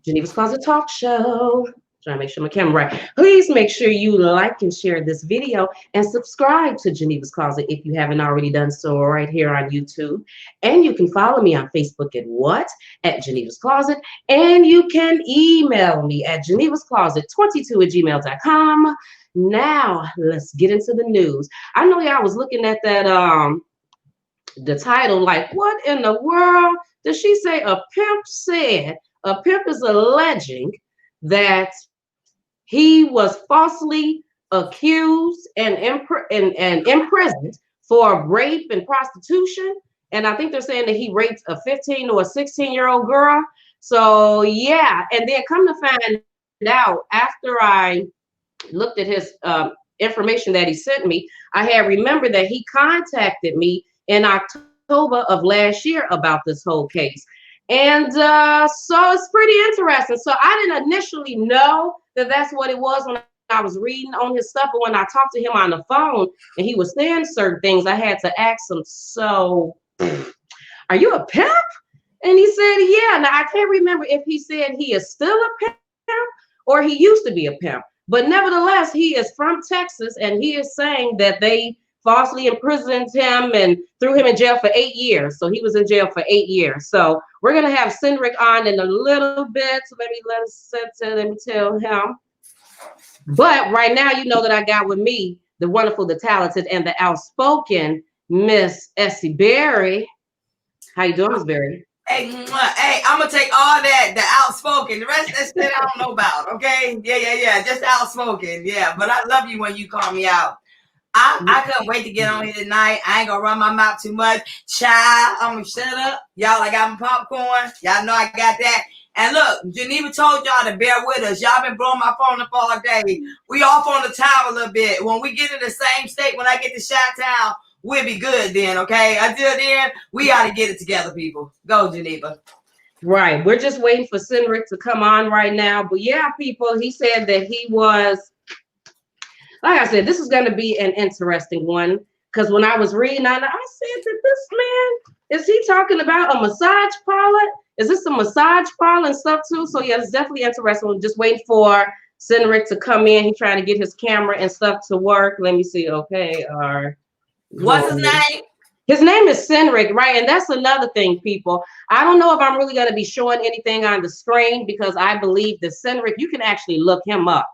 Geneva's Closet Talk Show. Trying to make sure my camera right. Please make sure you like and share this video and subscribe to Geneva's Closet if you haven't already done so right here on YouTube. And you can follow me on Facebook at what? At Geneva's Closet. And you can email me at genevasclosett22@gmail.com. Now, let's get into the news. I know y'all was looking at that, the title, like, what in the world did she say? A pimp said. A pimp is alleging that he was falsely accused and imprisoned for rape and prostitution. And I think they're saying that he raped a 15 or a 16-year-old girl. So yeah, and then come to find out, after I looked at his information that he sent me, I had remembered that he contacted me in October of last year about this whole case. And so it's pretty interesting. So I didn't initially know that that's what it was when I was reading on his stuff. But when I talked to him on the phone and he was saying certain things, I had to ask him, so are you a pimp? And he said, yeah. Now, I can't remember if he said he is still a pimp or he used to be a pimp. But nevertheless, he is from Texas, and he is saying that they falsely imprisoned him and threw him in jail for 8 years. So he was in jail for 8 years. So we're going to have Cindric on in a little bit. So let me tell him. But right now, you know that I got with me the wonderful, the talented, and the outspoken Miss Essie Berry. How you doing, Miss Berry? Hey, I'm gonna take all that, the outspoken. The rest of that shit I don't know about. Okay, yeah. Just outspoken, yeah. But I love you when you call me out. I couldn't wait to get on here tonight. I ain't gonna run my mouth too much. Child, I'm gonna shut up. Y'all, I got my popcorn. Y'all know I got that. And look, Geneva told y'all to bear with us. Y'all been blowing my phone up all day. We off on the time a little bit. When we get in the same state, when I get to Chi-Town, we'll be good then, okay? Until then, we got to get it together, people. Go, Geneva. Right. We're just waiting for Cindric to come on right now. But yeah, people, he said that he was, like I said, this is going to be an interesting one. Because when I was reading on it, I said that this man, is he talking about a massage parlor? Is this a massage parlor and stuff too? So yeah, it's definitely interesting. We're just waiting for Cindric to come in. He's trying to get his camera and stuff to work. Let me see. Okay. What's his name? His name is Cindric, right? And that's another thing, people. I don't know if I'm really going to be showing anything on the screen because I believe that Cindric, you can actually look him up.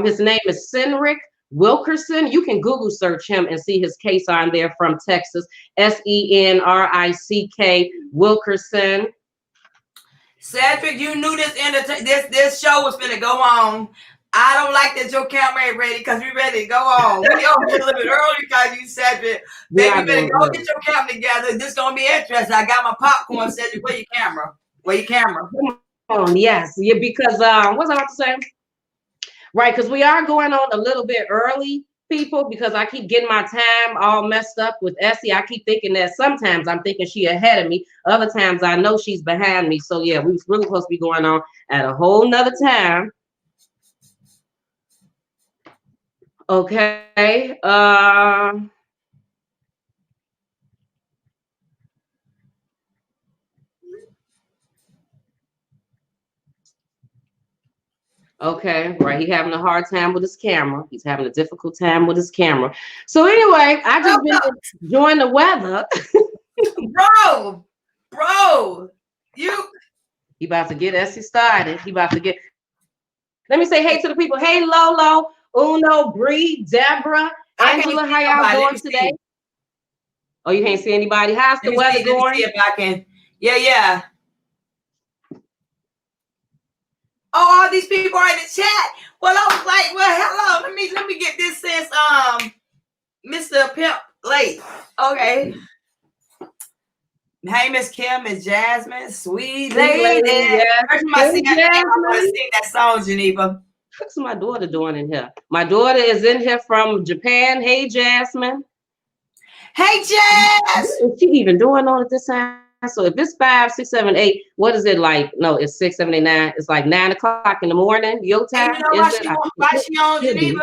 His name is Cindric Wilkerson. You can Google search him and see his case on there from Texas. Senrick Wilkerson. Cedric, you knew this show was gonna go on. I don't like that your camera ain't ready because we ready to go on. We over here a little bit early because you said it. Baby, you better go get your camera together. This gonna be interesting. I got my popcorn. Cedric, where your camera? Where your camera? Yes, yeah, because what was I about to say? Right, because we are going on a little bit early, people, because I keep getting my time all messed up with Essie. I keep thinking that sometimes I'm thinking she ahead of me. Other times I know she's behind me. So yeah, we was really supposed to be going on at a whole nother time. Okay. Okay, right. He's having a hard time with his camera. He's having a difficult time with his camera. So anyway, I just been enjoying the weather. Bro, you. He about to get Essie started. He about to get. Let me say hey to the people. Hey, Lolo, Uno, Bree, Deborah, Angela. How y'all doing today? Oh, you can't see anybody. How's the weather going? Let me see if I can. Yeah. Oh, all these people are in the chat. Well, I was like, well, hello. Let me get this since Mr. Pimp late. Okay. Hey, Miss Kim, Miss Jasmine, sweet lady. First time I see that, I'm gonna sing that song, Geneva. What's my daughter doing in here? My daughter is in here from Japan. Hey, Jasmine. Hey, Jazz. Is she even doing on at this time? So if it's 5, 6, 7, 8, what is it like? No, it's 6, 7, 8, 9. It's like 9 o'clock in the morning. Your time. Hey, you know why she on, Geneva?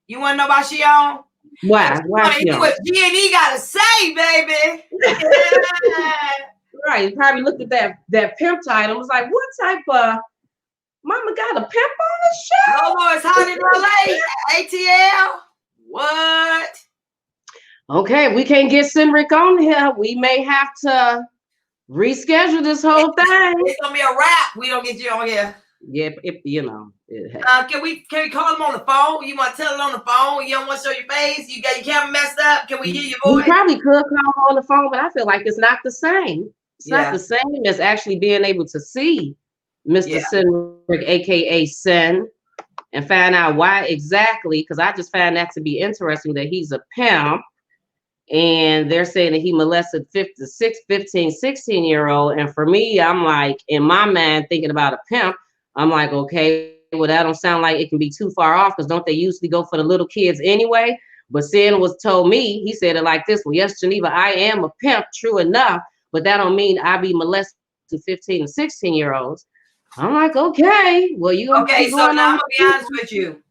You want to know why she on? Why? Why she on? What G&E got to say, baby. Right. Probably looked at that pimp title and was like, what type of mama got a pimp on the show? No more. It's hot in LA. ATL. What? Okay, we can't get Cynric on here. We may have to reschedule this whole thing. It's gonna be a wrap. We don't get you on here. Yeah, Can we call him on the phone? You want to tell him on the phone? You don't want to show your face? You got your camera messed up? Can we hear your voice? We probably could call him on the phone, but I feel like it's not the same. It's not the same as actually being able to see Mr. Cynric, aka Sin, and find out why exactly, because I just find that to be interesting that he's a pimp. And they're saying that he molested 15, 16-year-old. And for me, I'm like, in my mind, thinking about a pimp, I'm like, okay, well, that don't sound like it can be too far off, because don't they usually go for the little kids anyway? But Sin was told me, he said it like this: well, yes, Geneva, I am a pimp, true enough, but that don't mean I be molested 15 and 16-year-olds. I'm like, okay, well, you okay, so now I'm gonna be honest with you.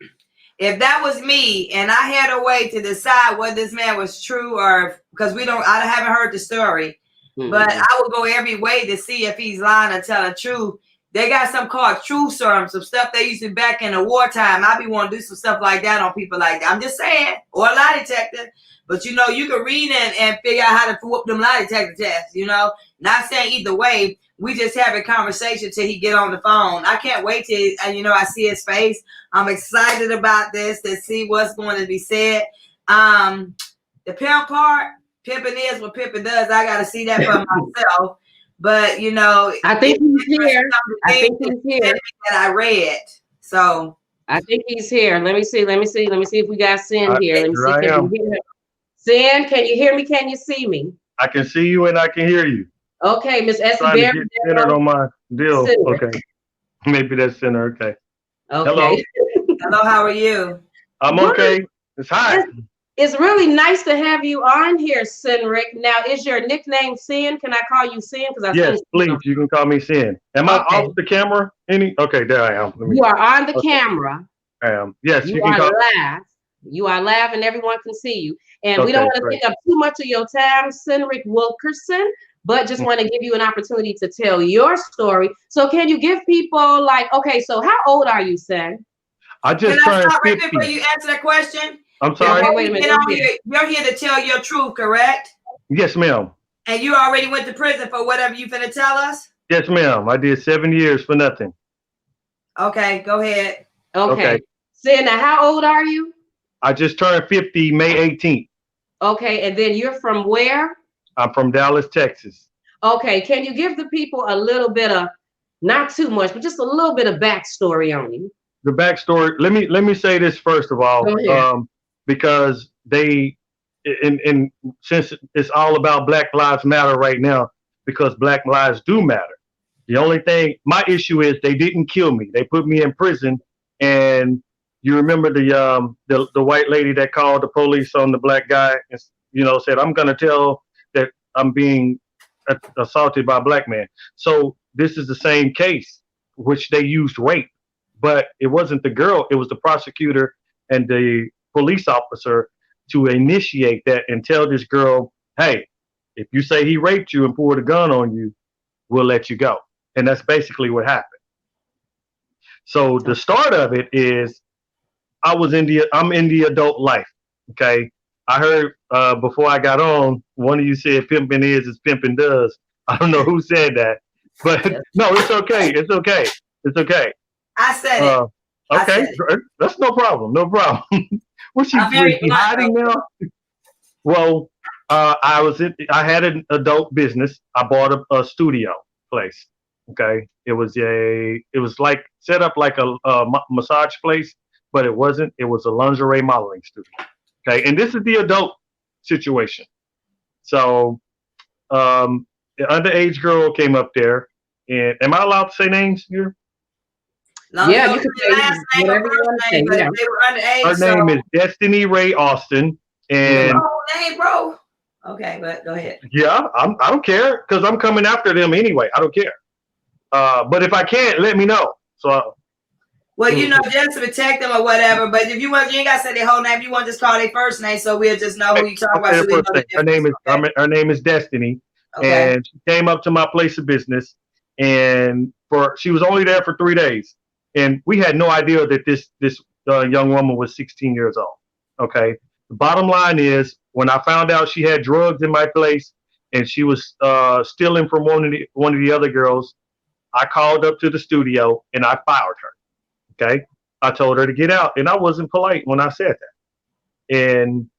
If that was me and I had a way to decide whether this man was true, or because I haven't heard the story, but I would go every way to see if he's lying or telling the truth. They got some called truth serums, some stuff they used to back in the wartime. I be wanting to do some stuff like that on people like that. I'm just saying, or a lie detector. But you know, you can read and figure out how to whoop them lie detector tests. You know, not saying either way. We just have a conversation till he get on the phone. I can't wait till I see his face. I'm excited about this to see what's going to be said. The pimp part, pimping is what pimping does. I got to see that for myself. But I think he's here. That I read. So I think he's here. Let me see if we got Sin here. Let me see. Can you hear me? Sin, can you hear me? Can you see me? I can see you and I can hear you. Okay, Miss Essie Trying to get centered on my deal. Okay. Maybe that's center. Okay. Okay. Hello, how are you? I'm okay. It's hot. It's really nice to have you on here, Cynric. Now, is your nickname Sin? Can I call you Sin? Yes, please. You can call me Sin. Am I off the camera? Okay, there I am. You are on the camera. I am. Yes, you can call live. You are live and everyone can see you. And we don't want to take up too much of your time, Cynric Wilkerson, but just want to give you an opportunity to tell your story. So can you give people so how old are you, Sin? I just turned 50. Right before you answer that question? I'm sorry. Wait a minute. You're here to tell your truth, correct? Yes, ma'am. And you already went to prison for whatever you finna tell us? Yes, ma'am. I did 7 years for nothing. Okay, go ahead. Okay. Sin, now how old are you? I just turned 50 May 18th. Okay, and then you're from where? I'm from Dallas, Texas. Okay, can you give the people a little bit of, not too much, but just a little bit of backstory on you? The backstory. Let me say this first of all, because since it's all about Black Lives Matter right now, because Black lives do matter. The only thing, my issue is they didn't kill me. They put me in prison, and you remember the white lady that called the police on the black guy and said, I'm gonna tell that I'm being assaulted by a black man. So this is the same case, which they used rape, but it wasn't the girl, it was the prosecutor and the police officer to initiate that and tell this girl, hey, if you say he raped you and pulled a gun on you, we'll let you go. And that's basically what happened. So the start of it is I'm in the adult life. Okay. I heard before I got on, one of you said pimping is pimping does. I don't know who said that, but no, it's okay. It's okay. It's okay. I said it. Okay. Said it. That's no problem. No problem. Was she hiding now? Well, I had an adult business. I bought a studio place. Okay. It was like set up like a massage place, but it wasn't. It was a lingerie modeling studio. Okay. And this is the adult situation. So, the underage girl came up there, and am I allowed to say names here? Yeah, you can say last name or first name, but if they were underage. Her name is Destiny Ray Austin, and name, bro. Okay, but go ahead. Yeah, I don't care because I'm coming after them anyway. I don't care. But if I can't, let me know. So. Well, just to protect them or whatever. But if you want, you ain't gotta say their whole name. You want to just call their first name, so we'll just know who you talking about. So her name is Destiny. Okay. And she came up to my place of business, and she was only there for 3 days, and we had no idea that this young woman was 16 years old. Okay. The bottom line is, when I found out she had drugs in my place and she was stealing from one of the other girls, I called up to the studio and I fired her. Okay. I told her to get out, and I wasn't polite when I said that. And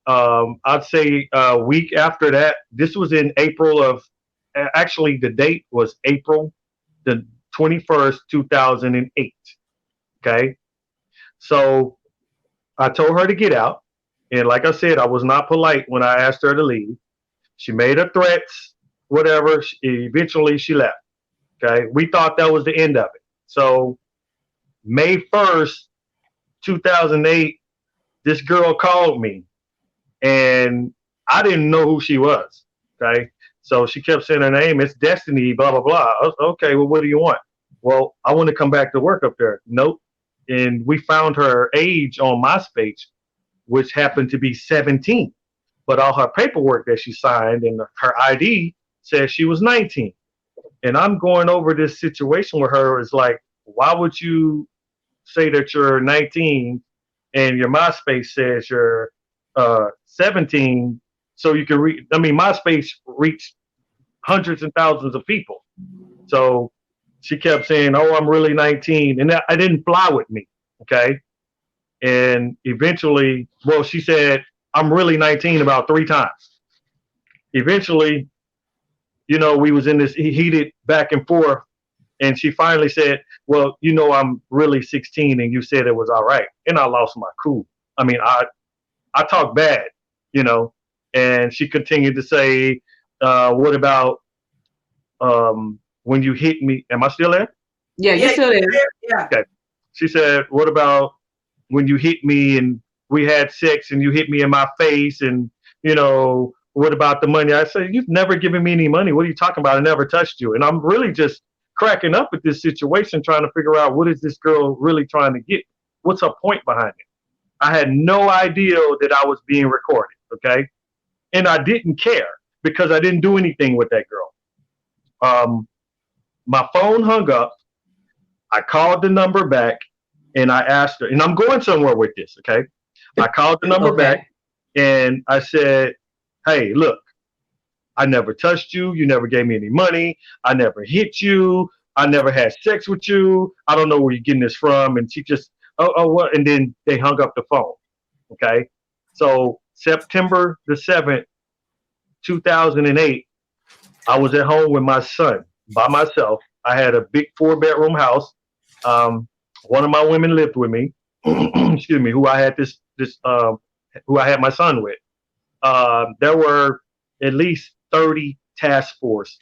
I'd say a week after that, this was in April of, actually, the date was April the 21st, 2008. Okay. So I told her to get out. And like I said, I was not polite when I asked her to leave. She made her threats, whatever. Eventually, she left. Okay. We thought that was the end of it. So May 1st, 2008, this girl called me, and I didn't know who she was. Okay. So she kept saying her name. It's Destiny, blah, blah, blah. Okay. Well, what do you want? Well, I want to come back to work up there. Nope. And we found her age on MySpace, which happened to be 17. But all her paperwork that she signed and her ID said she was 19. And I'm going over this situation with her. Is like, why would you say that you're 19 and your MySpace says you're 17, so you can reach? I mean, MySpace reached hundreds and thousands of people. So she kept saying, "Oh, I'm really 19," and that didn't fly with me. Okay. And eventually, well, she said, "I'm really 19" about 3 times. Eventually, we was in this heated back and forth, and she finally said, "Well, I'm really 16, and you said it was all right." And I lost my cool. I mean, I talk bad, and she continued to say, "What about when you hit me?" Am I still there? Yeah, you're still there. Yeah. Okay. She said, "What about when you hit me and we had sex and you hit me in my face, and what about the money?" I said, "You've never given me any money. What are you talking about? I never touched you." And I'm really just cracking up at this situation, trying to figure out, what is this girl really trying to get? What's her point behind it? I had no idea that I was being recorded. Okay. And I didn't care because I didn't do anything with that girl. My phone hung up. I called the number back and I asked her, and I'm going somewhere with this. Okay. I called the number back and I said, "Hey, look, I never touched you. You never gave me any money. I never hit you. I never had sex with you. I don't know where you're getting this from." And she just, "Oh, what?" And then they hung up the phone. Okay. So September the 7th, 2008, I was at home with my son by myself. I had a big 4-bedroom house. One of my women lived with me, excuse me, who I had who I had my son with. There were at least 30 task force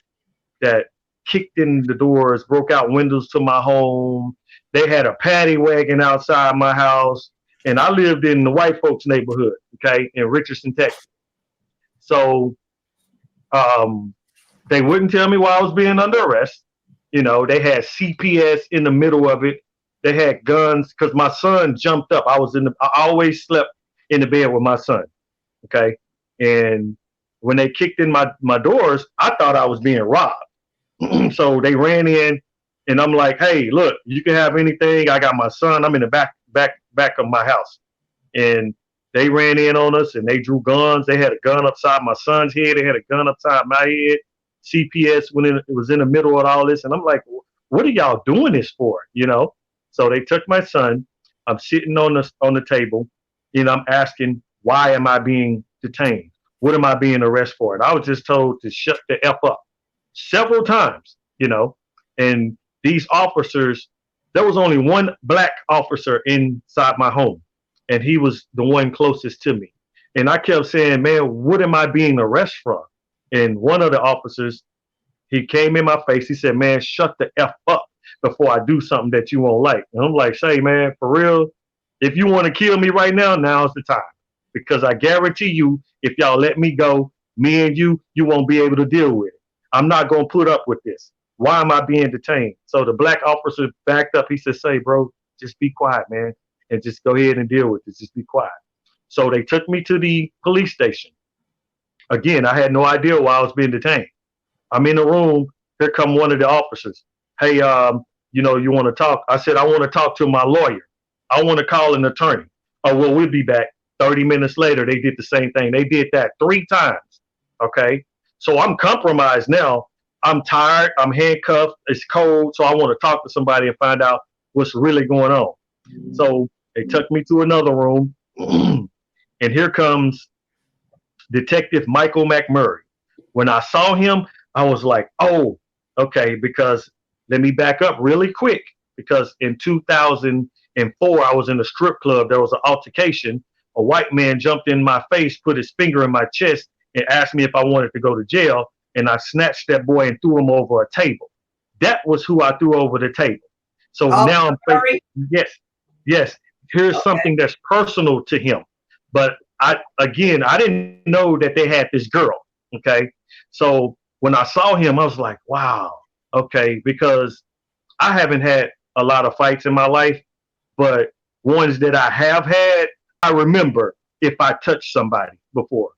that kicked in the doors, broke out windows to my home. They had a paddy wagon outside my house, and I lived in the white folks neighborhood, okay, in Richardson, Texas. So they wouldn't tell me why I was being under arrest. They had CPS in the middle of it. They had guns because my son jumped up. I always slept in the bed with my son, okay? And when they kicked in my doors, I thought I was being robbed. So they ran in, and I'm like, "Hey, look, you can have anything. I got my son. I'm in the back of my house." And they ran in on us, and they drew guns. They had a gun upside my son's head. They had a gun upside my head. CPS it was in the middle of all this, and I'm like, "What are y'all doing this for?" So they took my son. I'm sitting on the table, I'm asking, why am I being detained? What am I being arrested for? And I was just told to shut the F up several times, and these officers, there was only one black officer inside my home, and he was the one closest to me. And I kept saying, "Man, what am I being arrested from?" And one of the officers, he came in my face. He said, "Man, shut the F up before I do something that you won't like." And I'm like, "Say, man, for real, if you want to kill me right now, now's the time. Because I guarantee you, if y'all let me go, me and you won't be able to deal with it. I'm not going to put up with this. Why am I being detained?" So the black officer backed up. He said, "Say, bro, just be quiet, man, and just go ahead and deal with this. Just be quiet." So they took me to the police station. Again, I had no idea why I was being detained. I'm in the room. Here come one of the officers. Hey, you want to talk? I said, I want to talk to my lawyer. I want to call an attorney. Oh, well, we'll be back. 30 minutes later, they did the same thing. They did that 3 times. Okay. So I'm compromised now. I'm tired. I'm handcuffed. It's cold. So I want to talk to somebody and find out what's really going on. So they took me to another room. And here comes Detective Michael McMurray. When I saw him, I was like, oh, okay, because let me back up really quick. Because in 2004, I was in a strip club. There was an altercation. A white man jumped in my face, put his finger in my chest, and asked me if I wanted to go to jail. And I snatched that boy and threw him over a table. That was who I threw over the table. So now I'm facing, yes. Here's something that's personal to him. But I didn't know that they had this girl. Okay. So when I saw him, I was like, wow, okay, because I haven't had a lot of fights in my life, but ones that I have had, I remember if I touched somebody before.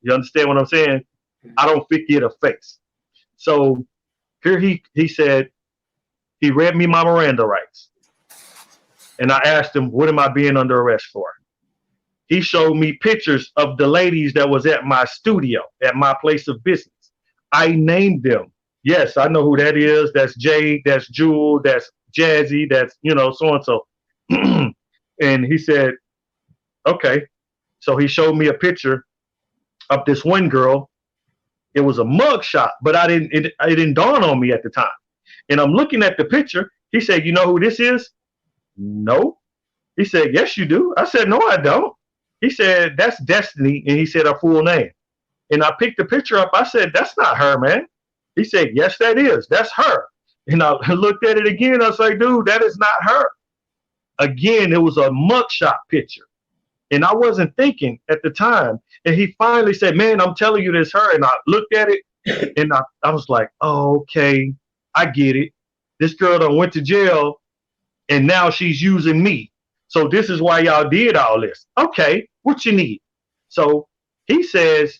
You understand what I'm saying? I don't forget a face. So here he said, he read me my Miranda rights. And I asked him, what am I being under arrest for? He showed me pictures of the ladies that was at my studio, at my place of business. I named them. Yes, I know who that is. That's Jade, that's Jewel, that's Jazzy, that's, so-and-so. And he said, okay. So he showed me a picture of this one girl. It was a mug shot, but it didn't dawn on me at the time. And I'm looking at the picture. He said, you know who this is? No. He said, yes, you do. I said, no, I don't. He said, that's Destiny. And he said her full name. And I picked the picture up. I said, that's not her, man. He said, yes, that is. That's her. And I looked at it again. I was like, dude, that is not her. Again, it was a mugshot picture. And I wasn't thinking at the time. And he finally said, man, I'm telling you, this her. And I looked at it and I was like, oh, okay, I get it. This girl done went to jail and now she's using me. So this is why y'all did all this. Okay, what you need? So he says,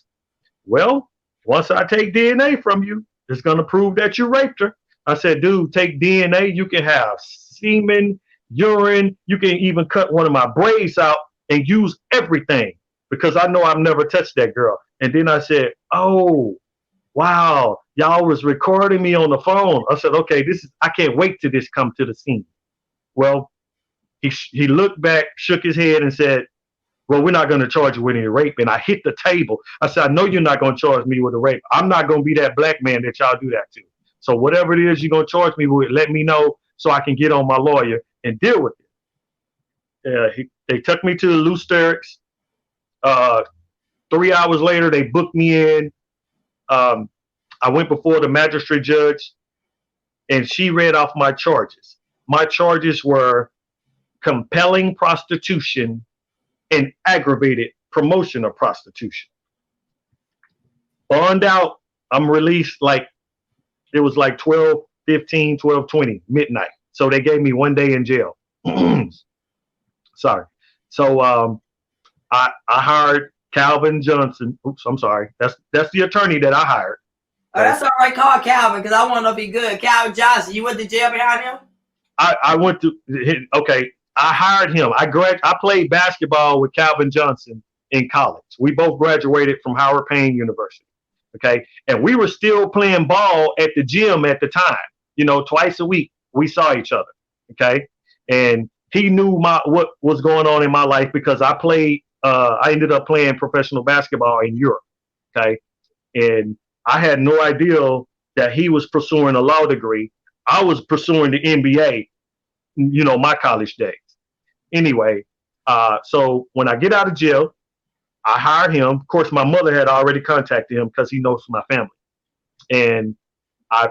well, once I take DNA from you, it's going to prove that you raped her. I said, dude, take DNA. You can have semen, urine. You can even cut one of my braids out and use everything because I know I've never touched that girl. And then I said, oh, wow, y'all was recording me on the phone. I said, okay, I can't wait till this come to the scene. Well, he looked back, shook his head and said, well, we're not going to charge you with any rape. And I hit the table. I said, I know you're not going to charge me with a rape. I'm not going to be that black man that y'all do that to. So whatever it is you're going to charge me with, let me know so I can get on my lawyer and deal with it. They took me to the Lou Stericks. 3 hours later, they booked me in. I went before the magistrate judge, and she read off my charges. My charges were compelling prostitution and aggravated promotion of prostitution. Bond out, I'm released it was like 12:15, 12:20, midnight. So they gave me 1 day in jail. Sorry. So I hired Calvin Johnson. Oops, I'm sorry. That's the attorney that I hired. Oh, that's all right. Call Calvin because I want to know if he's good. Calvin Johnson, you went to jail behind him? I went to, okay, I hired him. I played basketball with Calvin Johnson in college. We both graduated from Howard Payne University. Okay. And we were still playing ball at the gym at the time. Twice a week we saw each other. Okay. And he knew what was going on in my life because I ended up playing professional basketball in Europe. Okay. And I had no idea that he was pursuing a law degree. I was pursuing the NBA, my college days. Anyway, so when I get out of jail, I hired him. Of course, my mother had already contacted him because he knows my family. And I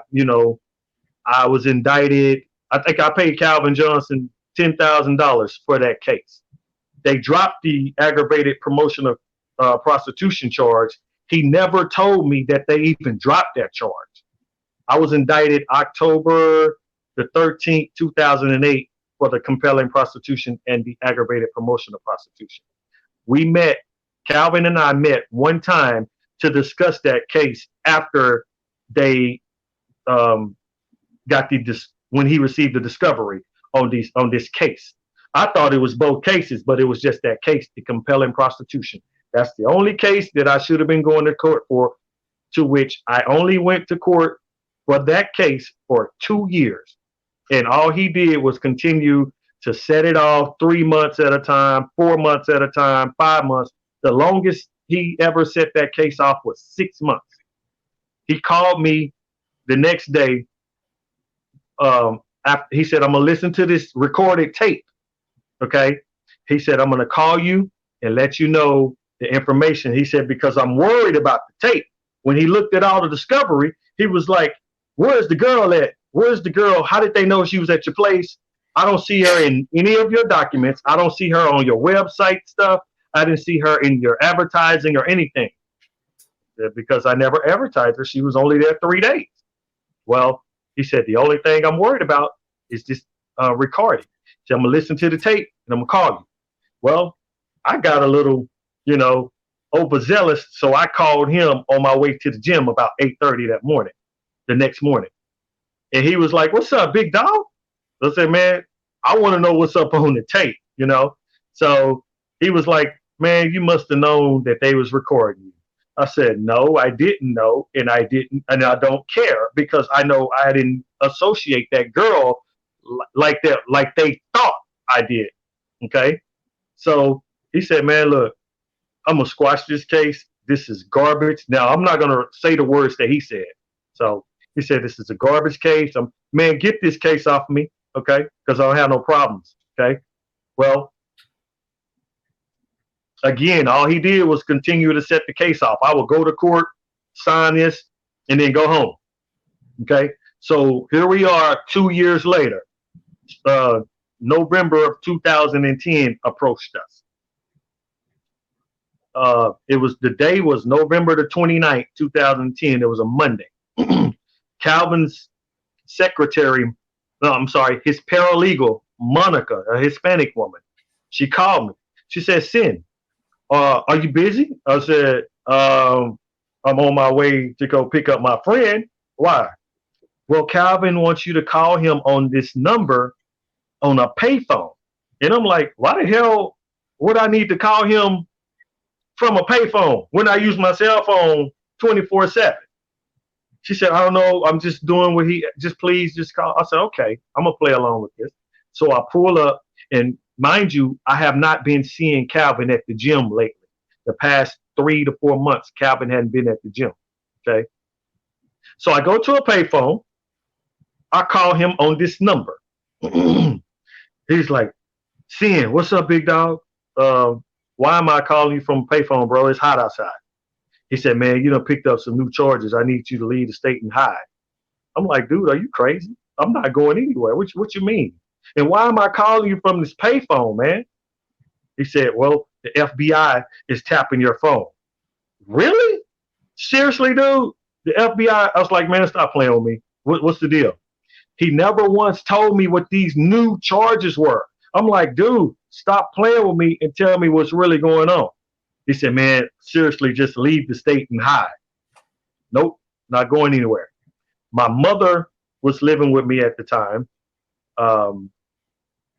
was indicted. I think I paid Calvin Johnson $10,000 for that case. They dropped the aggravated promotion of prostitution charge. He never told me that they even dropped that charge. I was indicted October the 13th, 2008 for the compelling prostitution and the aggravated promotion of prostitution. Calvin and I met one time to discuss that case after they got when he received the discovery on this case. I thought it was both cases, but it was just that case, the compelling prostitution. That's the only case that I should have been going to court for, to which I only went to court for that case for 2 years. And all he did was continue to set it off 3 months at a time, 4 months at a time, 5 months. The longest he ever set that case off was 6 months. He called me the next day. After, he said, I'm going to listen to this recorded tape. Okay. He said, I'm going to call you and let you know the information. He said, because I'm worried about the tape. When he looked at all the discovery, he was like, where's the girl at? Where's the girl? How did they know she was at your place? I don't see her in any of your documents. I don't see her on your website stuff. I didn't see her in your advertising or anything. Because I never advertised her. She was only there 3 days. Well, he said, the only thing I'm worried about is this recording. So I'm going to listen to the tape and I'm going to call you. Well, I got a little, overzealous. So I called him on my way to the gym about 8:30 that morning, the next morning. And he was like, what's up, big dog? I said, man, I want to know what's up on the tape, So he was like, man, you must have known that they was recording you. I said, no, I didn't know. And I don't care, because I know I didn't associate that girl like that, like they thought I did. Okay. So he said, man, look, I'm going to squash this case. This is garbage. Now, I'm not going to say the words that he said. So he said, this is a garbage case. Man, get this case off me. Okay. Because I don't have no problems. Okay. Well, again, all he did was continue to set the case off. I would go to court, sign this, and then go home. Okay. So here we are 2 years later. November of 2010 approached us. The day was November the 29th, 2010. It was a Monday. Calvin's secretary, his paralegal, Monica, a Hispanic woman, she called me. She said, Sin, are you busy? I said, I'm on my way to go pick up my friend. Why? Well, Calvin wants you to call him on this number on a payphone. And I'm like, why the hell would I need to call him from a payphone when I use my cell phone 24/7? She said, I don't know. I'm just doing what please just call. I said, okay, I'm going to play along with this. So I pull up, and mind you, I have not been seeing Calvin at the gym lately. The past 3 to 4 months, Calvin hadn't been at the gym. Okay. So I go to a payphone. I call him on this number. He's like, Sin, what's up, big dog? Why am I calling you from a payphone, bro? It's hot outside. He said, man, you done picked up some new charges. I need you to leave the state and hide. I'm like, dude, are you crazy? I'm not going anywhere. What you mean? And why am I calling you from this payphone, man? He said, well, the FBI is tapping your phone. Really? Seriously, dude? The FBI? I was like, man, stop playing with me. What's the deal? He never once told me what these new charges were. I'm like, dude, stop playing with me and tell me what's really going on. He said, man, seriously, just leave the state and hide. Nope, not going anywhere. My mother was living with me at the time. I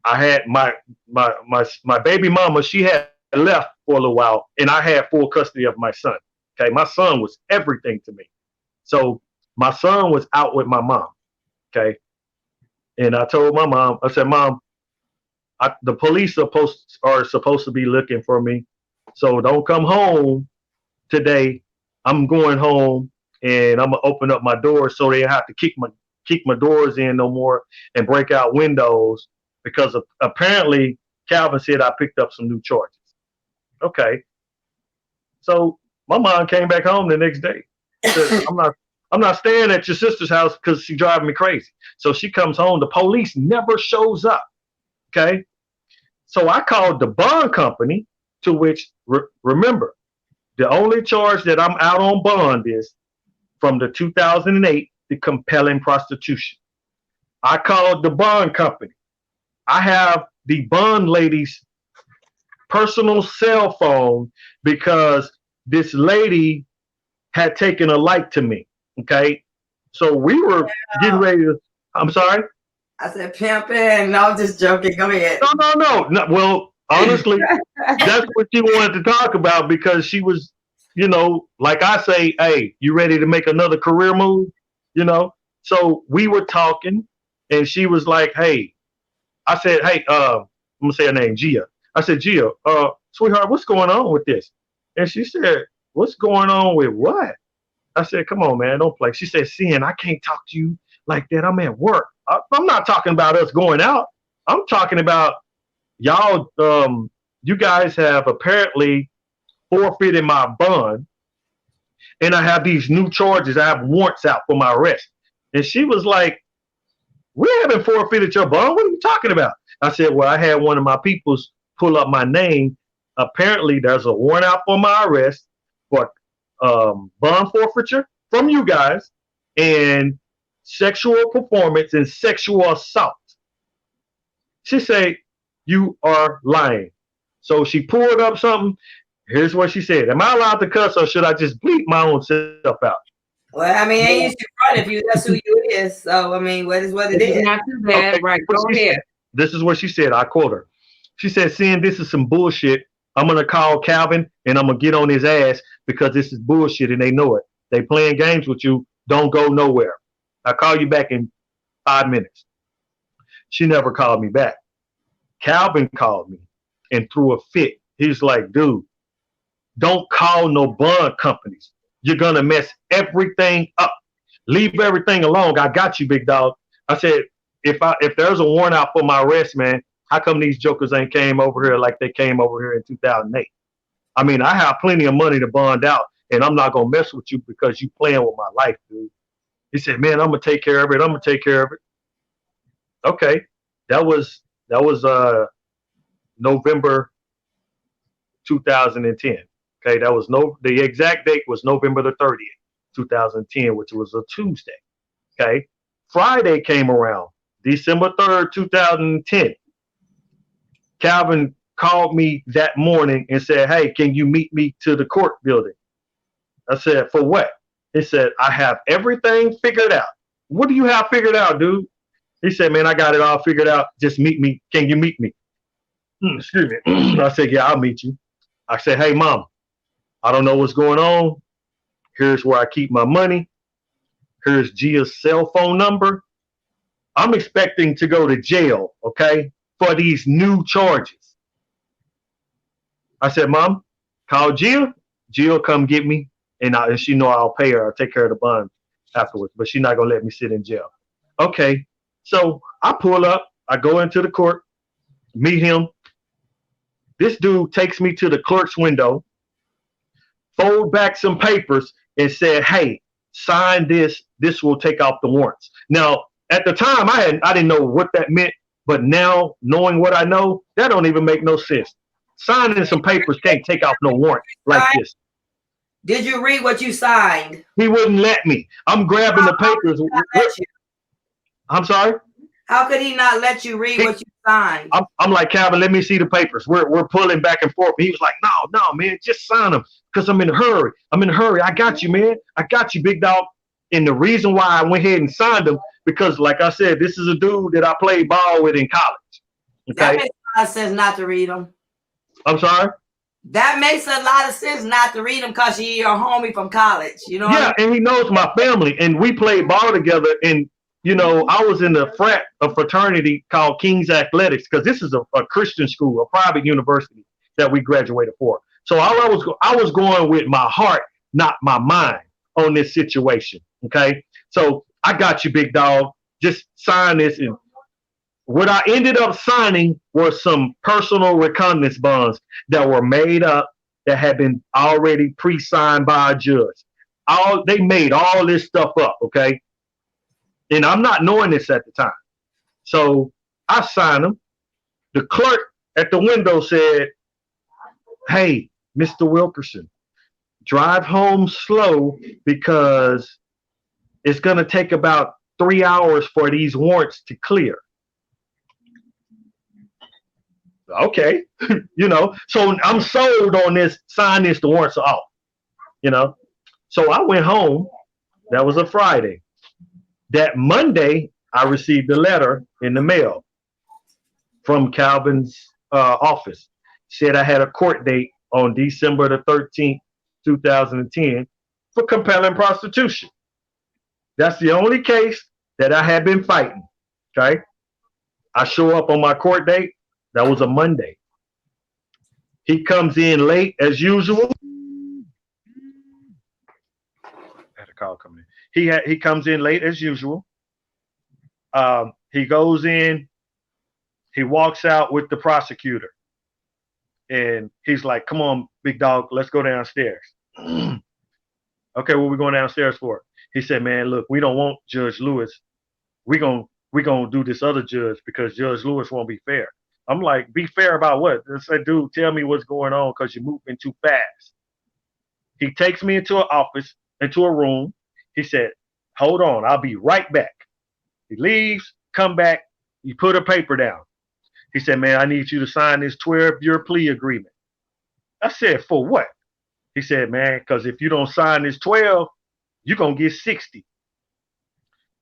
had my baby mama, she had left for a little while, and I had full custody of my son. Okay, my son was everything to me. So my son was out with my mom. Okay. And I told my mom, I said, Mom, the police are supposed to be looking for me. So don't come home today. I'm going home, and I'm gonna open up my doors so they have to kick my doors in no more and break out windows, because apparently Calvin said I picked up some new charges. Okay. So my mom came back home the next day. Said, I'm not staying at your sister's house because she's driving me crazy. So she comes home. The police never shows up. Okay. So I called the bond company, to which, remember, the only charge that I'm out on bond is from the 2008, the compelling prostitution. I called the bond company. I have the bond lady's personal cell phone because this lady had taken a like to me. Okay. So we were getting ready to, I'm sorry? I said pimping. No, I'm just joking. Go ahead. No. Well, honestly, that's what she wanted to talk about because she was, like I say, hey, you ready to make another career move? So we were talking and she was like, hey, I said, hey, I'm gonna say her name, Gia. I said, Gia, sweetheart, what's going on with this? And she said, what's going on with what? I said, come on, man, don't play. She said, Sin, I can't talk to you like that. I'm at work. I'm not talking about us going out. I'm talking about y'all. You guys have apparently forfeited my bond, and I have these new charges. I have warrants out for my arrest. And she was like, we haven't forfeited your bond. What are you talking about? I said, well, I had one of my peoples pull up my name. Apparently, there's a warrant out for my arrest for bond forfeiture from you guys and sexual performance and sexual assault. She said, you are lying. So she pulled up something. Here's what she said. Am I allowed to cuss or should I just bleep my own self out? Well, I mean, ain't you should run if you that's who you is. So I mean, what is what it is. Not too bad, okay, right? Go ahead. This is what she said. I quote her. She said, Sin, this is some bullshit. I'm gonna call Calvin and I'm gonna get on his ass because this is bullshit and they know it. They playing games with you. Don't go nowhere. I'll call you back in 5 minutes. She never called me back. Calvin called me and threw a fit. He's like, dude, don't call no bond companies. You're going to mess everything up. Leave everything alone. I got you, big dog. I said, if there's a warrant out for my arrest, man, how come these jokers ain't came over here like they came over here in 2008? I mean, I have plenty of money to bond out, and I'm not going to mess with you because you playing with my life, dude. He said, man, I'm going to take care of it. I'm going to take care of it. Okay. That was November 2010. Okay. The exact date was November the 30th, 2010, which was a Tuesday. Okay. Friday came around, December 3rd, 2010. Calvin called me that morning and said, hey, can you meet me to the court building? I said, for what? He said, I have everything figured out. What do you have figured out, dude? He said, man, I got it all figured out. Just meet me. Can you meet me? Excuse me. I said, yeah, I'll meet you. I said, hey, mom, I don't know what's going on. Here's where I keep my money. Here's Gia's cell phone number. I'm expecting to go to jail, okay, for these new charges. I said, mom, call Gia. Gia will come get me. And she know I'll pay her. I'll take care of the bond afterwards. But she's not going to let me sit in jail. Okay. So I pull up. I go into the court, meet him. This dude takes me to the clerk's window, fold back some papers, and said, hey, sign this. This will take off the warrants. Now, at the time, I didn't know what that meant. But now, knowing what I know, that don't even make no sense. Signing some papers can't take off no warrant like this. Did you read what you signed? He wouldn't let me. I'm grabbing the papers. I'm sorry? How could he not let you read what you signed? I'm like, Calvin, let me see the papers. We're pulling back and forth. He was like, no, man, just sign them because I'm in a hurry. I got you, man. I got you, big dog. And the reason why I went ahead and signed them, because like I said, this is a dude that I played ball with in college. Okay? That makes a lot of sense not to read them. I'm sorry? That makes a lot of sense not to read them because you're a homie from college. You know? Yeah, and he knows my family. And we played ball together. And, I was in a fraternity called King's Athletics because this is a Christian school, a private university that we graduated for. So I was going with my heart, not my mind on this situation. Okay? So I got you, big dog. Just sign this. And what I ended up signing were some personal reconnaissance bonds that were made up that had been already pre-signed by a judge. They made all this stuff up, okay? And I'm not knowing this at the time. So I signed them. The clerk at the window said, hey, Mr. Wilkerson, drive home slow because it's going to take about 3 hours for these warrants to clear. Okay. So I'm sold on this, sign this, the warrants are off, So I went home. That was a Friday. That Monday, I received a letter in the mail from Calvin's office. Said I had a court date on December the 13th, 2010 for compelling prostitution. That's the only case that I had been fighting. Okay. I show up on my court date. That was a Monday. He comes in late as usual. I had a call coming in. He comes in late as usual. He goes in. He walks out with the prosecutor. And he's like, come on, big dog, let's go downstairs. Okay, what we going downstairs for? He said, man, look, we don't want Judge Lewis. We gonna do this other judge because Judge Lewis won't be fair. I'm like, be fair about what? I said, dude, tell me what's going on because you're moving too fast. He takes me into an office, into a room. He said, hold on, I'll be right back. He leaves, come back, he put a paper down. He said, man, I need you to sign this 12-year plea agreement. I said, for what? He said, man, because if you don't sign this 12, you're going to get 60.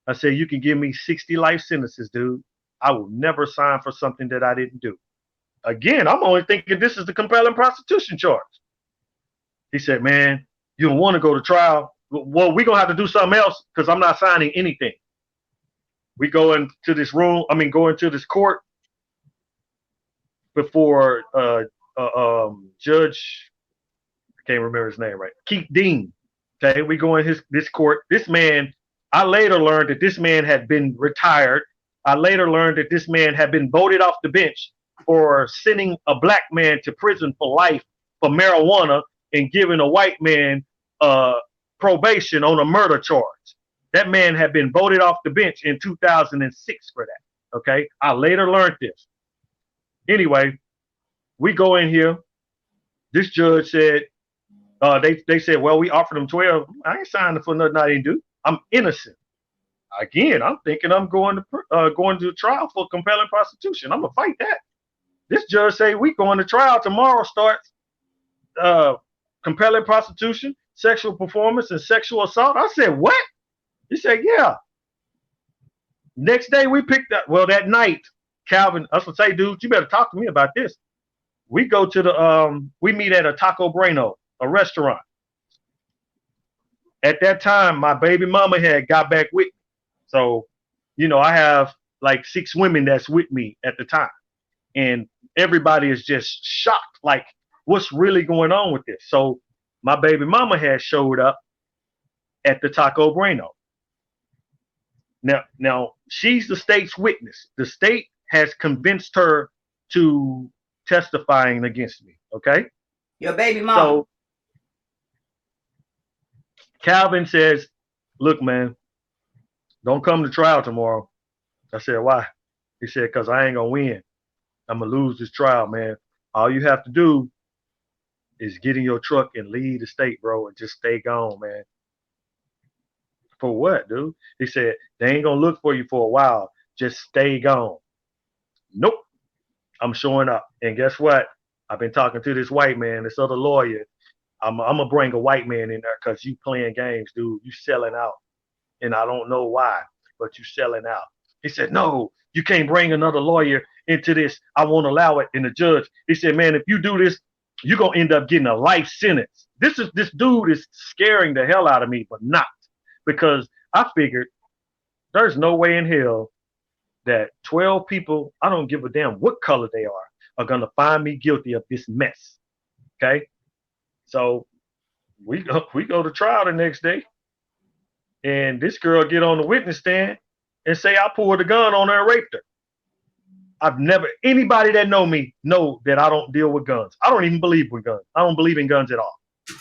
I said, you can give me 60 life sentences, dude. I will never sign for something that I didn't do. Again, I'm only thinking this is the compelling prostitution charge. He said, man, you don't want to go to trial. Well, we're going to have to do something else because I'm not signing anything. We go into this room, go into this court before Judge, I can't remember his name right, Keith Dean. Okay, we go in this court. This man, I later learned that this man had been retired. I later learned that this man had been voted off the bench for sending a black man to prison for life for marijuana and giving a white man probation on a murder charge. That man had been voted off the bench in 2006 for that. Okay, I later learned this. Anyway, we go in here. This judge said, they said, well, we offered him 12. I ain't signing for nothing I didn't do. I'm innocent. Again, I'm thinking I'm going to trial for compelling prostitution. I'm gonna fight that. This judge say we going to trial tomorrow. Starts compelling prostitution, sexual performance, and sexual assault. I said, what? He said, yeah. Next day we picked up. Well, that night, Calvin, I was gonna say, dude, you better talk to me about this. We go to we meet at a Taco Bueno, a restaurant. At that time, my baby mama had got back with me. So, I have like 6 women that's with me at the time. And everybody is just shocked, like, what's really going on with this? So my baby mama had showed up at the Taco Bueno. Now she's the state's witness. The state has convinced her to testifying against me. Okay. Your baby mama. So Calvin says, look, man, don't come to trial tomorrow. I said, why? He said, because I ain't going to win. I'm going to lose this trial, man. All you have to do is get in your truck and leave the state, bro, and just stay gone, man. For what, dude? He said, they ain't going to look for you for a while. Just stay gone. Nope. I'm showing up. And guess what? I've been talking to this white man, this other lawyer. I'm going to bring a white man in there because you playing games, dude. You selling out. And I don't know why, but you selling out. He said, no, you can't bring another lawyer into this. I won't allow it. And the judge, he said, man, if you do this, you're going to end up getting a life sentence. This dude is scaring the hell out of me, but not. Because I figured there's no way in hell that 12 people, I don't give a damn what color they are going to find me guilty of this mess. Okay? So we go to trial the next day. And this girl get on the witness stand and say I pulled a gun on her and raped her. I've never, anybody that know me know that I don't deal with guns. I don't even believe with guns. I don't believe in guns at all.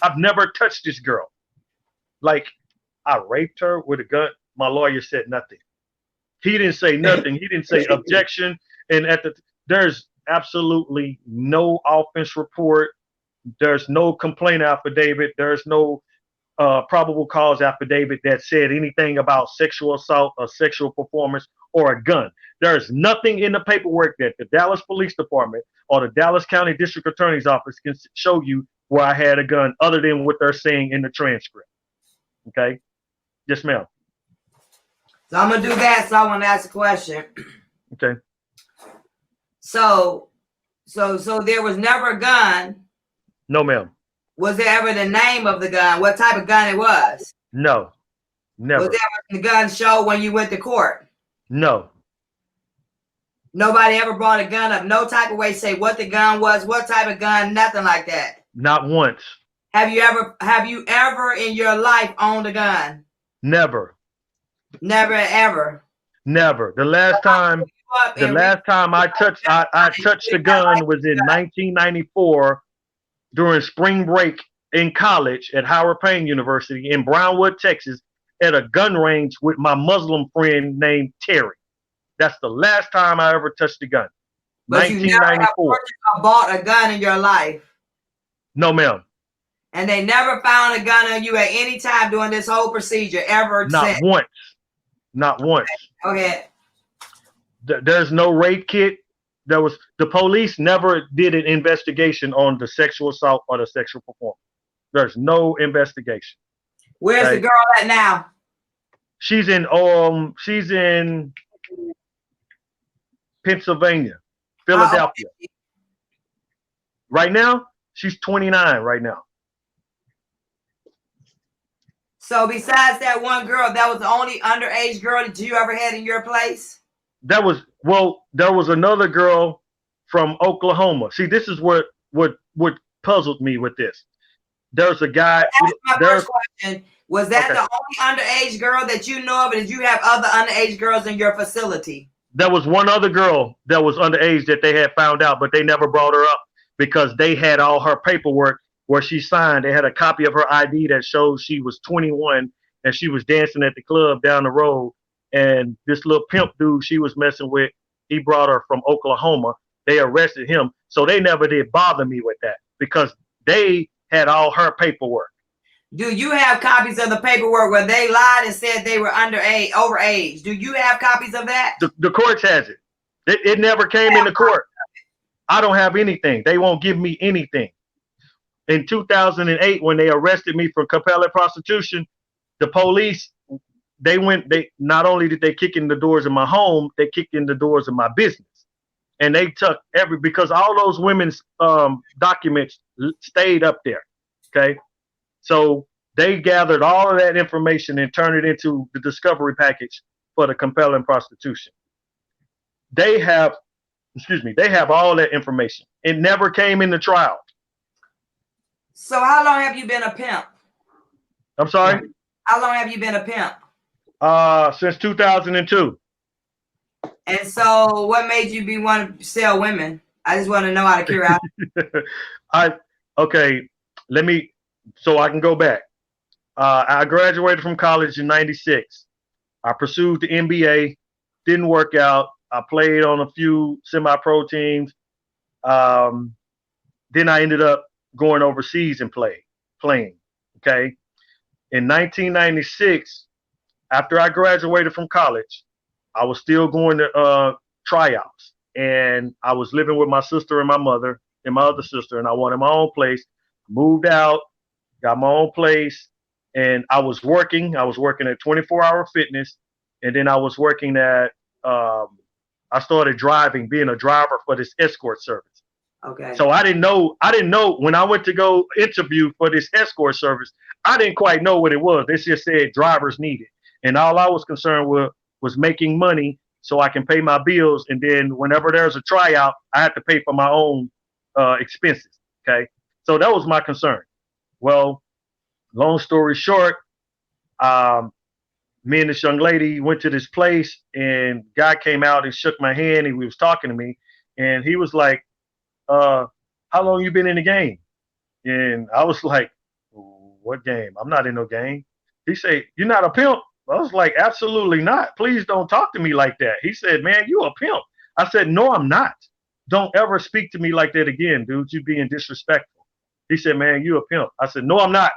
I've never touched this girl. Like, I raped her with a gun. My lawyer said nothing. He didn't say nothing. He didn't say objection. And there's absolutely no offense report. There's no complaint affidavit. There's no probable cause affidavit that said anything about sexual assault or sexual performance or a gun. There's nothing in the paperwork that the Dallas Police Department or the Dallas County District Attorney's Office can show you where I had a gun other than what they're saying in the transcript. Okay. Yes, ma'am. So I'm gonna do that. So I want to ask a question. Okay. So there was never a gun. No, ma'am. Was there ever the name of the gun? What type of gun it was? No. Never. Was there ever the gun show when you went to court? No. Nobody ever brought a gun up. No type of way say what the gun was, what type of gun, nothing like that. Not once. Have you ever in your life owned a gun? Never. Never ever. Never. The last time I touched a gun was in 1994 during spring break in college at Howard Payne University in Brownwood, Texas, at a gun range with my Muslim friend named Terry. That's the last time I ever touched a gun. But 1994. You never bought a gun in your life? No, ma'am. And they never found a gun on you at any time during this whole procedure ever? Not once. Not once. Okay. There's no rape kit. The police never did an investigation on the sexual assault or the sexual performance. There's no investigation. Where's the girl at now? She's in Pennsylvania, Philadelphia. Right now, she's 29 right now. So besides that one girl, that was the only underage girl that you ever had in your place? There was another girl from Oklahoma. See, this is what puzzled me with this. There's a guy. That's my first question. Was that the only underage girl that you know of? Or did you have other underage girls in your facility? There was one other girl that was underage that they had found out, but they never brought her up because they had all her paperwork where she signed. They had a copy of her ID that shows she was 21 and she was dancing at the club down the road. And this little pimp dude she was messing with, he brought her from Oklahoma. They arrested him. So they never did bother me with that because they had all her paperwork. Do you have copies of the paperwork where they lied and said they were overage? Do you have copies of that? The courts has it. It never came into court. I don't have anything. They won't give me anything. In 2008, when they arrested me for compelling prostitution, the police, they not only did they kick in the doors of my home, they kicked in the doors of my business. And they took because all those women's documents stayed up there. Okay. So they gathered all of that information and turned it into the discovery package for the compelling prostitution. They have all that information. It never came into trial. So how long have you been a pimp? I'm sorry? How long have you been a pimp? Since 2002. And so what made you want to sell women? I just want to know out of curiosity. So I can go back. I graduated from college in 96. I pursued the NBA, didn't work out. I played on a few semi-pro teams. Then I ended up going overseas and playing. Okay. In 1996, after I graduated from college, I was still going to tryouts, and I was living with my sister and my mother and my other sister, and I wanted my own place. Moved out, got my own place, and I was working. I was working at 24 Hour Fitness, and then I was working at. I started driving, being a driver for this escort service. Okay. So I didn't know when I went to go interview for this escort service, I didn't quite know what it was. They just said drivers needed. And all I was concerned with was making money so I can pay my bills. And then whenever there's a tryout, I have to pay for my own expenses. Okay. So that was my concern. Well, long story short, me and this young lady went to this place, and guy came out and shook my hand, and he was talking to me, and he was like, how long you been in the game? And I was like, what game? I'm not in no game. He said, you're not a pimp? I was like, absolutely not. Please don't talk to me like that. He said, man, you a pimp. I said, no, I'm not. Don't ever speak to me like that again, dude. You being disrespectful. He said, man, you a pimp. I said, no, I'm not.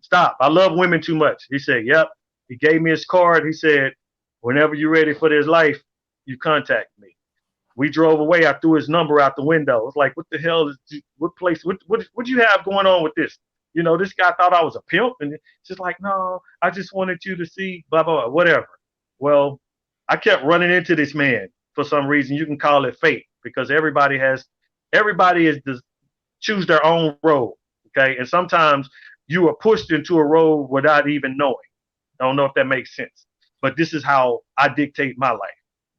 Stop. I love women too much. He said, yep. He gave me his card. He said, whenever you're ready for this life, you contact me. We drove away. I threw his number out the window. It's like, what the hell is what place? What you have going on with this? You know, this guy thought I was a pimp, and she's like, no, I just wanted you to see, blah, blah, blah, whatever. Well, I kept running into this man for some reason. You can call it fate because everybody is choose their own road. Okay. And sometimes you are pushed into a road without even knowing. I don't know if that makes sense, but this is how I dictate my life.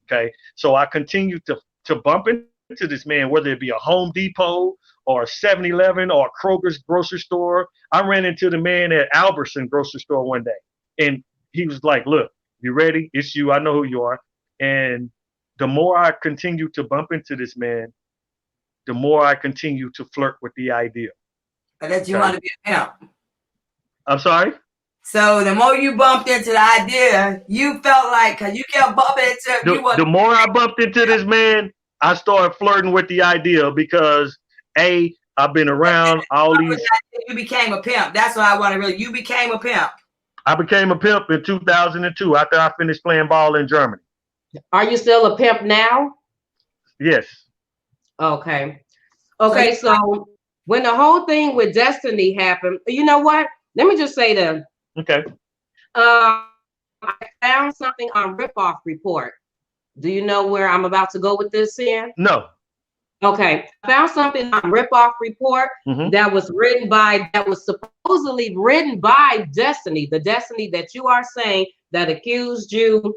Okay. So I continue to bump into this man, whether it be a Home Depot or a 7-Eleven or a Kroger's grocery store. I ran into the man at Albertson grocery store one day, and he was like, look, you ready? It's you. I know who you are. And the more I continue to bump into this man, the more I continue to flirt with the idea. That you want to be a pimp. I'm sorry? So the more you bumped into the idea, you felt like, because you kept bumping into the more I bumped into this man, I started flirting with the idea because I've been around all these. You became a pimp. That's what I want to really. You became a pimp. I became a pimp in 2002 after I finished playing ball in Germany. Are you still a pimp now? Yes. Okay. Okay, so when the whole thing with Destiny happened, you know what? Let me just say that. Okay. I found something on Ripoff Report. Do you know where I'm about to go with this, Ian? No. Okay. I found something on Ripoff Report that was supposedly written by Destiny, the Destiny that you are saying that accused you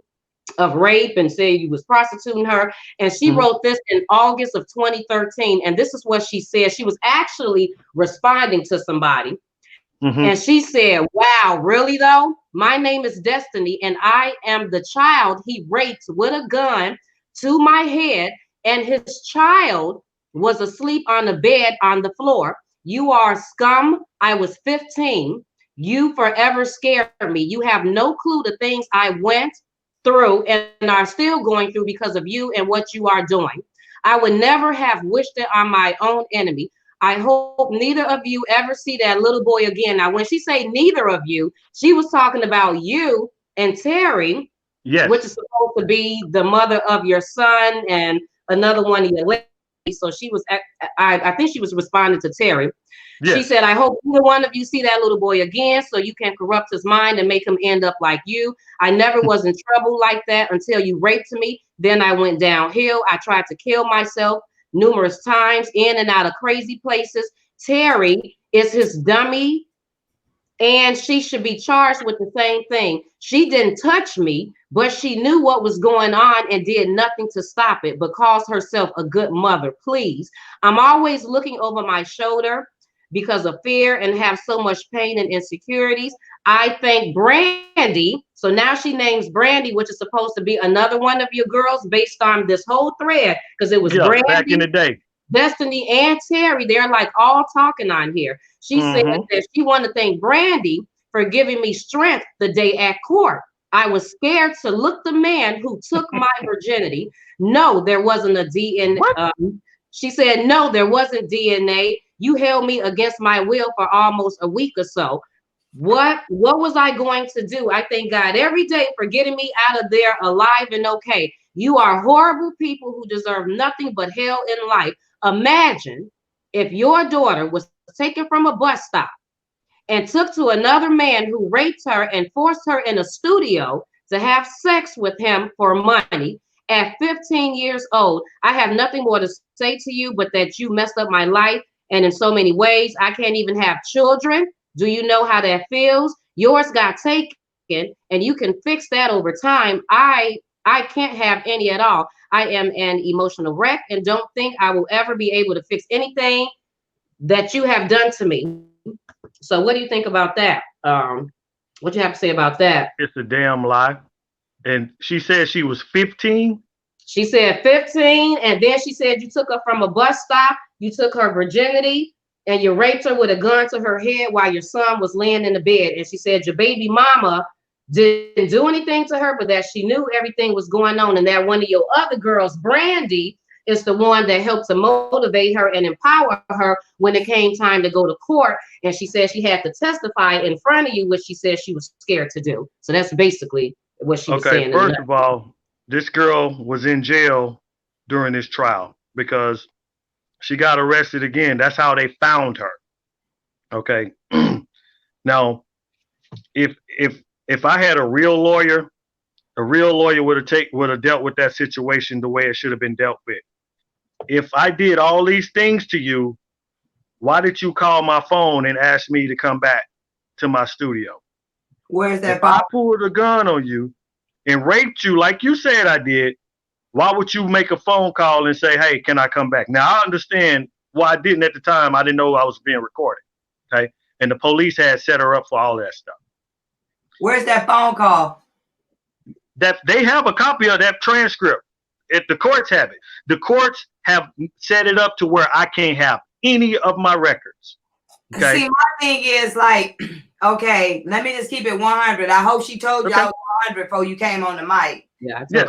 of rape and said you was prostituting her. And she wrote this in August of 2013. And this is what she said. She was actually responding to somebody. And she said, wow, really though? My name is Destiny, and I am the child he raped with a gun to my head, and his child was asleep on the bed on the floor. You are scum. I was 15. You forever scared me. You have no clue the things I went through and are still going through because of you and what you are doing. I would never have wished it on my own enemy. I hope neither of you ever see that little boy again. Now, when she say neither of you, she was talking about you and Terry, which is supposed to be the mother of your son and another one of your ladies. So she was, I think she was responding to Terry. She said, I hope neither one of you see that little boy again so you can corrupt his mind and make him end up like you. I never was in trouble like that until you raped me. Then I went downhill. I tried to kill myself numerous times in and out of crazy places. Terry is his dummy, and she should be charged with the same thing. She didn't touch me, but she knew what was going on and did nothing to stop it, but calls herself a good mother. Please. I'm always looking over my shoulder because of fear and have so much pain and insecurities. I thank Brandy. So now she names Brandy, which is supposed to be another one of your girls based on this whole thread, because it was Brandy, back in the day, Destiny, and Terry. They're like all talking on here. She said that she wanted to thank Brandy for giving me strength the day at court. I was scared to look the man who took my virginity. No, there wasn't a DNA. She said, no, there wasn't DNA. You held me against my will for almost a week or so. What was I going to do? I thank God every day for getting me out of there alive and okay. You are horrible people who deserve nothing but hell in life. Imagine if your daughter was taken from a bus stop and took to another man who raped her and forced her in a studio to have sex with him for money at 15 years old. I have nothing more to say to you but that you messed up my life, and in so many ways. I can't even have children. Do you know how that feels? Yours got taken, and you can fix that over time. I can't have any at all. I am an emotional wreck and don't think I will ever be able to fix anything that you have done to me. So what do you think about that? What you have to say about that? It's a damn lie. And she said she was 15. She said 15, and then she said you took her from a bus stop, you took her virginity, and you raped her with a gun to her head while your son was laying in the bed. And she said your baby mama didn't do anything to her, but that she knew everything was going on, and that one of your other girls, Brandy, is the one that helped to motivate her and empower her when it came time to go to court. And she said she had to testify in front of you, which she said she was scared to do. So that's basically what she was saying. First of all, this girl was in jail during this trial because she got arrested again. That's how they found her. Okay. Now, if I had a real lawyer would have dealt with that situation the way it should have been dealt with. If I did all these things to you, why did you call my phone and ask me to come back to my studio? Where's that If I pulled a gun on you and raped you like you said I did, why would you make a phone call and say, hey, can I come back? Now, I understand why I didn't at the time. I didn't know I was being recorded. Okay. And the police had set her up for all that stuff. Where's that phone call? That they have a copy of that transcript. If the courts have it, the courts have set it up to where I can't have any of my records. Okay. See, my thing is like, okay, let me just keep it 100. I hope she told you I was 100 before you came on the mic. Yeah, I get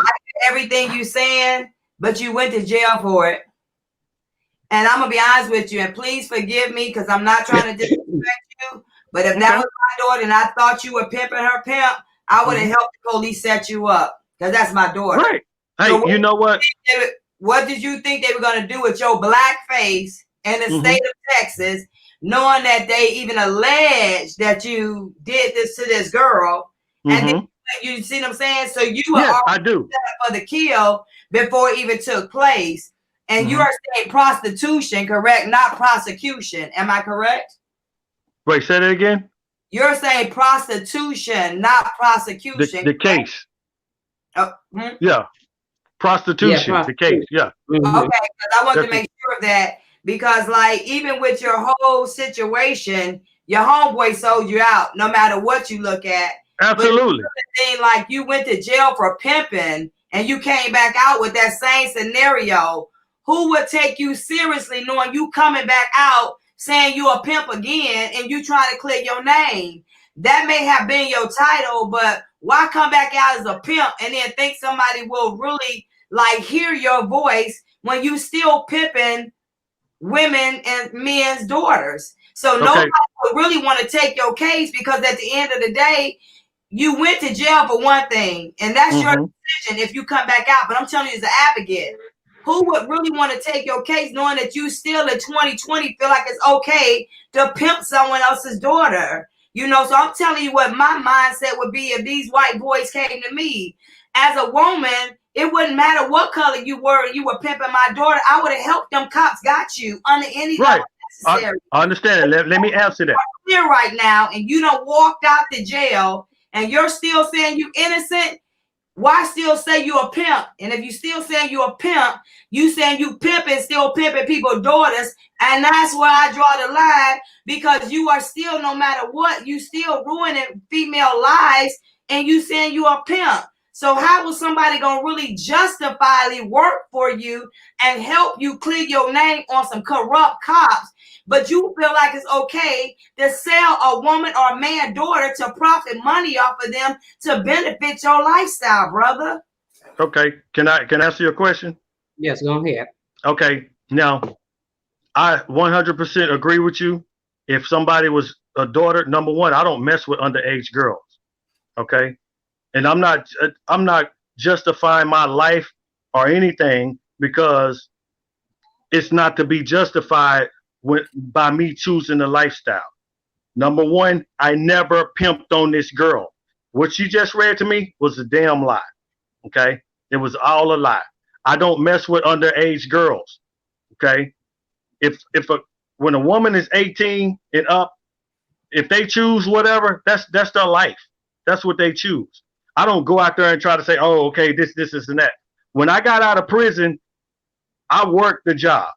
everything you saying, but you went to jail for it. And I'm gonna be honest with you, and please forgive me because I'm not trying to disrespect you. But if that was my daughter and I thought you were pimping her pimp, I would have helped the police set you up because that's my daughter. Right. Hey, so you know what? What did you think they were gonna do with your black face in the state of Texas, knowing that they even alleged that you did this to this girl? And then, you see what I'm saying? So you were already set up for the kill before it even took place. And you are saying prostitution, correct? Not prosecution. Am I correct? Wait, say that again. You're saying prostitution, not prosecution. The case. Yeah. Prostitution, the case. Yeah. Okay, because I want to make sure of that, because like even with your whole situation, your homeboy sold you out no matter what you look at. Absolutely. But the thing, like you went to jail for pimping and you came back out with that same scenario. Who would take you seriously knowing you coming back out saying you a pimp again and you trying to clear your name? That may have been your title, but why come back out as a pimp and then think somebody will really like hear your voice when you still pimping women and men's daughters? So nobody would really want to take your case, because at the end of the day, you went to jail for one thing, and that's your decision if you come back out. But I'm telling you, as an advocate, who would really want to take your case knowing that you still in 2020 feel like it's okay to pimp someone else's daughter? You know, so I'm telling you what my mindset would be if these white boys came to me. As a woman, it wouldn't matter what color you were pimping my daughter. I would have helped them cops got you under any level necessary. I understand it. Let me answer that. You're here right now, and you done walked out the jail, and you're still saying you innocent. Why still say you a pimp? And if you still saying you a pimp, you saying you pimping, still pimping people's daughters. And that's where I draw the line, because you are still, no matter what, you still ruining female lives, and you saying you a pimp. So how was somebody going to really justifiably work for you and help you clear your name on some corrupt cops, but you feel like it's okay to sell a woman or a man daughter to profit money off of them to benefit your lifestyle, brother? Okay. Can I answer your question? Yes, go ahead. Okay. Now, I 100% agree with you. If somebody was a daughter, number one, I don't mess with underage girls. Okay. And I'm not justifying my life or anything, because it's not to be justified by me choosing the lifestyle. Number one, I never pimped on this girl. What she just read to me was a damn lie. Okay. It was all a lie. I don't mess with underage girls. Okay. When a woman is 18 and up, if they choose whatever, that's their life. That's what they choose. I don't go out there and try to say, oh, okay, this, and that. When I got out of prison, I worked the job.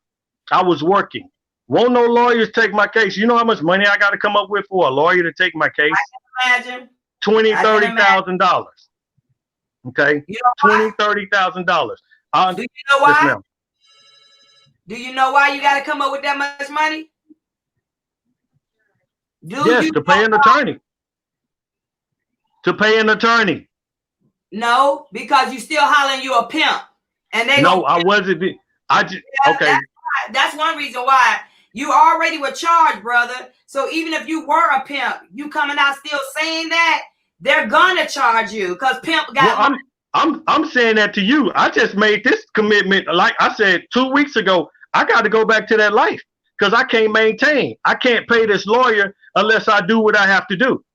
I was working. Won't no lawyers take my case. You know how much money I got to come up with for a lawyer to take my case? I can imagine. $20,000-$30,000. Okay? You know $20,000-$30,000. Do you know why? Yes, ma'am. Do you know why you got to come up with that much money? Yes, to pay an attorney. To pay an attorney. No, because you still hollering you a pimp, and they I wasn't. Okay. That's one reason why you already were charged, brother. So even if you were a pimp, you coming out still saying that, they're gonna charge you because pimp got. Well, I'm saying that to you. I just made this commitment. Like I said 2 weeks ago, I got to go back to that life, because I can't maintain. I can't pay this lawyer unless I do what I have to do.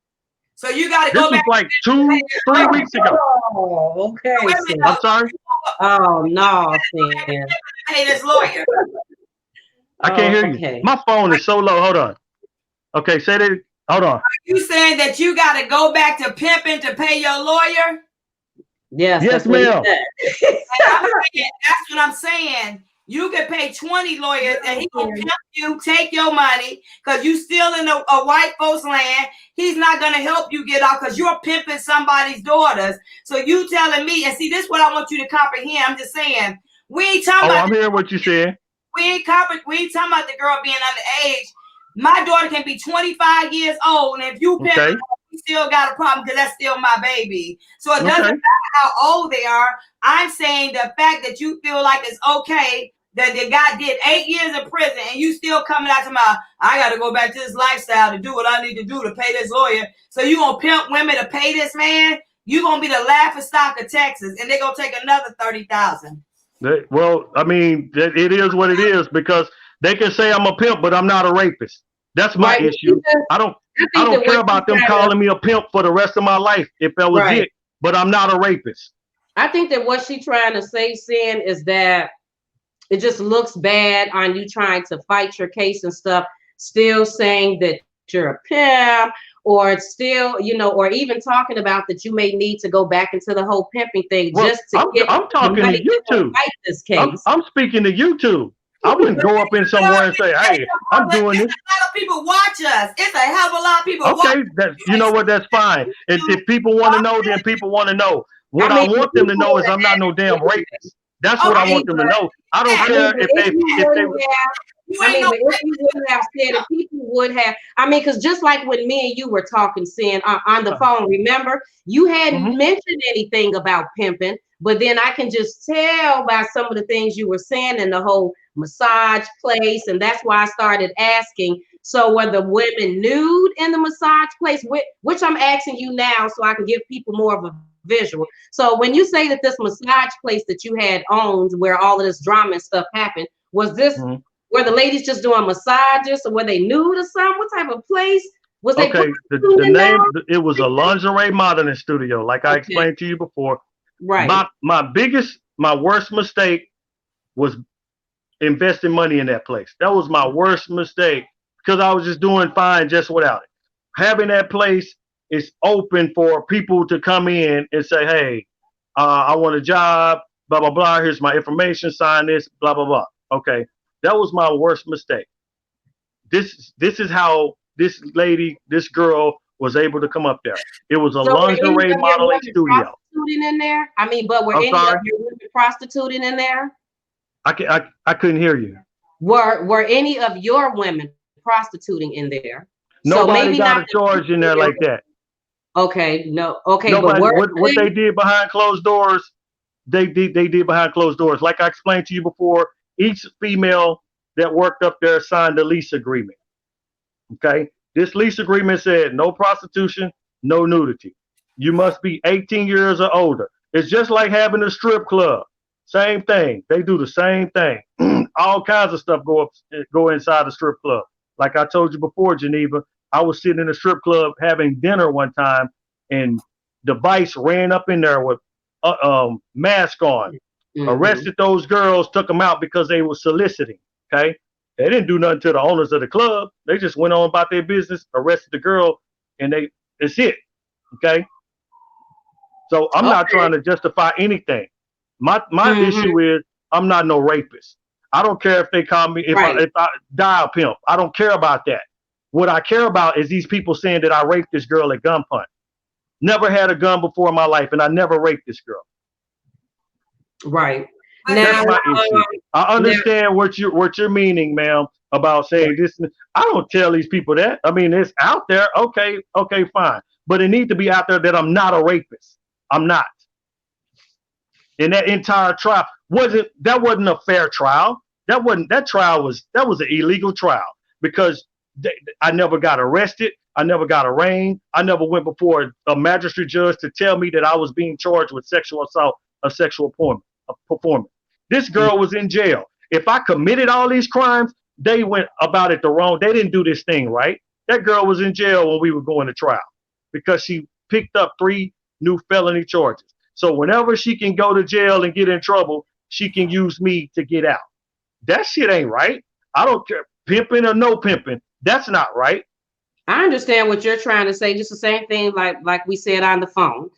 So you got to This go was back. like 2-3 weeks ago. Oh, okay. I'm sorry. Oh no, Sam. Pay this lawyer. I can't hear you. Okay. My phone is so low. Hold on. Okay, say that. Hold on. Are you saying that you got to go back to pimping to pay your lawyer? Yes, Yes, that's what he ma'am. said. That's what I'm saying. You can pay 20 lawyers and he gonna pimp you, take your money, because you still in a white folks land. He's not gonna help you get off because you're pimping somebody's daughters. So you telling me, and see, this is what I want you to comprehend. I'm just saying, we ain't talking about I'm hearing what you said. we ain't talking about the girl being underage. My daughter can be 25 years old, and if you pimp her, we still got a problem because that's still my baby. So it doesn't matter how old they are. I'm saying the fact that you feel like it's okay that the guy did 8 years in prison and you still coming out to I got to go back to this lifestyle to do what I need to do to pay this lawyer. So you going to pimp women to pay this man? You going to be the laughing stock of Texas, and they're going to take another $30,000. Well, I mean, it is what it is because they can say I'm a pimp, but I'm not a rapist. That's my issue. I don't care about them calling me a pimp for the rest of my life if that was it, but I'm not a rapist. I think that what she's trying to say, Sin, is that it just looks bad on you trying to fight your case and stuff, still saying that you're a pimp, or it's still, or even talking about that you may need to go back into the whole pimping thing just to get I'm talking to you two. Fight this case. I'm speaking to you two. I wouldn't go up in somewhere and say, hey, I'm doing this. A lot of people watch us. It's a hell of a lot of people watch us. You know what? That's fine. If people want to know, then people want to know. What I want them to know is I'm not no damn rapist. That's what I want them to know. I don't care if they if you wouldn't have said it, people would have. Because just like when me and you were talking, Sin, on the phone, remember, you hadn't mentioned anything about pimping, but then I can just tell by some of the things you were saying in the whole massage place, and that's why I started asking. So were the women nude in the massage place, which I'm asking you now so I can give people more of a visual. So when you say that this massage place that you had owned where all of this drama and stuff happened, was this were the ladies just doing massages, or were they nude or something? What type of place was they? Okay, the name, it was a lingerie modeling studio, like I explained to you before. Right. My worst mistake was investing money in that place. That was my worst mistake because I was just doing fine just without it. Having that place is open for people to come in and say, hey, I want a job, blah, blah, blah. Here's my information, sign this, blah, blah, blah. Okay. That was my worst mistake. This is how this girl was able to come up there. It was a lingerie modeling studio. In there? But were any of your women prostituting in there? I couldn't hear you. Were any of your women prostituting in there? Nobody so maybe got not a charge in there like that. Okay, no. Okay, nobody, but what they did behind closed doors, they did behind closed doors. Like I explained to you before, each female that worked up there signed a lease agreement. Okay, this lease agreement said no prostitution, no nudity. You must be 18 years or older. It's just like having a strip club. Same thing. They do the same thing. All kinds of stuff go inside the strip club. Like I told you before, Geneva, I was sitting in a strip club having dinner one time, and the vice ran up in there with mask on, arrested those girls, took them out because they were soliciting. Okay, they didn't do nothing to the owners of the club. They just went on about their business, arrested the girl, and it's it. Okay. So I'm not trying to justify anything. My issue is I'm not no rapist. I don't care if they call me if I die a pimp. I don't care about that. What I care about is these people saying that I raped this girl at gunpoint. Never had a gun before in my life, and I never raped this girl. Right. That's my issue. I understand what you're meaning, ma'am, about saying this. I don't tell these people that. It's out there. Okay, fine. But it needs to be out there that I'm not a rapist. I'm not. And that entire trial wasn't a fair trial. That trial was an illegal trial because I never got arrested. I never got arraigned. I never went before a magistrate judge to tell me that I was being charged with sexual assault or sexual performance. This girl was in jail. If I committed all these crimes, they went about it the wrong. They didn't do this thing right. That girl was in jail when we were going to trial because she picked up 3 new felony charges. So whenever she can go to jail and get in trouble, she can use me to get out. That shit ain't right. I don't care, pimping or no pimping. That's not right. I understand what you're trying to say. Just the same thing like we said on the phone.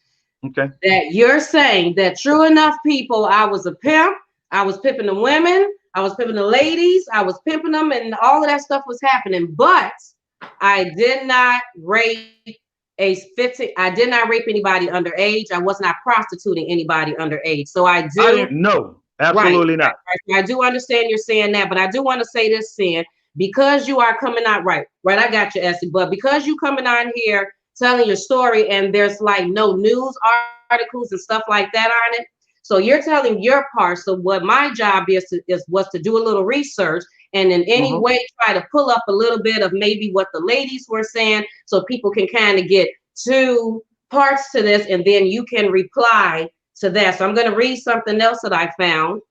Okay. That you're saying that true enough, people, I was a pimp. I was pimping the women. I was pimping the ladies. I was pimping them, and all of that stuff was happening. But I did not rape a 15. I did not rape anybody underage. I was not prostituting anybody underage. So I do. I didn't know. Absolutely not. Right. I do understand you're saying that, but I do want to say this, Sin, because you are coming out right. I got you, Essie. But because you coming on here telling your story, and there's like no news articles and stuff like that on it. So you're telling your part. So what my job was to do a little research and in any way try to pull up a little bit of maybe what the ladies were saying, so people can kind of get 2 parts to this, and then you can reply to that. So I'm going to read something else that I found.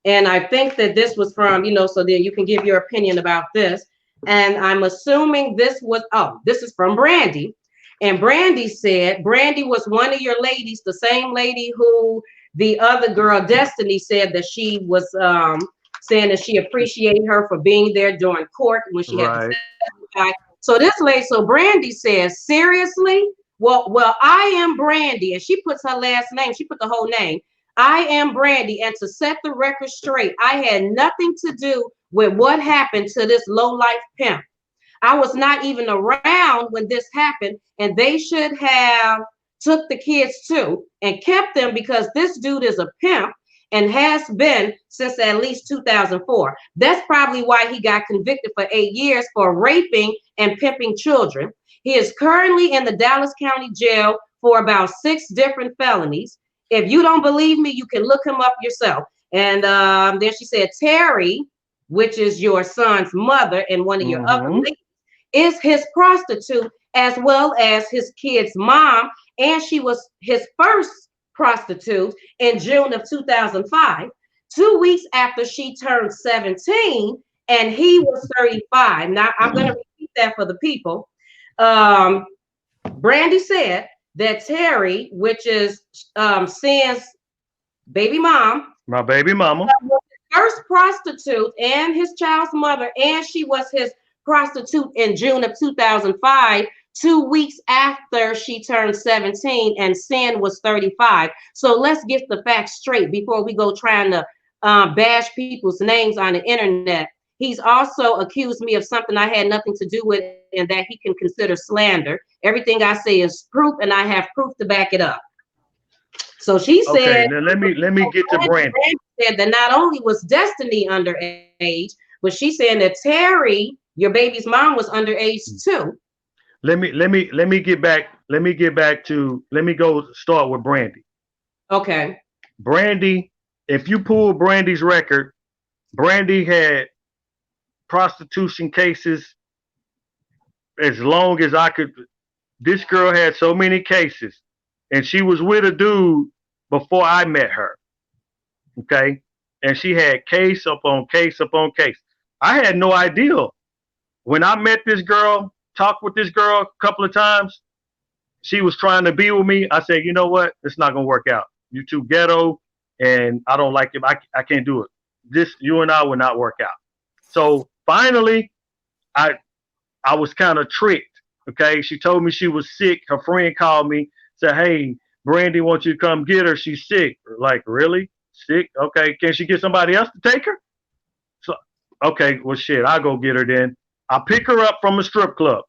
And I think that this was from, so then you can give your opinion about this. And I'm assuming this is from Brandy. And Brandy said, Brandy was one of your ladies, the same lady who the other girl, Destiny, said that she was saying that she appreciated her for being there during court when she had to testify. So Brandy says, seriously? Well, I am Brandy, and she puts her last name, she put the whole name. I am Brandy, and to set the record straight, I had nothing to do with what happened to this low-life pimp. I was not even around when this happened, and they should have took the kids too and kept them, because this dude is a pimp and has been since at least 2004. That's probably why he got convicted for 8 years for raping and pimping children. He is currently in the Dallas County Jail for about 6 different felonies. If you don't believe me, you can look him up yourself. And then she said, Terry, which is your son's mother and one of your other ladies, is his prostitute as well as his kid's mom. And she was his first prostitute in June of 2005, 2 weeks after she turned 17, and he was 35. Now, I'm going to repeat that for the people. Brandy said that Terry, which is Sin's baby mom, my baby mama, was his first prostitute and his child's mother, and she was his prostitute in June of 2005, 2 weeks after she turned 17, and Sin was 35. So let's get the facts straight before we go trying to bash people's names on the internet. He's also accused me of something I had nothing to do with, and that he can consider slander. Everything I say is proof, and I have proof to back it up. So she said, okay, now let me get to Brandy. Brandy said that not only was Destiny underage, but she's saying that Terry, your baby's mom, was underage too. Let me go start with Brandy. Okay. Brandy, if you pull Brandy's record, Brandy had prostitution cases as long as I could. This girl had so many cases, and she was with a dude before I met her. Okay. And she had case upon case upon case. I had no idea. When I met this girl, talked with this girl a couple of times, she was trying to be with me. I said, you know what? It's not going to work out. You too ghetto, and I don't like it. I can't do it. You and I will not work out. So finally, I was kind of tricked. Okay. She told me she was sick. Her friend called me, said, hey, Brandy wants you to come get her. She's sick. Like, really? Sick? Okay. Can she get somebody else to take her? So, okay, well, shit, I'll go get her then. I pick her up from a strip club.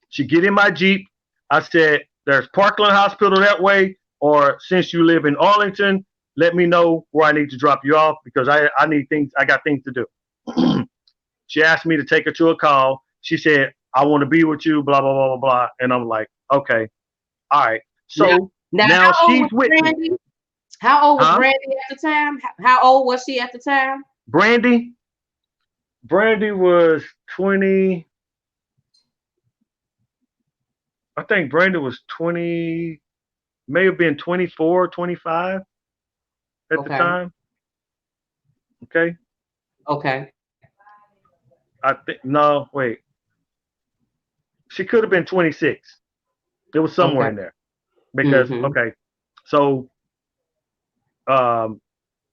She get in my Jeep. I said, there's Parkland Hospital that way, or since you live in Arlington, let me know where I need to drop you off, because I need things. I got things to do. She asked me to take her to a call. She said, I want to be with you, blah, blah, blah, blah, blah. And I'm like, okay, all right. So now she's with me. How old was Brandy at the time? How old was she at the time? Brandy was 20. I think Brandy was 20, may have been 24, 25 at the time. Okay. Okay. I think no, wait. She could have been 26. It was somewhere Okay. in there because Mm-hmm. okay, so um,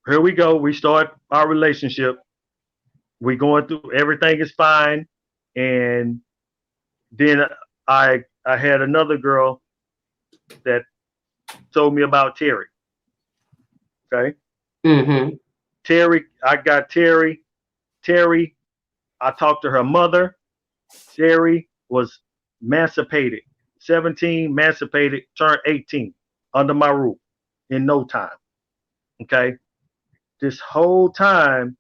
here we go. We start our relationship. We going through everything is fine, and then I had another girl that told me about Terry. Okay, Mm-hmm. Terry. I got Terry. Terry. I talked to her mother. Terry was emancipated, 17, emancipated, turned 18 under my roof in no time. Okay. This whole time,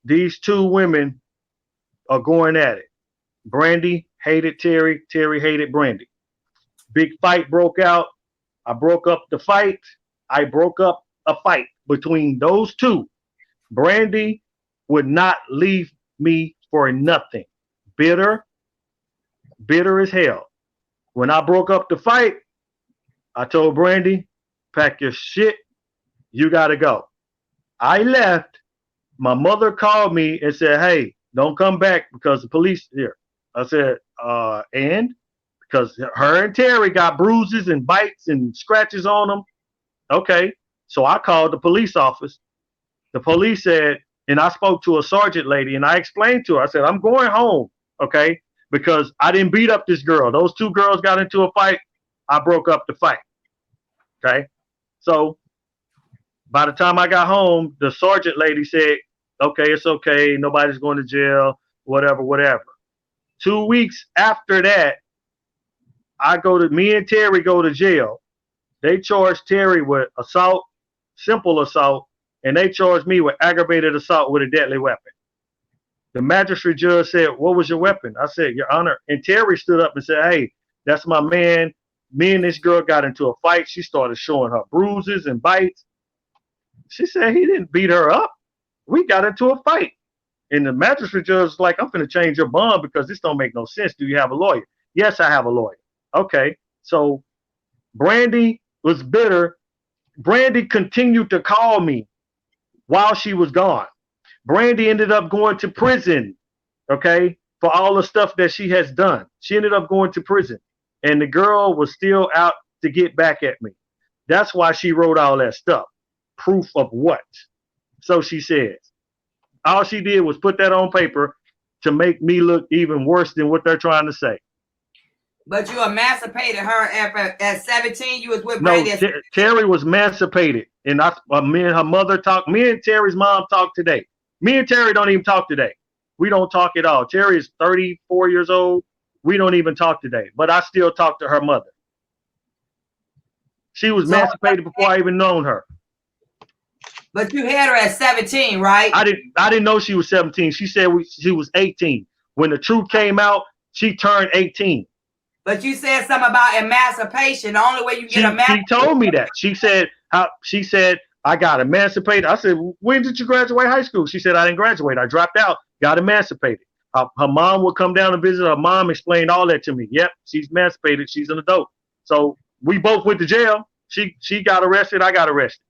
these two women are going at it. Brandy hated Terry. Terry hated Brandy. Big fight broke out. I broke up the fight. I broke up a fight between those two. Brandy would not leave me for nothing. Bitter, bitter as hell. When I broke up the fight, I told Brandy, pack your shit. You got to go. I left. My mother called me and said, hey, don't come back because the police here. I said, and? Because her and Terry got bruises and bites and scratches on them. Okay. So I called the police office. The police said, and I spoke to a sergeant lady and I explained to her, I said, I'm going home. Okay. Because I didn't beat up this girl. Those two girls got into a fight. I broke up the fight. Okay. So by the time I got home, the sergeant lady said, okay, it's okay. Nobody's going to jail, whatever, whatever. 2 weeks after that, me and Terry go to jail. They charged Terry with assault, simple assault, and they charged me with aggravated assault with a deadly weapon. The magistrate judge said, what was your weapon? I said, Your Honor. And Terry stood up and said, hey, that's my man. Me and this girl got into a fight. She started showing her bruises and bites. She said he didn't beat her up. We got into a fight. And the magistrate judge was like, I'm going to change your bond because this don't make no sense. Do you have a lawyer? Yes, I have a lawyer. Okay. So Brandy was bitter. Brandy continued to call me while she was gone. Brandy ended up going to prison, okay, for all the stuff that she has done. She ended up going to prison. And the girl was still out to get back at me. That's why she wrote all that stuff. Proof of what? So she says. All she did was put that on paper to make me look even worse than what they're trying to say. But you emancipated her at 17. You was with No, Brandy. Terry was emancipated. And me and her mother talked. Me and Terry's mom talked today. Me and Terry don't even talk today. We don't talk at all. Terry is 34 years old. We don't even talk today. But I still talk to her mother. She was emancipated before I even known her. But you had her at 17, right? I didn't know she was 17. She said she was 18. When the truth came out, she turned 18. But you said something about emancipation. The only way you get emancipated. She told me that. She said I got emancipated. I said, when did you graduate high school? She said, I didn't graduate. I dropped out, got emancipated. Her mom would come down and visit. Her mom explained all that to me. Yep, she's emancipated. She's an adult. So we both went to jail. She got arrested. I got arrested.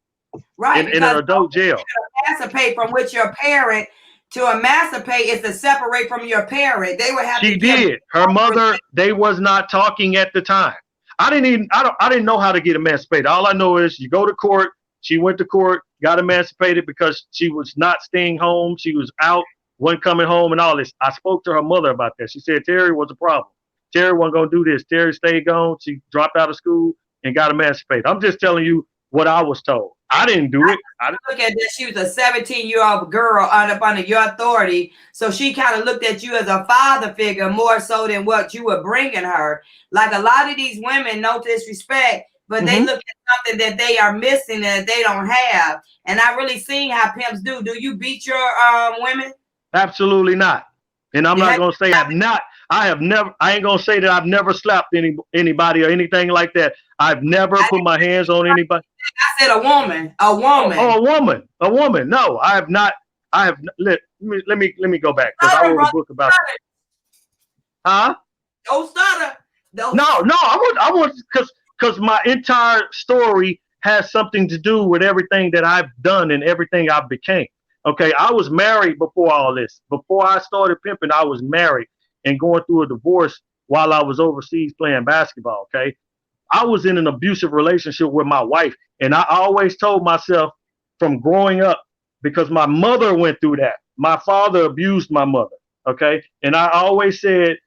Right. In an adult jail. Emancipate from which your parent to emancipate is to separate from your parent. They would have She did. Her mother, they was not talking at the time. I didn't know how to get emancipated. All I know is you go to court. She went to court, got emancipated because she was not staying home. She was out, wasn't coming home and all this. I spoke to her mother about that. She said Terry was a problem. Terry wasn't going to do this. Terry stayed gone. She dropped out of school and got emancipated. I'm just telling you what I was told. I didn't do it. Look at this. She was a 17-year-old girl under your authority. So she kind of looked at you as a father figure more so than what you were bringing her. Like a lot of these women, no disrespect, but they look at something that they are missing and they don't have. And I really seen how pimps do. Do you beat your women? Absolutely not. And I'm not going to say I've not. I ain't going to say that I've never slapped anybody or anything like that. I've never put my hands on anybody. I said a woman. A woman. Oh, a woman. No, I have not. Let me go back because I wrote a book about that. Huh? Don't stutter. No, I want because my entire story has something to do with everything that I've done and everything I've became. Okay, I was married before all this. Before I started pimping, I was married and going through a divorce while I was overseas playing basketball. Okay, I was in an abusive relationship with my wife, and I always told myself from growing up, because my mother went through that. My father abused my mother. Okay, and I always said,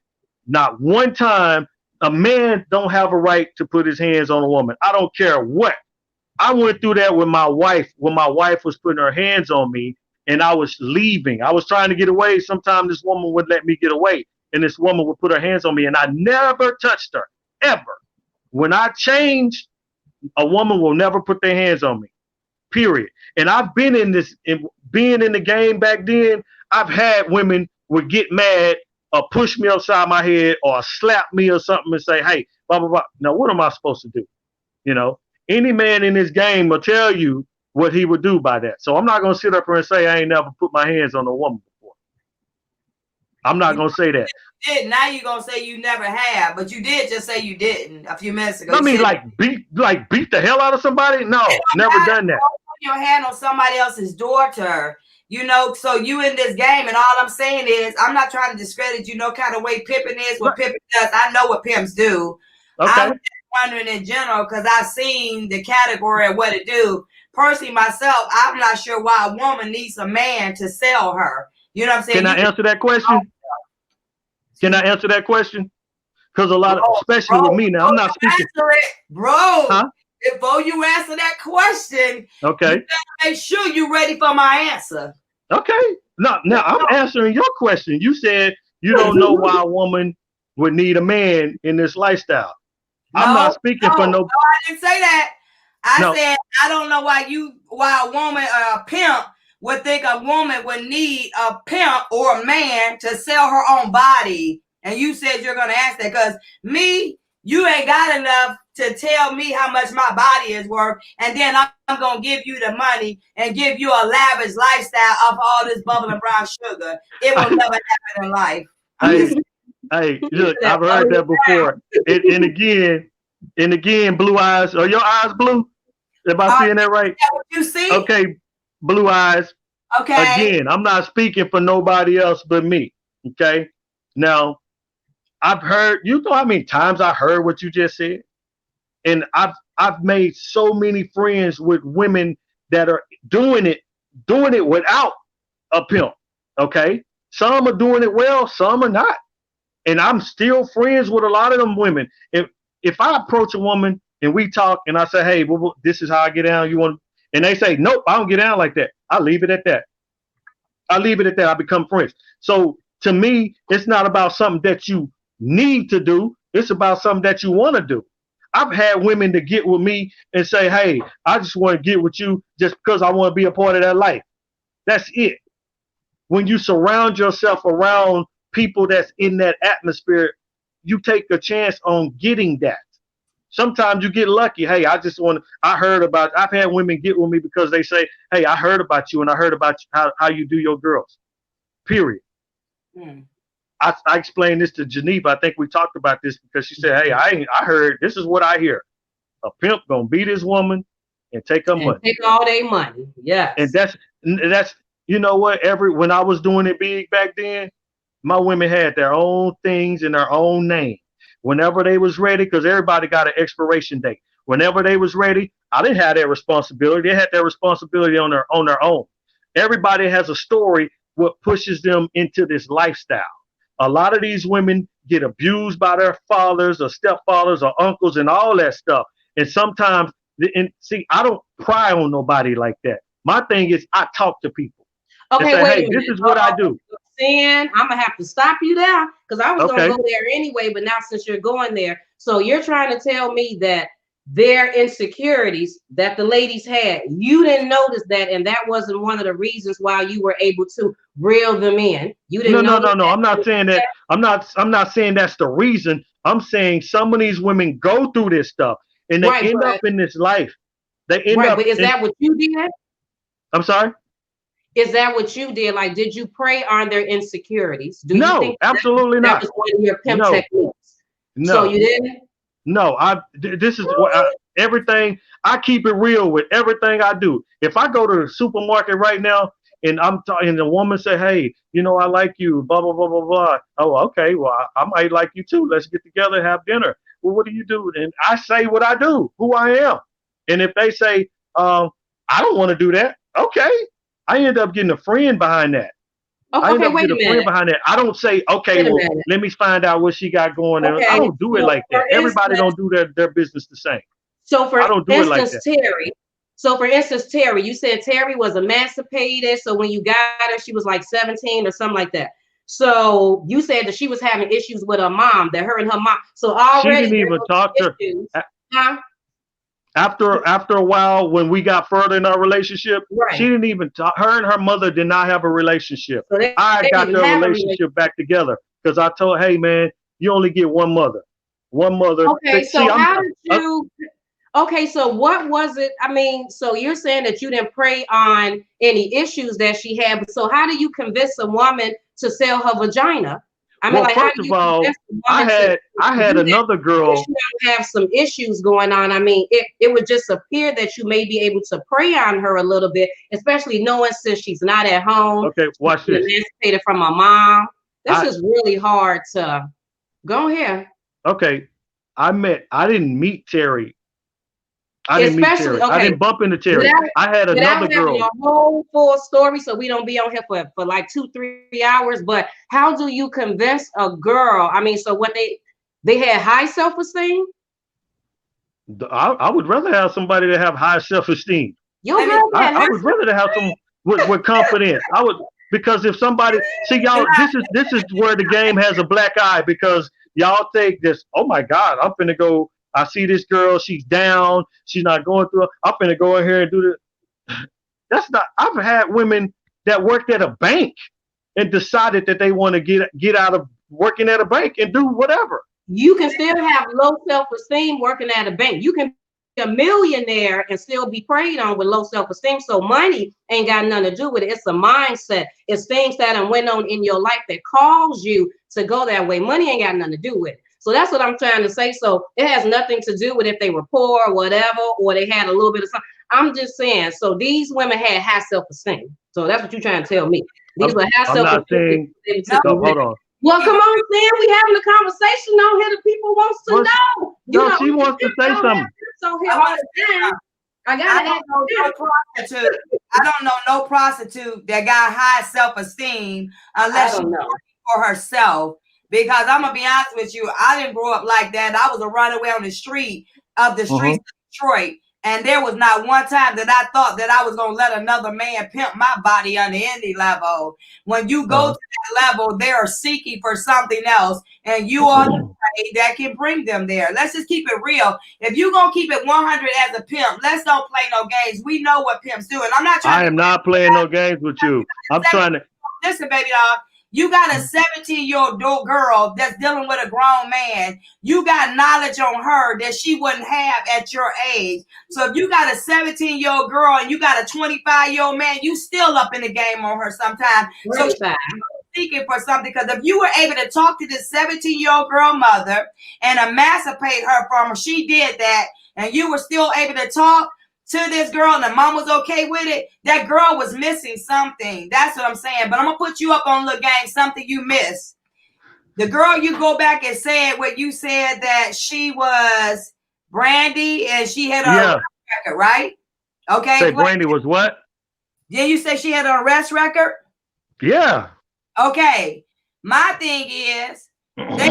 not one time a man don't have a right to put his hands on a woman. I don't care what. I went through that with my wife when my wife was putting her hands on me and I was leaving. I was trying to get away. Sometimes this woman would let me get away and this woman would put her hands on me and I never touched her, ever. When I changed, a woman will never put their hands on me, period. And I've been in this, being in the game back then, I've had women would get mad or push me upside my head or slap me or something and say, hey, blah, blah, blah. Now, what am I supposed to do? You know, any man in this game will tell you what he would do by that. So I'm not going to sit up here and say I ain't never put my hands on a woman before. I'm not going to say that. Now you're going to say you never have, but you did just say you didn't a few minutes ago. I mean, beat the hell out of somebody? No, never done that. Your hand on somebody else's daughter, you know, so you in this game, and all I'm saying is I'm not trying to discredit you no kind of way pimping is, what pimping does. I know what pimps do. Okay. I'm just wondering in general, because I've seen the category of what it do. Personally, myself, I'm not sure why a woman needs a man to sell her. You know what I'm saying? Can I answer that question? Can I answer that question? Because a lot of, especially with me now, I'm not speaking. Answer it, bro. Huh? Before you answer that question, okay, you gotta make sure you're ready for my answer. Okay. Now I'm answering your question. You said you don't know why a woman would need a man in this lifestyle. No, I'm not speaking for no. No, I didn't say that. I said I don't know why a woman or a pimp would think a woman would need a pimp or a man to sell her own body. And you said you're gonna ask that because you ain't got enough to tell me how much my body is worth, and then I'm gonna give you the money and give you a lavish lifestyle of all this bubbling brown sugar. It will never happen in life. Hey, look, I've heard that before. And again, blue eyes. Are your eyes blue? Am I seeing that right? What you see? Okay, blue eyes. Okay. Again, I'm not speaking for nobody else but me. Okay. Now, I've heard, you know how many times I heard what you just said? And I've made so many friends with women that are doing it without a pimp. Okay. Some are doing it well, some are not. And I'm still friends with a lot of them women. If I approach a woman and we talk and I say, hey, well, this is how I get down. You want, and they say, nope, I don't get down like that. I leave it at that. I become friends. So to me, it's not about something that you need to do. It's about something that you want to do. I've had women to get with me and say, hey, I just want to get with you just because I want to be a part of that life. That's it. When you surround yourself around people that's in that atmosphere, you take a chance on getting that. Sometimes you get lucky. Hey, I've had women get with me because they say, hey, I heard about you and I heard about how you do your girls. Period. I explained this to Geneva. I think we talked about this because she said, hey, I heard, this is what I hear. A pimp gonna beat his woman and take her money. Take all their money. Yes. And that's you know what? When I was doing it big back then, my women had their own things in their own name. Whenever they was ready, because everybody got an expiration date. Whenever they was ready, I didn't have that responsibility. They had their responsibility on their own. Everybody has a story what pushes them into this lifestyle. A lot of these women get abused by their fathers or stepfathers or uncles and all that stuff. And sometimes, see, I don't pry on nobody like that. My thing is I talk to people. Okay, say, wait hey, this is what I do. Then I'm gonna have to stop you there because I was gonna go there anyway, but now since you're going there, so you're trying to tell me that their insecurities that the ladies had, you didn't notice that, and that wasn't one of the reasons why you were able to reel them in. You didn't. No. I'm not saying that. I'm not saying that's the reason. I'm saying some of these women go through this stuff and they end up in this life. They end up. But is that what you did? I'm sorry. Is that what you did? Like, did you prey on their insecurities? Do you think absolutely not. That was one of your pimp techniques. No. So you didn't? No, this is what everything I keep it real with everything I do. If I go to the supermarket right now and I'm talking, the woman say, hey, you know, I like you, blah, blah, blah, blah, blah. Oh, okay, well, I might like you too. Let's get together and have dinner. Well, what do you do? And I say what I do, who I am. And if they say, I don't want to do that, okay, I end up getting a friend behind that. I end Okay, up wait a getting a friend minute. behind that. I don't say, okay, Wait a well, minute. let me find out what she got going on. I Okay. don't do it So like that. for Everybody instance, don't do their business the same. so for I don't do it like instance, that. Terry. So for instance, Terry, you said Terry was emancipated. So when you got her, she was like 17 or something like that. So you said that she was having issues with her mom, that her and her mom. So She already didn't there even were talk to issues. her. Huh? After a while, when we got further in our relationship, she Right. didn't even talk. Her and her mother did not have a relationship. So they I didn't got even their have a relationship. relationship back together because I told, hey man, you only get one mother. One mother. Okay, See, so how did you okay, so what was it? I mean, so you're saying that you didn't prey on any issues that she had, but so how do you convince a woman to sell her vagina? I mean, well, like, how first do of you all, convince a woman I to had do that another if girl. you don't have some issues going on? I mean, it would just appear that you may be able to prey on her a little bit, especially knowing since she's not at home, Okay, watch she's this. emancipated from her mom. That's I just really hard to go here. okay. I didn't meet Terry. I didn't meet Especially, Terry. I okay, didn't bump into Terry. without I had without another having girl. a whole full story, so we don't be on here for like 2-3 hours. But how do you convince a girl? I mean, so what they had high self-esteem? I would rather have somebody that have high self-esteem. Your Let me girl had I high would rather to have some with confidence. I would, because if somebody see can y'all, this is where the game has a black eye because y'all think this. Oh my God, I'm finna go. I see this girl. She's down. She's not going through. I'm finna go in here and do this. That's not. I've had women that worked at a bank and decided that they want to get out of working at a bank and do whatever. You can still have low self-esteem working at a bank. You can be a millionaire and still be preyed on with low self-esteem. So money ain't got nothing to do with it. It's a mindset. It's things that went on in your life that caused you to go that way. Money ain't got nothing to do with it. So that's what I'm trying to say. So it has nothing to do with if they were poor or whatever, or they had a little bit of something. I'm just saying, so these women had high self-esteem. So that's what you're trying to tell me. These were high I'm not self-esteem. saying. no, No, hold on. Well, come on, Sam. We having a conversation on here. The people wants to Well, know. You no, know, she wants to I say don't have something. this on here I all want to the say time. I I gotta don't ask know them. no prostitute. I don't know no prostitute that got high self-esteem I unless she's don't know. working for herself. Because I'm gonna be honest with you, I didn't grow up like that. I was a runaway on the streets of Mhm. Detroit, and there was not one time that I thought that I was gonna let another man pimp my body on any level. When you go to that level, they are seeking for something else, and you are the way that can bring them there. Let's just keep it real. If you're gonna keep it 100 as a pimp, let's don't play no games. We know what pimps do, and I'm not trying I to am not playing no games with you. I'm trying to. listen, baby doll. You got a 17-year-old girl that's dealing with a grown man. You got knowledge on her that she wouldn't have at your age. So if you got a 17-year-old girl and you got a 25-year-old man, you still up in the game on her sometimes. So she's seeking for something, because if you were able to talk to this 17-year-old girl mother and emancipate her from her, she did that, and you were still able to talk to this girl and the mom was okay with it, that girl was missing something. That's what I'm saying. But I'm gonna put you up on a little game, something you missed. The girl you go back and said what you said, that she was Brandy and she had a record, right? Okay. Say Brandy was what? Then you say she had an arrest record? Yeah. Okay. My thing is they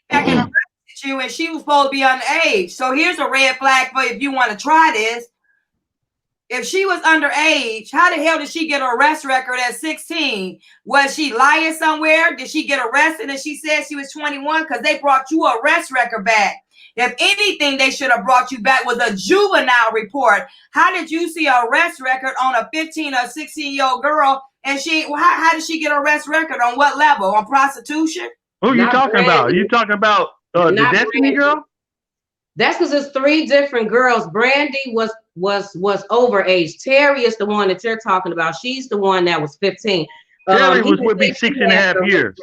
back and arrested you and she was supposed to be underage. So here's a red flag for if you want to try this. If she was underage, how the hell did she get an arrest record at 16? Was she lying somewhere? Did she get arrested and she said she was 21? Because they brought you an arrest record back. If anything, they should have brought you back with a juvenile report. How did you see an arrest record on a 15 or 16-year-old girl? And how did she get an arrest record? On what level? On prostitution? Who you talking about? You talking about the Destiny girl? That's because it's 3 different girls. Brandy was overage. Terry is the one that you're talking about. She's the one that was 15. Terry was with me 6.5 years.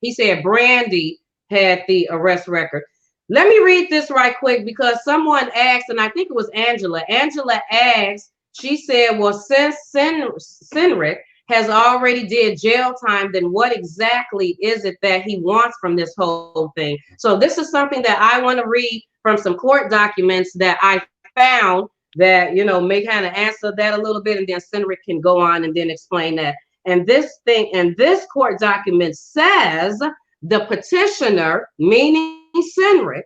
He said Brandy had the arrest record. Let me read this right quick because someone asked, and I think it was Angela. Angela asked, she said, well, since Senric has already did jail time, then what exactly is it that he wants from this whole thing? So this is something that I want to read from some court documents that I found that, you know, may kind of answer that a little bit, and then Senator can go on and then explain that. And this court document says the petitioner, meaning Senric,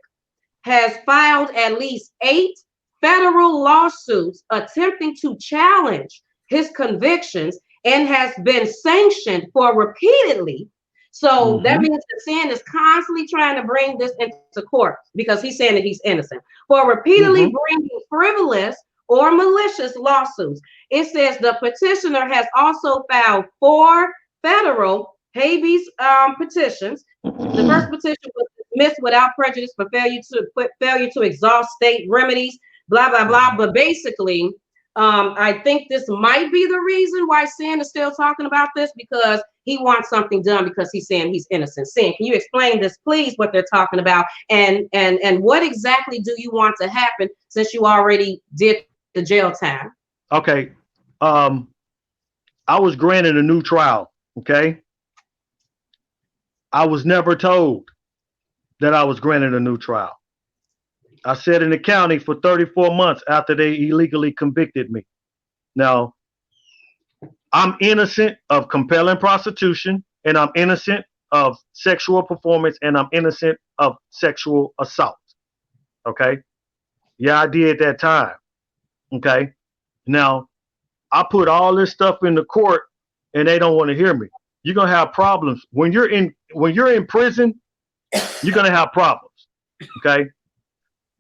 has filed at least 8 federal lawsuits attempting to challenge his convictions and has been sanctioned for repeatedly. So that means that Sen is constantly trying to bring this into court because he's saying that he's innocent for repeatedly bringing frivolous or malicious lawsuits. It says the petitioner has also filed 4 federal habeas petitions. The first petition was dismissed without prejudice for failure to exhaust state remedies, blah blah blah. But basically, I think this might be the reason why Sen is still talking about this, because he wants something done because he's saying he's innocent. Sen, can you explain this, please, what they're talking about, and what exactly do you want to happen since you already did the jail time? Okay, I was granted a new trial. Okay, I was never told that I was granted a new trial. I sat in the county for 34 months after they illegally convicted me. Now, I'm innocent of compelling prostitution, and I'm innocent of sexual performance, and I'm innocent of sexual assault. Okay? Yeah, I did that time. Okay? Now, I put all this stuff in the court, and they don't want to hear me. You're gonna have problems when you're in prison. You're gonna have problems. Okay?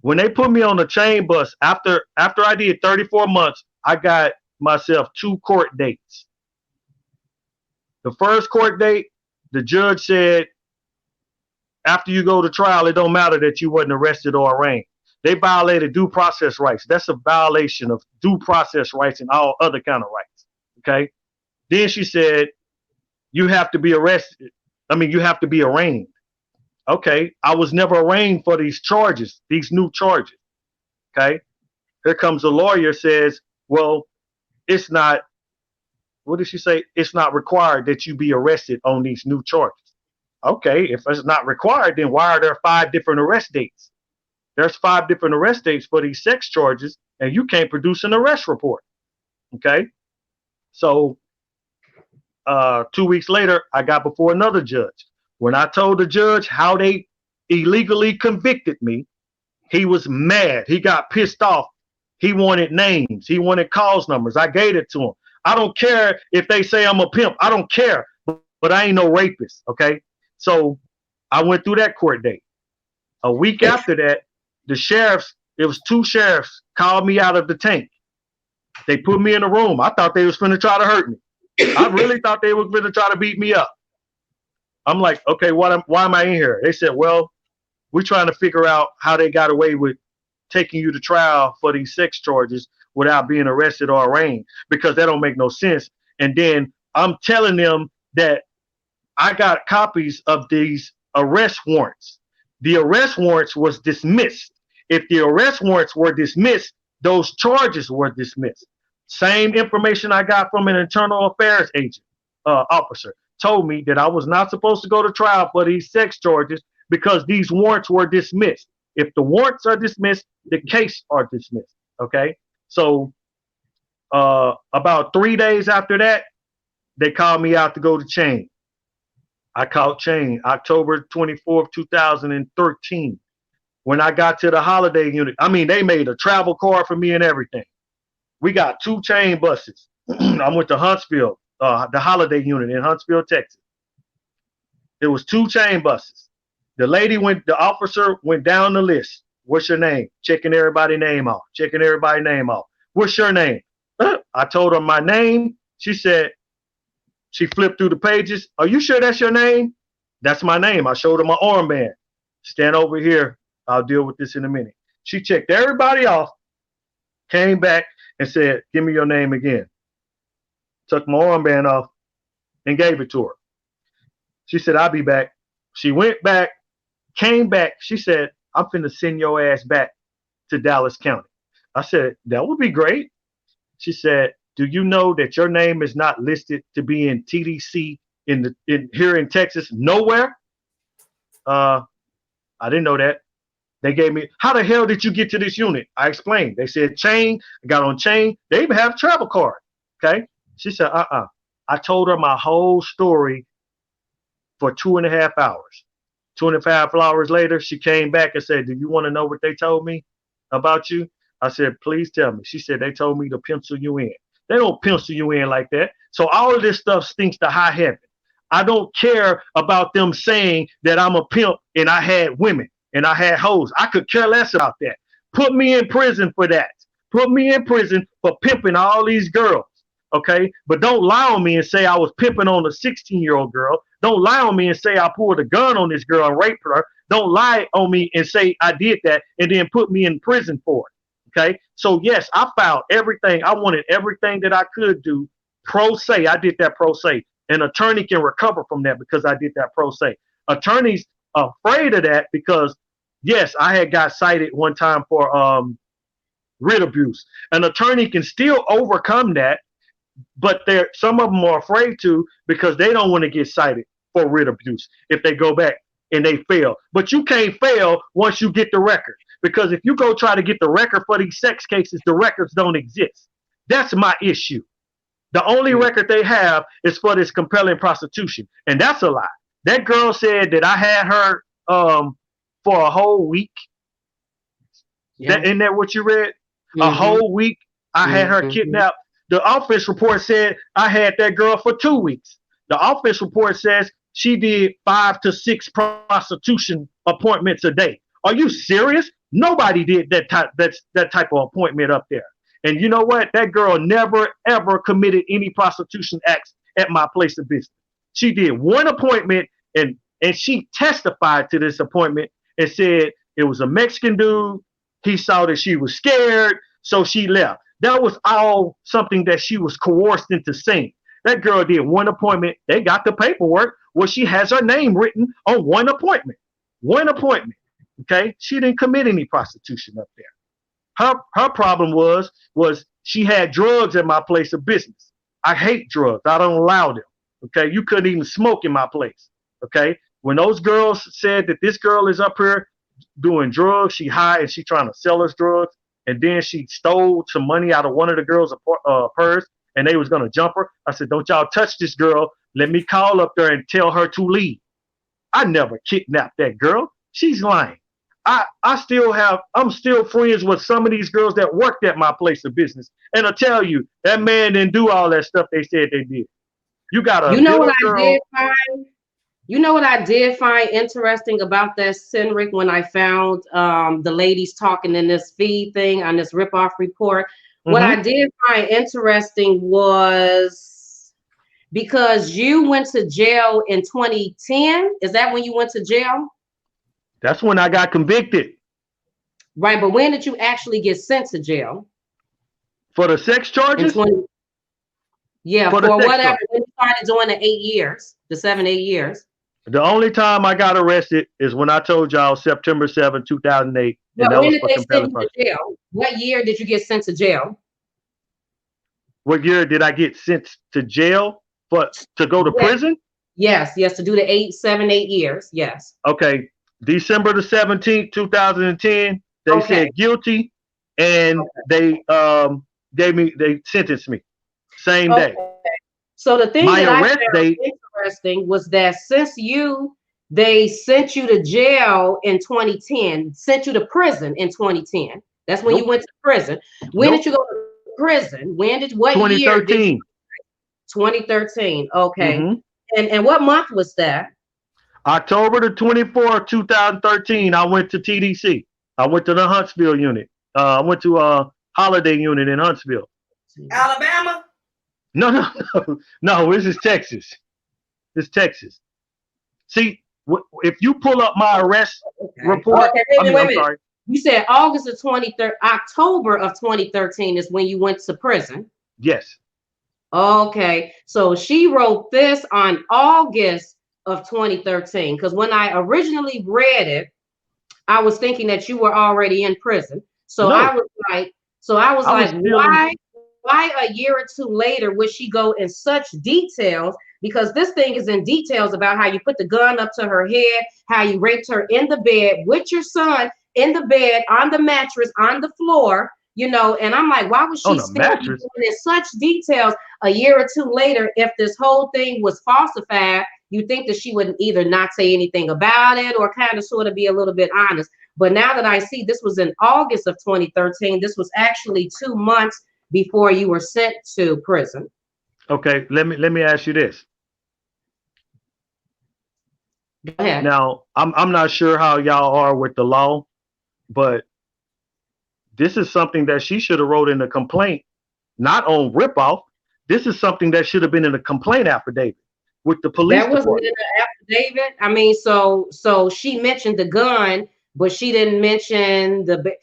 When they put me on the chain bus, after I did 34 months, I got myself 2 court dates. The first court date, the judge said, after you go to trial, it don't matter that you wasn't arrested or arraigned. They violated due process rights. That's a violation of due process rights and all other kind of rights. Okay. Then she said, you have to be arrested. You have to be arraigned. Okay, I was never arraigned for these charges, these new charges. Okay, here comes a lawyer, says, well, it's not, what did she say? It's not required that you be arrested on these new charges. Okay, if it's not required, then why are there 5 different arrest dates? There's 5 different arrest dates for these sex charges, and you can't produce an arrest report. Okay, so 2 weeks later, I got before another judge. When I told the judge how they illegally convicted me, he was mad. He got pissed off. He wanted names. He wanted cause numbers. I gave it to him. I don't care if they say I'm a pimp. I don't care. But I ain't no rapist. Okay. So I went through that court date. A week after that, the sheriffs, it was 2 sheriffs, called me out of the tank. They put me in a room. I thought they was finna try to hurt me. I really thought they was finna try to beat me up. I'm like, okay, why am I in here? They said, well, we're trying to figure out how they got away with taking you to trial for these sex charges without being arrested or arraigned, because that don't make no sense. And then I'm telling them that I got copies of these arrest warrants. The arrest warrants was dismissed. If the arrest warrants were dismissed, those charges were dismissed. Same information I got from an internal affairs agent, officer. Told me that I was not supposed to go to trial for these sex charges because these warrants were dismissed. If the warrants are dismissed, the case are dismissed. Okay. So about 3 days after that, they called me out to go to chain. I caught chain October 24th, 2013. When I got to the holiday unit, they made a travel card for me and everything. We got 2 chain buses. I went to Huntsville. The holiday unit in Huntsville, Texas. There was 2 chain buses. The officer went down the list. What's your name? Checking everybody's name off. Checking everybody's name off. What's your name? I told her my name. She said, she flipped through the pages. Are you sure that's your name? That's my name. I showed her my armband. Stand over here. I'll deal with this in a minute. She checked everybody off, came back and said, give me your name again. Took my armband off and gave it to her. She said, I'll be back. She went back, came back. She said, I'm finna send your ass back to Dallas County. I said, that would be great. She said, do you know that your name is not listed to be in TDC here in Texas? Nowhere. I didn't know that. They gave me, how the hell did you get to this unit? I explained. They said chain. I got on chain. They even have a travel card. Okay. She said, I told her my whole story for 2.5 hours. 2.5 hours later, she came back and said, do you want to know what they told me about you? I said, please tell me. She said, they told me to pencil you in. They don't pencil you in like that. So all of this stuff stinks to high heaven. I don't care about them saying that I'm a pimp and I had women and I had hoes. I could care less about that. Put me in prison for that. Put me in prison for pimping all these girls. Okay, but don't lie on me and say I was pimping on a 16-year-old girl. Don't lie on me and say I pulled a gun on this girl and raped her. Don't lie on me and say I did that and then put me in prison for it. Okay, so yes, I filed everything. I wanted everything that I could do pro se. I did that pro se. An attorney can recover from that because I did that pro se. Attorneys are afraid of that because, yes, I had got cited one time for writ abuse. An attorney can still overcome that, but some of them are afraid to because they don't want to get cited for writ abuse if they go back and they fail. But you can't fail once you get the record, because if you go try to get the record for these sex cases, the records don't exist. That's my issue. The only record they have is for this compelling prostitution, and that's a lie. That girl said that I had her for a whole week. Yeah. Isn't that what you read? Mm-hmm. A whole week. I had her kidnapped. The office report said I had that girl for 2 weeks. The office report says she did 5 to 6 prostitution appointments a day. Are you serious? Nobody did that type of appointment up there. And you know what? That girl never, ever committed any prostitution acts at my place of business. She did one appointment, and she testified to this appointment and said it was a Mexican dude. He saw that she was scared, so she left. That was all something that she was coerced into saying. That girl did one appointment. They got the paperwork where she has her name written on one appointment. One appointment. Okay? She didn't commit any prostitution up there. Her problem was she had drugs at my place of business. I hate drugs. I don't allow them. Okay? You couldn't even smoke in my place. Okay? When those girls said that this girl is up here doing drugs, she high and she trying to sell us drugs, and then she stole some money out of one of the girls' purse, and they was going to jump her. I said, don't y'all touch this girl. Let me call up there and tell her to leave. I never kidnapped that girl. She's lying. I'm still friends with some of these girls that worked at my place of business. And I'll tell you, that man didn't do all that stuff they said they did. You got a You know what I did find interesting about that, Cynric, when I found the ladies talking in this feed thing on this ripoff report. What I did find interesting was because you went to jail in 2010. Is that when you went to jail? That's when I got convicted. Right, but when did you actually get sent to jail? For the sex charges? Yeah, for whatever. When you started doing the 8 years, the 7-8 years. The only time I got arrested is when I told y'all September 7, 2008. But when did they send you to jail? What year did you get sent to jail? What year did I get sent to jail to go to prison? Yes, to do the 7, 8 years. Yes. Okay. December the 17th, 2010, they said guilty, and they sentenced me same day. So the thing that I found interesting was that since they sent you to jail in 2010, sent you to prison in 2010. That's when you went to prison. When did you go to prison? What 2013. year? 2013. Okay. And what month was that? October the 24th, 2013, I went to TDC. I went to the Huntsville unit. I went to a holiday unit in Huntsville. Alabama? No, this is Texas. It's Texas. See, if you pull up my arrest report, wait a minute. You said August of 2013, October of 2013 is when you went to prison. Yes. Okay, so she wrote this on August of 2013, because when I originally read it, I was thinking that you were already in prison. So I was like, why a year or two later would she go in such details? Because this thing is in details about how you put the gun up to her head, how you raped her in the bed with your son in the bed, on the mattress, on the floor, you know. And I'm like, why would she On a still be mattress? doing in such details a year or two later if this whole thing was falsified? You think that she would either not say anything about it or kind of sort of be a little bit honest. But now that I see this was in August of 2013, this was actually 2 months before you were sent to prison. Okay, let me ask you this. Go ahead. Now, I'm not sure how y'all are with the law, but this is something that she should have wrote in the complaint, not on ripoff. This is something that should have been in a complaint affidavit with the police That wasn't department. in the affidavit. I mean, so she mentioned the gun, but she didn't mention the.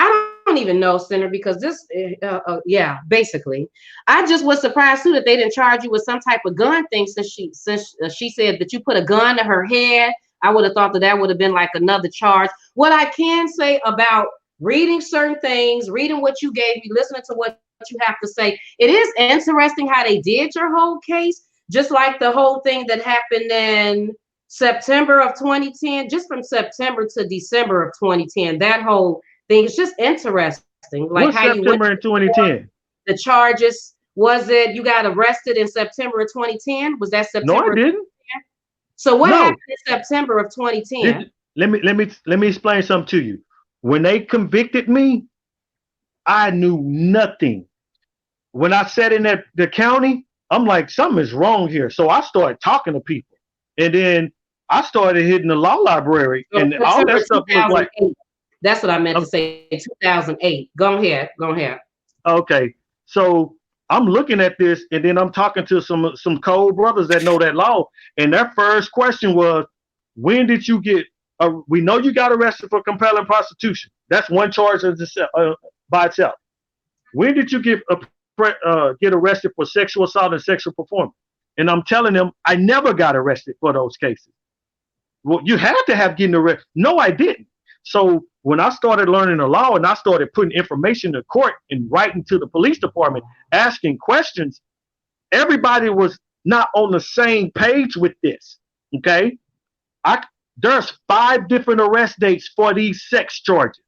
I don't even know, Senator, because this, yeah, basically, I just was surprised too that they didn't charge you with some type of gun thing since she said that you put a gun to her head. I would have thought that that would have been like another charge. What I can say about reading certain things, reading what you gave me, listening to what you have to say, it is interesting how they did your whole case, just like the whole thing that happened in September of 2010, just from September to December of 2010, that whole thing is just interesting. Like What's how September in 2010? the charges, was it you got arrested in September of 2010? Was that No, September? I didn't. So what No. happened in September of 2010? Let me explain something to you. When they convicted me, I knew nothing. When I sat in the county, I'm like, something is wrong here. So I started talking to people, and then I started hitting the law library, So and all that stuff was like. That's what I meant to say. 2008. Go ahead. Go ahead. Okay, so I'm looking at this, and then I'm talking to some cold brothers that know that law, and their first question was, "When did you get? We know you got arrested for compelling prostitution. That's one charge by itself. When did you get arrested for sexual assault and sexual performance?" And I'm telling them I never got arrested for those cases. Well, you had to have getting arrested. No, I didn't. So when I started learning the law and I started putting information to court and writing to the police department, asking questions, everybody was not on the same page with this. Okay, there's 5 different arrest dates for these sex charges.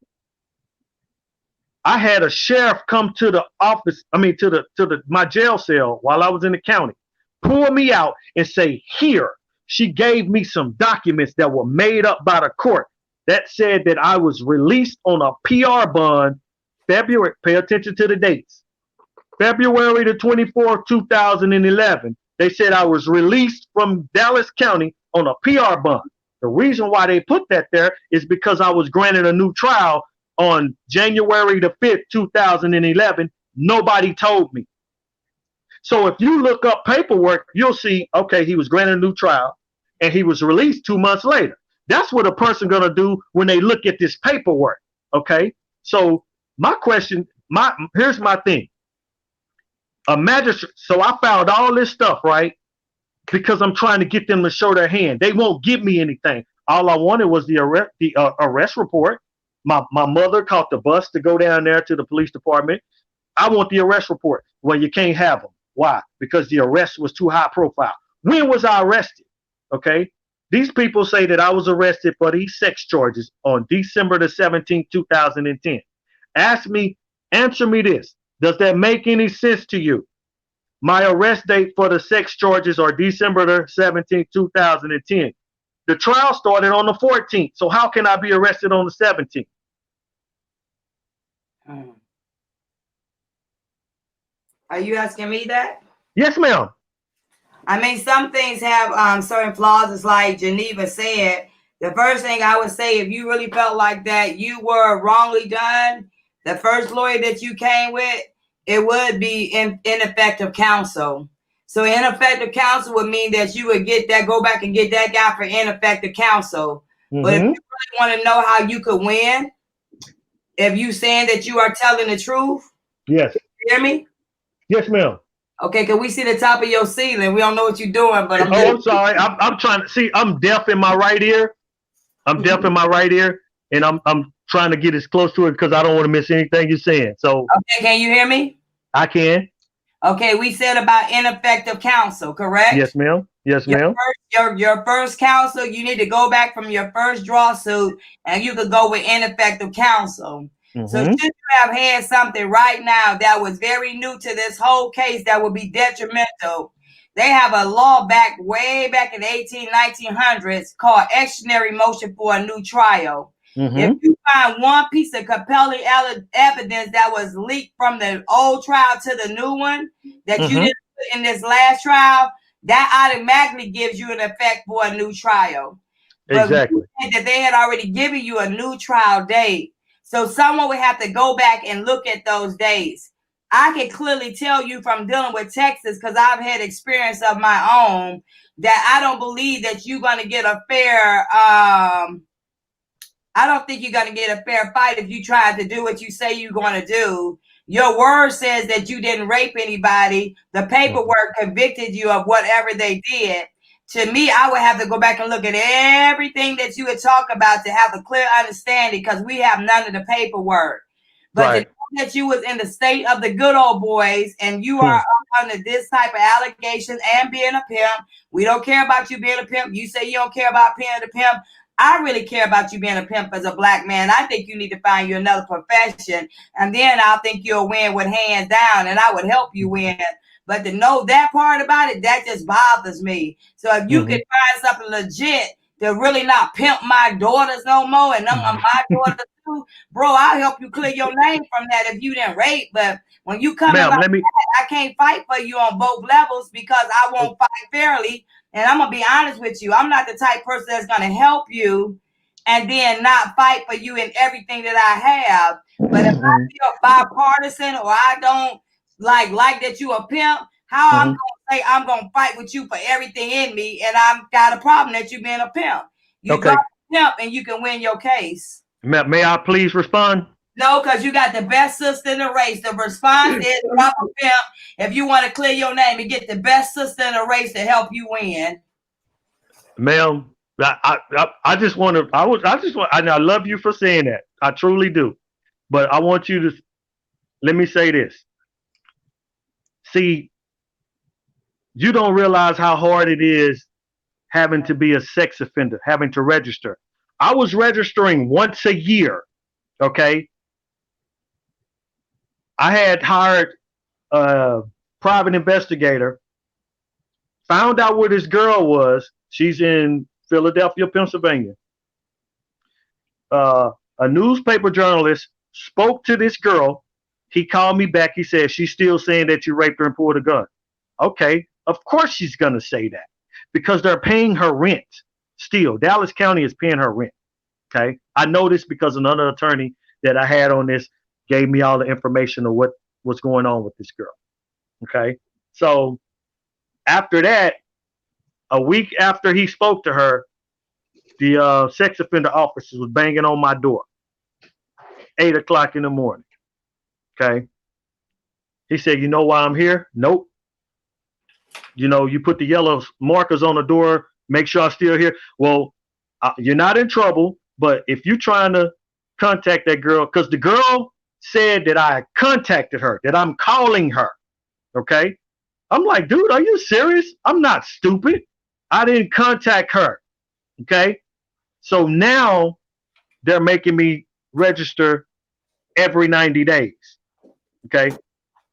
I had a sheriff come to the office, to my jail cell while I was in the county, pull me out and say, "Here." She gave me some documents that were made up by the court that said that I was released on a PR bond February, pay attention to the dates, February the 24th, 2011. They said I was released from Dallas County on a PR bond. The reason why they put that there is because I was granted a new trial on January the 5th, 2011. Nobody told me. So if you look up paperwork, you'll see, okay, he was granted a new trial and he was released 2 months later. That's what a person gonna do when they look at this paperwork. Okay. So my question, here's my thing. A magistrate, so I found all this stuff, right? Because I'm trying to get them to show their hand. They won't give me anything. All I wanted was the arrest report. My mother caught the bus to go down there to the police department. I want the arrest report. Well, you can't have them. Why? Because the arrest was too high profile. When was I arrested? Okay. These people say that I was arrested for these sex charges on December the 17th, 2010. Answer me this. Does that make any sense to you? My arrest date for the sex charges are December the 17th, 2010. The trial started on the 14th. So how can I be arrested on the 17th? Are you asking me that? Yes, ma'am. I mean, some things have certain flaws. It's like Geneva said. The first thing I would say, if you really felt like that you were wrongly done, the first lawyer that you came with, it would be ineffective counsel. So ineffective counsel would mean that you would go back and get that guy for ineffective counsel. Mm-hmm. But if you really want to know how you could win, if you saying that you are telling the truth, yes. You hear me? Yes, ma'am. Okay, can we see the top of your ceiling? We don't know what you're doing, but I'm sorry. I'm trying to see. I'm deaf in my right ear. Deaf in my right ear, and I'm trying to get as close to it because I don't want to miss anything you're saying. So okay, can you hear me? I can. Okay, we said about ineffective counsel, correct? Yes, ma'am. Yes, ma'am. Your first counsel, you need to go back from your first lawsuit, and you could go with ineffective counsel. So should you have had something right now that was very new to this whole case that would be detrimental, they have a law way back in the 1900s called extraordinary motion for a new trial. If you find one piece of compelling evidence that was leaked from the old trial to the new one that you didn't put in this last trial, that automatically gives you an effect for a new trial. Exactly. But that they had already given you a new trial date. So someone would have to go back and look at those days. I can clearly tell you from dealing with Texas, because I've had experience of my own, that I don't believe that you're going to get a fair I don't think you're going to get a fair fight if you try to do what you say you're going to do. Your word says that you didn't rape anybody. The paperwork convicted you of whatever they did. To me, I would have to go back and look at everything that you would talk about to have a clear understanding, because we have none of the paperwork. But to know that you was in the state of the good old boys and you are under this type of allegations and being a pimp, we don't care about you being a pimp. You say you don't care about being a pimp. I really care about you being a pimp as a black man. I think you need to find you another profession, and then I'll think you'll win with hands down, and I would help you win. But to know that part about it, that just bothers me. So if you could find something legit to really not pimp my daughters no more, and them are my daughters too, bro, I'll help you clear your name from that if you didn't rape. But when you come in like that, I can't fight for you on both levels, because I won't fight fairly. And I'm going to be honest with you. I'm not the type person that's going to help you and then not fight for you in everything that I have. But if I feel bipartisan, or I don't like that you a pimp, how I'm going to say I'm going to fight with you for everything in me, and I've got a problem that you being a pimp. You drop a pimp and you can win your case. May I please respond? No, because you got the best sister in the race. The response is drop a pimp if you want to clear your name and get the best sister in the race to help you win. Ma'am, I just want to. I love you for saying that. I truly do. But I want you to let me say this. See, you don't realize how hard it is having to be a sex offender, having to register. I was registering once a year. Okay. I had hired a private investigator, found out where this girl was. She's in Philadelphia, Pennsylvania. A newspaper journalist spoke to this girl. He called me back. He said, she's still saying that you raped her and pulled a gun. Okay, of course she's going to say that, because they're paying her rent still. Dallas County is paying her rent. Okay, I know this because another attorney that I had on this gave me all the information of what was going on with this girl. Okay. So after that, a week after he spoke to her, the sex offender officer was banging on my door, 8 o'clock in the morning. Okay. He said, you know why I'm here? Nope. You know, you put the yellow markers on the door, make sure I'm still here. Well, you're not in trouble, but if you're trying to contact that girl, because the girl said that I contacted her, that I'm calling her. Okay. I'm like, dude, are you serious? I'm not stupid. I didn't contact her. Okay. So now they're making me register every 90 days. Okay.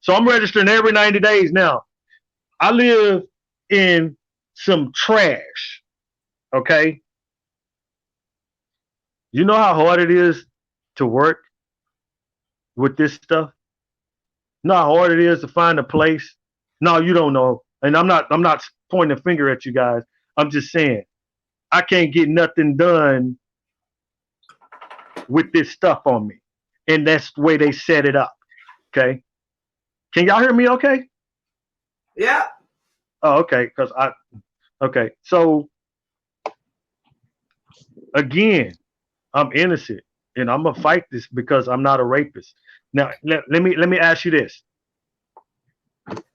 So I'm registering every 90 days now. I live in some trash. Okay. You know how hard it is to work with this stuff? You know how hard it is to find a place? No, you don't know. And I'm not pointing a finger at you guys. I'm just saying, I can't get nothing done with this stuff on me. And that's the way they set it up. Okay. Can y'all hear me okay? Yeah. Oh, okay. Okay. So again, I'm innocent and I'm gonna fight this because I'm not a rapist. Now, let me ask you this.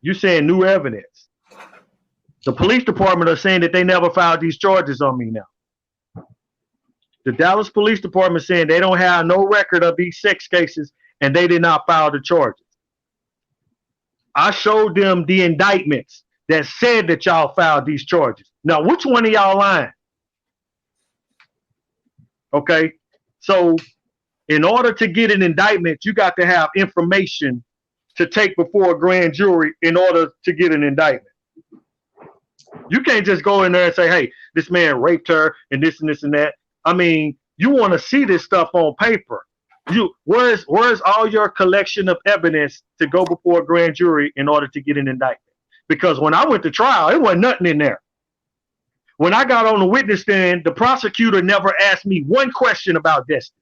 You're saying new evidence. The police department are saying that they never filed these charges on me now. The Dallas Police Department saying they don't have no record of these sex cases and they did not file the charges. I showed them the indictments that said that y'all filed these charges. Now, which one of y'all lying? Okay. So in order to get an indictment, you got to have information to take before a grand jury in order to get an indictment. You can't just go in there and say, hey, this man raped her and this and this and that. I mean, you want to see this stuff on paper. Where's all your collection of evidence to go before a grand jury in order to get an indictment? Because when I went to trial, it wasn't nothing in there. When I got on the witness stand, the prosecutor never asked me one question about Destiny.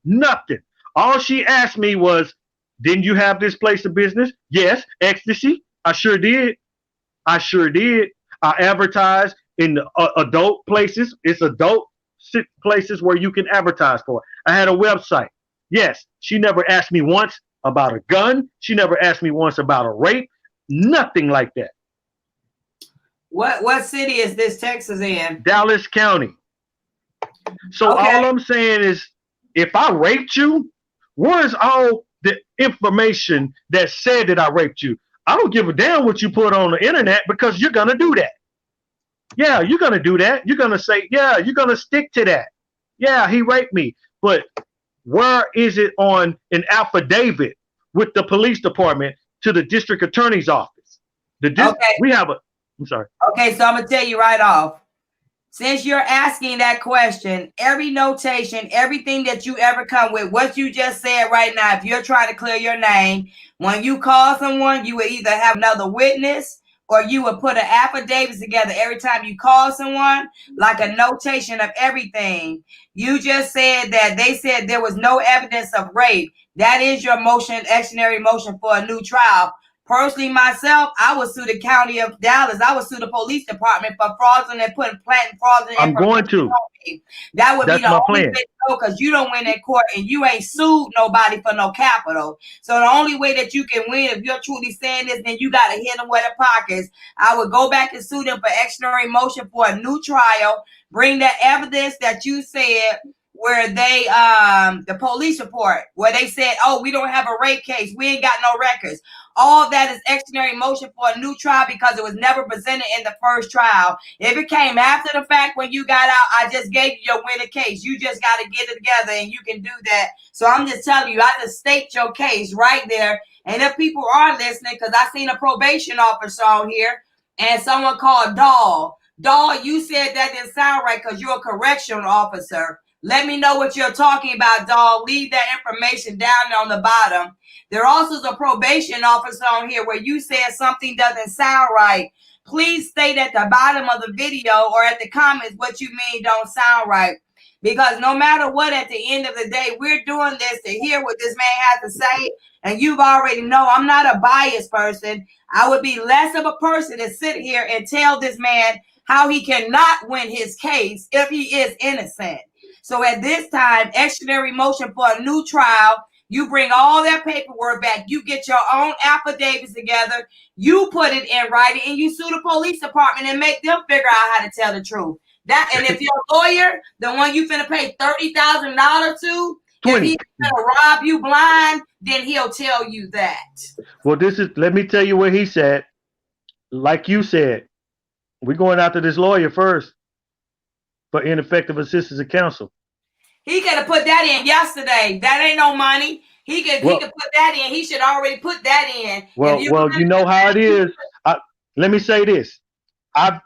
Nothing. All she asked me was, didn't you have this place of business? Yes. Ecstasy? I sure did. I sure did. I advertised in adult places. It's adult places where you can advertise for. I had a website. Yes. She never asked me once about a gun. She never asked me once about a rape. Nothing like that. What city is this Texas in? Dallas County. So okay. All I'm saying is, if I raped you, where's all the information that said that I raped you? I don't give a damn what you put on the internet, because you're going to do that. Yeah, you're going to do that. You're going to say, yeah, you're going to stick to that. Yeah, he raped me. But where is it on an affidavit with the police department to the district attorney's office? Okay. We have a, I'm sorry. Okay, so I'm going to tell you right off. Since you're asking that question, every notation, everything that you ever come with, what you just said right now, if you're trying to clear your name, when you call someone, you will either have another witness or you will put an affidavit together every time you call someone, like a notation of everything. You just said that they said there was no evidence of rape. That is your motion, expeditionary motion for a new trial. Personally, myself, I would sue the county of Dallas. I would sue the police department for fraudulent and planting fraudulent. I'm going to. That would be the only way to go, because you don't win in court and you ain't sued nobody for no capital. So the only way that you can win, if you're truly saying this, then you got to hit them where the pockets. I would go back and sue them for expeditionary motion for a new trial. Bring the evidence that you said, where they the police report where they said, oh, we don't have a rape case, we ain't got no records. All that is expeditionary motion for a new trial, because it was never presented in the first trial. If it came after the fact when you got out, I just gave you your winner case. You just got to get it together and you can do that. So I'm just telling you, I just state your case right there. And if people are listening, because I seen a probation officer on here and someone called Doll, you said that didn't sound right because you're a correctional officer. Let me know what you're talking about, Doll. Leave that information down on the bottom. There also is a probation officer on here where you said something doesn't sound right. Please state at the bottom of the video or at the comments what you mean don't sound right. Because no matter what, at the end of the day, we're doing this to hear what this man has to say. And you've already know I'm not a biased person. I would be less of a person to sit here and tell this man how he cannot win his case if he is innocent. So at this time, expeditionary motion for a new trial, you bring all that paperwork back, you get your own affidavits together, you put it in writing, and you sue the police department and make them figure out how to tell the truth. That, and if your lawyer, the one you finna pay $30,000 to, if he's gonna rob you blind, then he'll tell you that. Well, let me tell you what he said. Like you said, we're going after this lawyer first for ineffective assistance of counsel. He could have put that in yesterday. That ain't no money. He could put that in. He should already put that in. Well, you know how it is. Let me say this. I've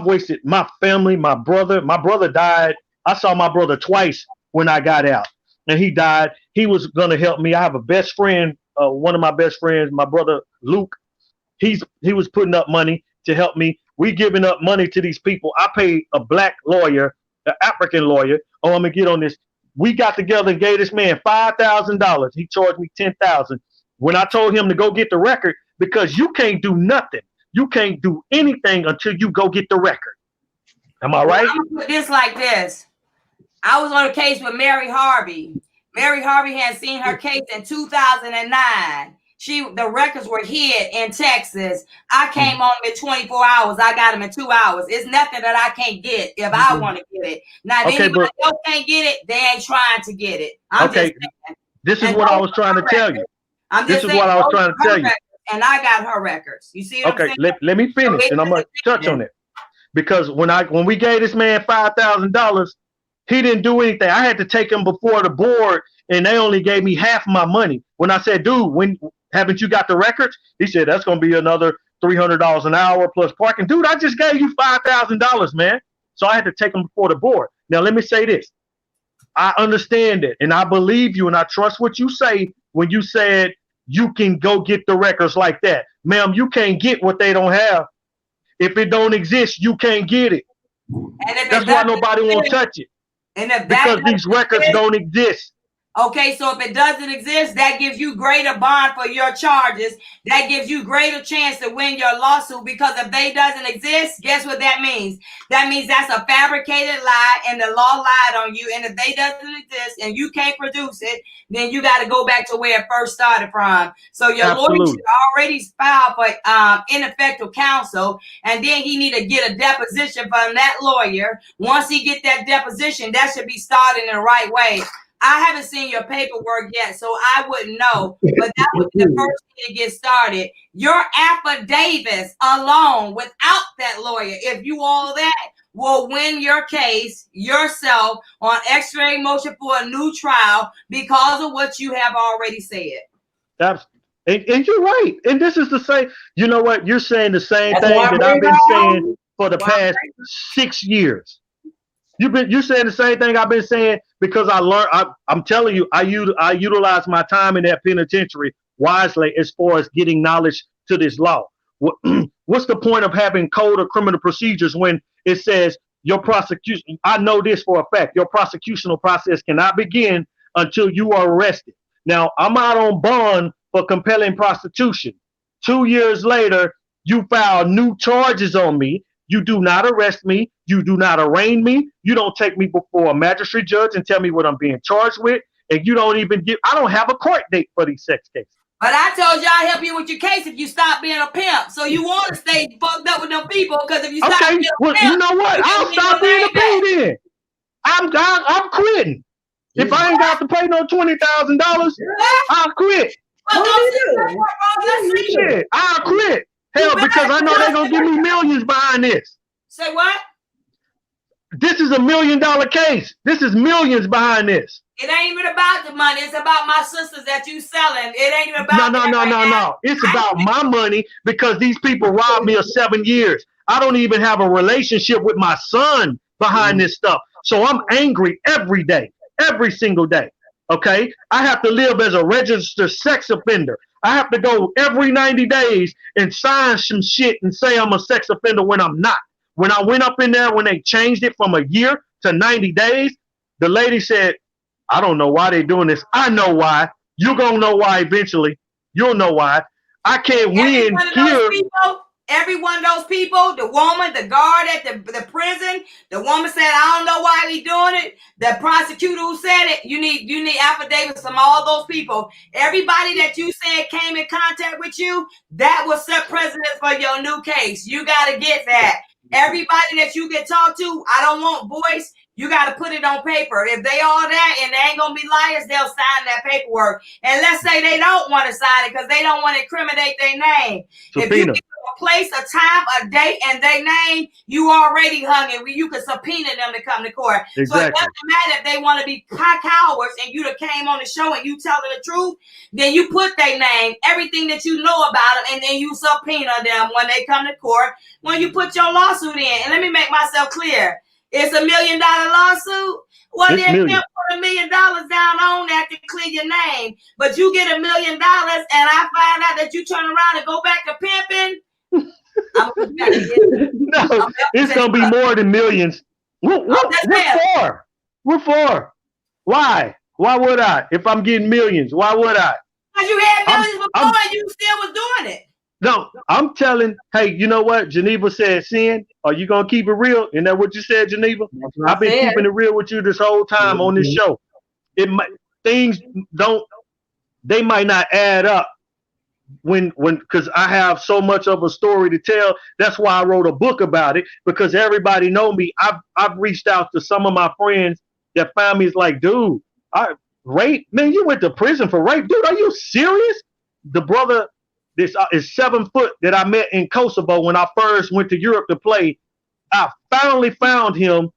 wasted my family, my brother. My brother died. I saw my brother twice when I got out, and he died. He was gonna help me. I have a best friend, one of my best friends, my brother Luke. He was putting up money to help me. We giving up money to these people. I paid a black lawyer, an African lawyer. Oh, I'm gonna get on this. We got together and gave this man $5,000. He charged me $10,000. When I told him to go get the record, because you can't do nothing. You can't do anything until you go get the record. Am I right? I'm gonna put this like this. I was on a case with Mary Harvey. Mary Harvey had seen her case in 2009. The records were hid in Texas. I came on them in 24 hours. I got them in 2 hours. It's nothing that I can't get if I want to get it. Now, if anybody else can't get it, they ain't trying to get it. I'm just saying. This is what I was trying to tell you. This is what I was trying to tell you. and I got her records. You see what I'm Okay, saying? let me finish, and I'm gonna touch on it. Because when we gave this man $5,000, he didn't do anything. I had to take him before the board, and they only gave me half my money. When I said, dude, when haven't you got the records? He said, that's gonna be another $300 an hour plus parking. Dude, I just gave you $5,000, man. So I had to take him before the board. Now let me say this. I understand it, and I believe you, and I trust what you say when you said you can go get the records like that. Ma'am, you can't get what they don't have. If it don't exist, you can't get it. That's why nobody won't touch it. And if because these records don't exist. Okay, so if it doesn't exist, that gives you greater bond for your charges. That gives you greater chance to win your lawsuit, because if they doesn't exist, guess what that means? That means that's a fabricated lie, and the law lied on you. And if they doesn't exist and you can't produce it, then you got to go back to where it first started from. So your lawyer should already filed for ineffective counsel, and then he need to get a deposition from that lawyer. Once he get that deposition, that should be started in the right way. I haven't seen your paperwork yet, so I wouldn't know. But that was the first thing to get started. Your affidavits alone, without that lawyer, if you all that, will win your case yourself on X-ray motion for a new trial because of what you have already said. That's and you're right. And this is the same. You know what? You're saying the same thing that I've been saying for the past 6 years. You're saying the same thing I've been saying, because I learned. I'm telling you, I utilize my time in that penitentiary wisely as far as getting knowledge to this law. What's the point of having code of criminal procedures when it says your prosecution? I know this for a fact. Your prosecutional process cannot begin until you are arrested. Now, I'm out on bond for compelling prostitution. 2 years later, you file new charges on me. You do not arrest me. You do not arraign me. You don't take me before a magistrate judge and tell me what I'm being charged with. And you don't even I don't have a court date for these sex cases. But I told you I'd help you with your case if you stop being a pimp. So you want to stay fucked up with them people, because if you stop being a pimp, you know what? I'll stop being a pimp then. I'm quitting. If I ain't got to pay no $20,000, I'll quit. Shit, I'll quit. Hell, because I know they're going to give me millions behind this. Say what? This is $1 million case. This is millions behind this. It ain't even about the money. It's about my sisters that you selling. It ain't even about No. It's about my money, because these people robbed me of 7 years. I don't even have a relationship with my son behind this stuff. So I'm angry every day, every single day. Okay? I have to live as a registered sex offender. I have to go every 90 days and sign some shit and say I'm a sex offender when I'm not. When I went up in there, when they changed it from a year to 90 days, the lady said, I don't know why they're doing this. I know why. You're going to know why eventually. You'll know why. I can't win here. Every one of those people, the woman, the guard at the prison, the woman said, I don't know why we doing it. The prosecutor who said it, you need affidavits from all those people. Everybody that you said came in contact with you, that will set precedent for your new case. You got to get that. Everybody that you can talk to, I don't want voice. You got to put it on paper. If they all that and they ain't going to be liars, they'll sign that paperwork. And let's say they don't want to sign it because they don't want to incriminate their name. Subpoena. If you give a place, a time, a date, and their name, you already hung it. You can subpoena them to come to court. Exactly. So it doesn't matter if they want to be cowards and you came on the show and you telling the truth, then you put their name, everything that you know about them, and then you subpoena them when they come to court, when you put your lawsuit in. And let me make myself clear. It's $1 million lawsuit. Well, then you put $1 million down on that to clear your name. But you get $1 million and I find out that you turn around and go back to pimping. No, it's going to be more than millions. What for? What for? Why? Why would I? If I'm getting millions, why would I? Because you had millions before and you still was doing it. No, I'm telling, hey, you know what? Geneva said, Sin, are you going to keep it real? Isn't that what you said, Geneva? I've been keeping it real with you this whole time on this show. They might not add up because I have so much of a story to tell. That's why I wrote a book about it, because everybody know me. I've reached out to some of my friends that found me. It's like, dude, rape? Man, you went to prison for rape? Dude, are you serious? The brother this is 7 foot that I met in Kosovo when I first went to Europe to play. I finally found him.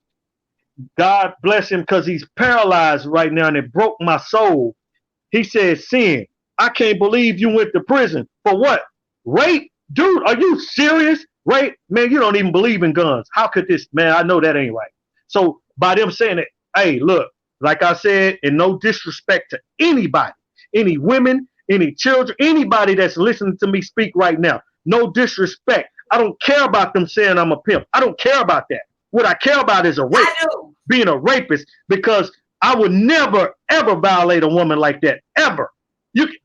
God bless him, because he's paralyzed right now, and it broke my soul. He said, Sin, I can't believe you went to prison. For what? Rape? Dude, are you serious? Rape? Man, you don't even believe in guns. How could this? Man, I know that ain't right. So by them saying it, hey, look, like I said, and no disrespect to anybody, any women, any children, anybody that's listening to me speak right now, no disrespect. I don't care about them saying I'm a pimp. I don't care about that. What I care about is a rape, being a rapist, because I would never, ever violate a woman like that, ever.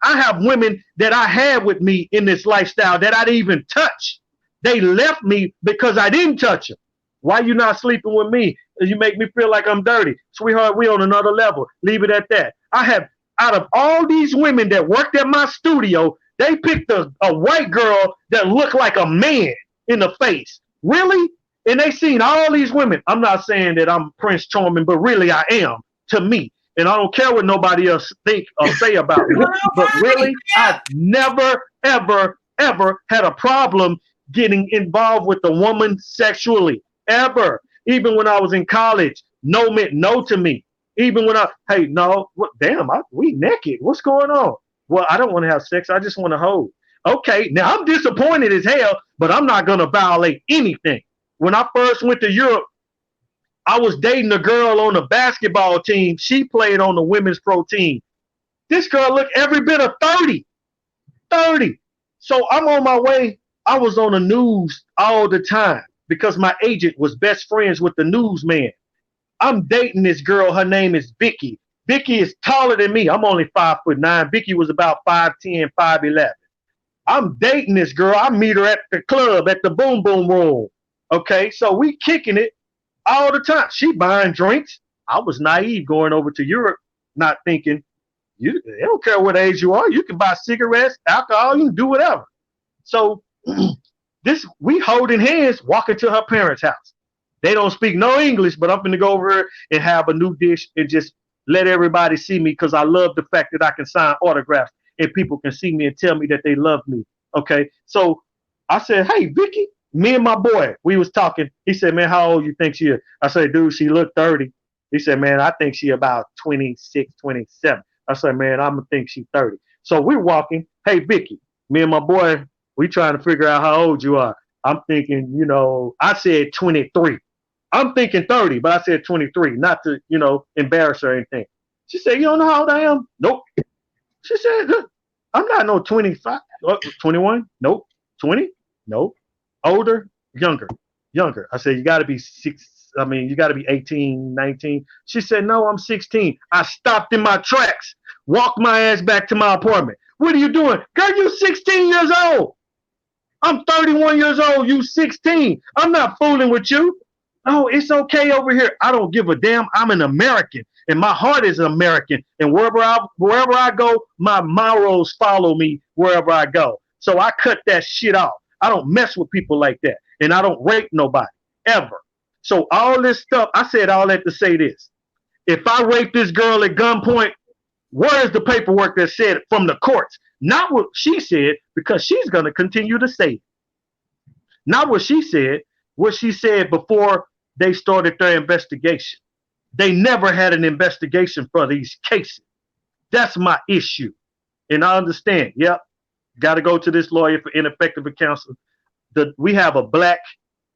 I have women that I had with me in this lifestyle that I didn't even touch. They left me because I didn't touch them. Why you not sleeping with me? You make me feel like I'm dirty. Sweetheart, we on another level. Leave it at that. I have, out of all these women that worked at my studio, they picked a white girl that looked like a man in the face. Really? And they seen all these women. I'm not saying that I'm Prince Charming, but really I am, to me. And I don't care what nobody else think or say about me. But really, I've never, ever, ever had a problem getting involved with a woman sexually. Ever. Even when I was in college, no meant no to me. Even when hey, no, what? Damn, we naked. What's going on? Well, I don't want to have sex. I just want to hold. Okay, now I'm disappointed as hell, but I'm not going to violate anything. When I first went to Europe, I was dating a girl on the basketball team. She played on the women's pro team. This girl looked every bit of 30. 30. So I'm on my way. I was on the news all the time because my agent was best friends with the newsman. I'm dating this girl. Her name is Vicky. Vicky is taller than me. I'm only 5'9". Vicky was about 5'10", 5'11". I'm dating this girl. I meet her at the club, at the Boom Boom Room. Okay, so we kicking it all the time. She buying drinks. I was naive going over to Europe, not thinking, they don't care what age you are. You can buy cigarettes, alcohol, you can do whatever. So we holding hands, walking to her parents' house. They don't speak no English, but I'm going to go over here and have a new dish and just let everybody see me, because I love the fact that I can sign autographs and people can see me and tell me that they love me. Okay, so I said, hey, Vicky. Me and my boy, we was talking. He said, man, how old you think she is? I said, dude, she looked 30. He said, man, I think she about 26, 27. I said, man, I'm going to think she's 30. So we're walking. Hey, Vicky, me and my boy, we trying to figure out how old you are. I'm thinking, I said 23. I'm thinking 30, but I said 23, not to, embarrass her or anything. She said, you don't know how old I am? Nope. She said, I'm not no 25. 21? Nope. 20? Nope. Older, younger. I said, you got to be 18, 19. She said, no, I'm 16. I stopped in my tracks, walked my ass back to my apartment. What are you doing? Girl, you 16 years old. I'm 31 years old. You 16. I'm not fooling with you. Oh, it's okay over here. I don't give a damn. I'm an American, and my heart is American. And wherever I go, my morals follow me wherever I go. So I cut that shit off. I don't mess with people like that. And I don't rape nobody, ever. So all this stuff, I said all that to say this. If I rape this girl at gunpoint, where is the paperwork that said it from the courts? Not what she said, because she's going to continue to say it. Not what she said before they started their investigation. They never had an investigation for these cases. That's my issue. And I understand, yep. Got to go to this lawyer for ineffective counsel. We have a black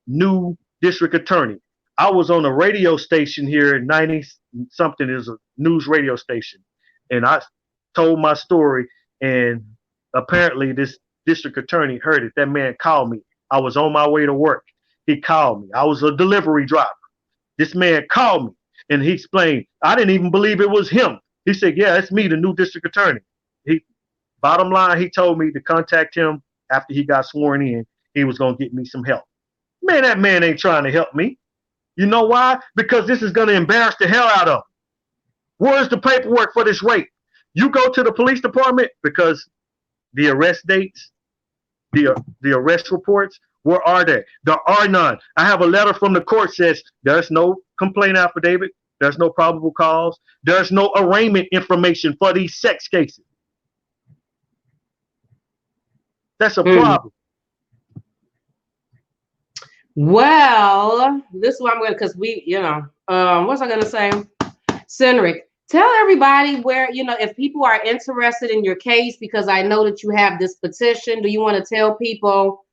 new district attorney. I was on a radio station here in 90-something, is a news radio station. And I told my story, and apparently this district attorney heard it. That man called me. I was on my way to work. He called me. I was a delivery driver. This man called me, and he explained. I didn't even believe it was him. He said, yeah, it's me, the new district attorney. Bottom line, he told me to contact him after he got sworn in. He was going to get me some help. Man, that man ain't trying to help me. You know why? Because this is going to embarrass the hell out of him. Where's the paperwork for this rape? You go to the police department, because the arrest dates, the arrest reports, where are they? There are none. I have a letter from the court says there's no complaint affidavit. There's no probable cause. There's no arraignment information for these sex cases. That's a problem. Well, this is what I'm going to, because we, what's I going to say? Cedric, tell everybody where, if people are interested in your case, because I know that you have this petition. Do you want to tell people?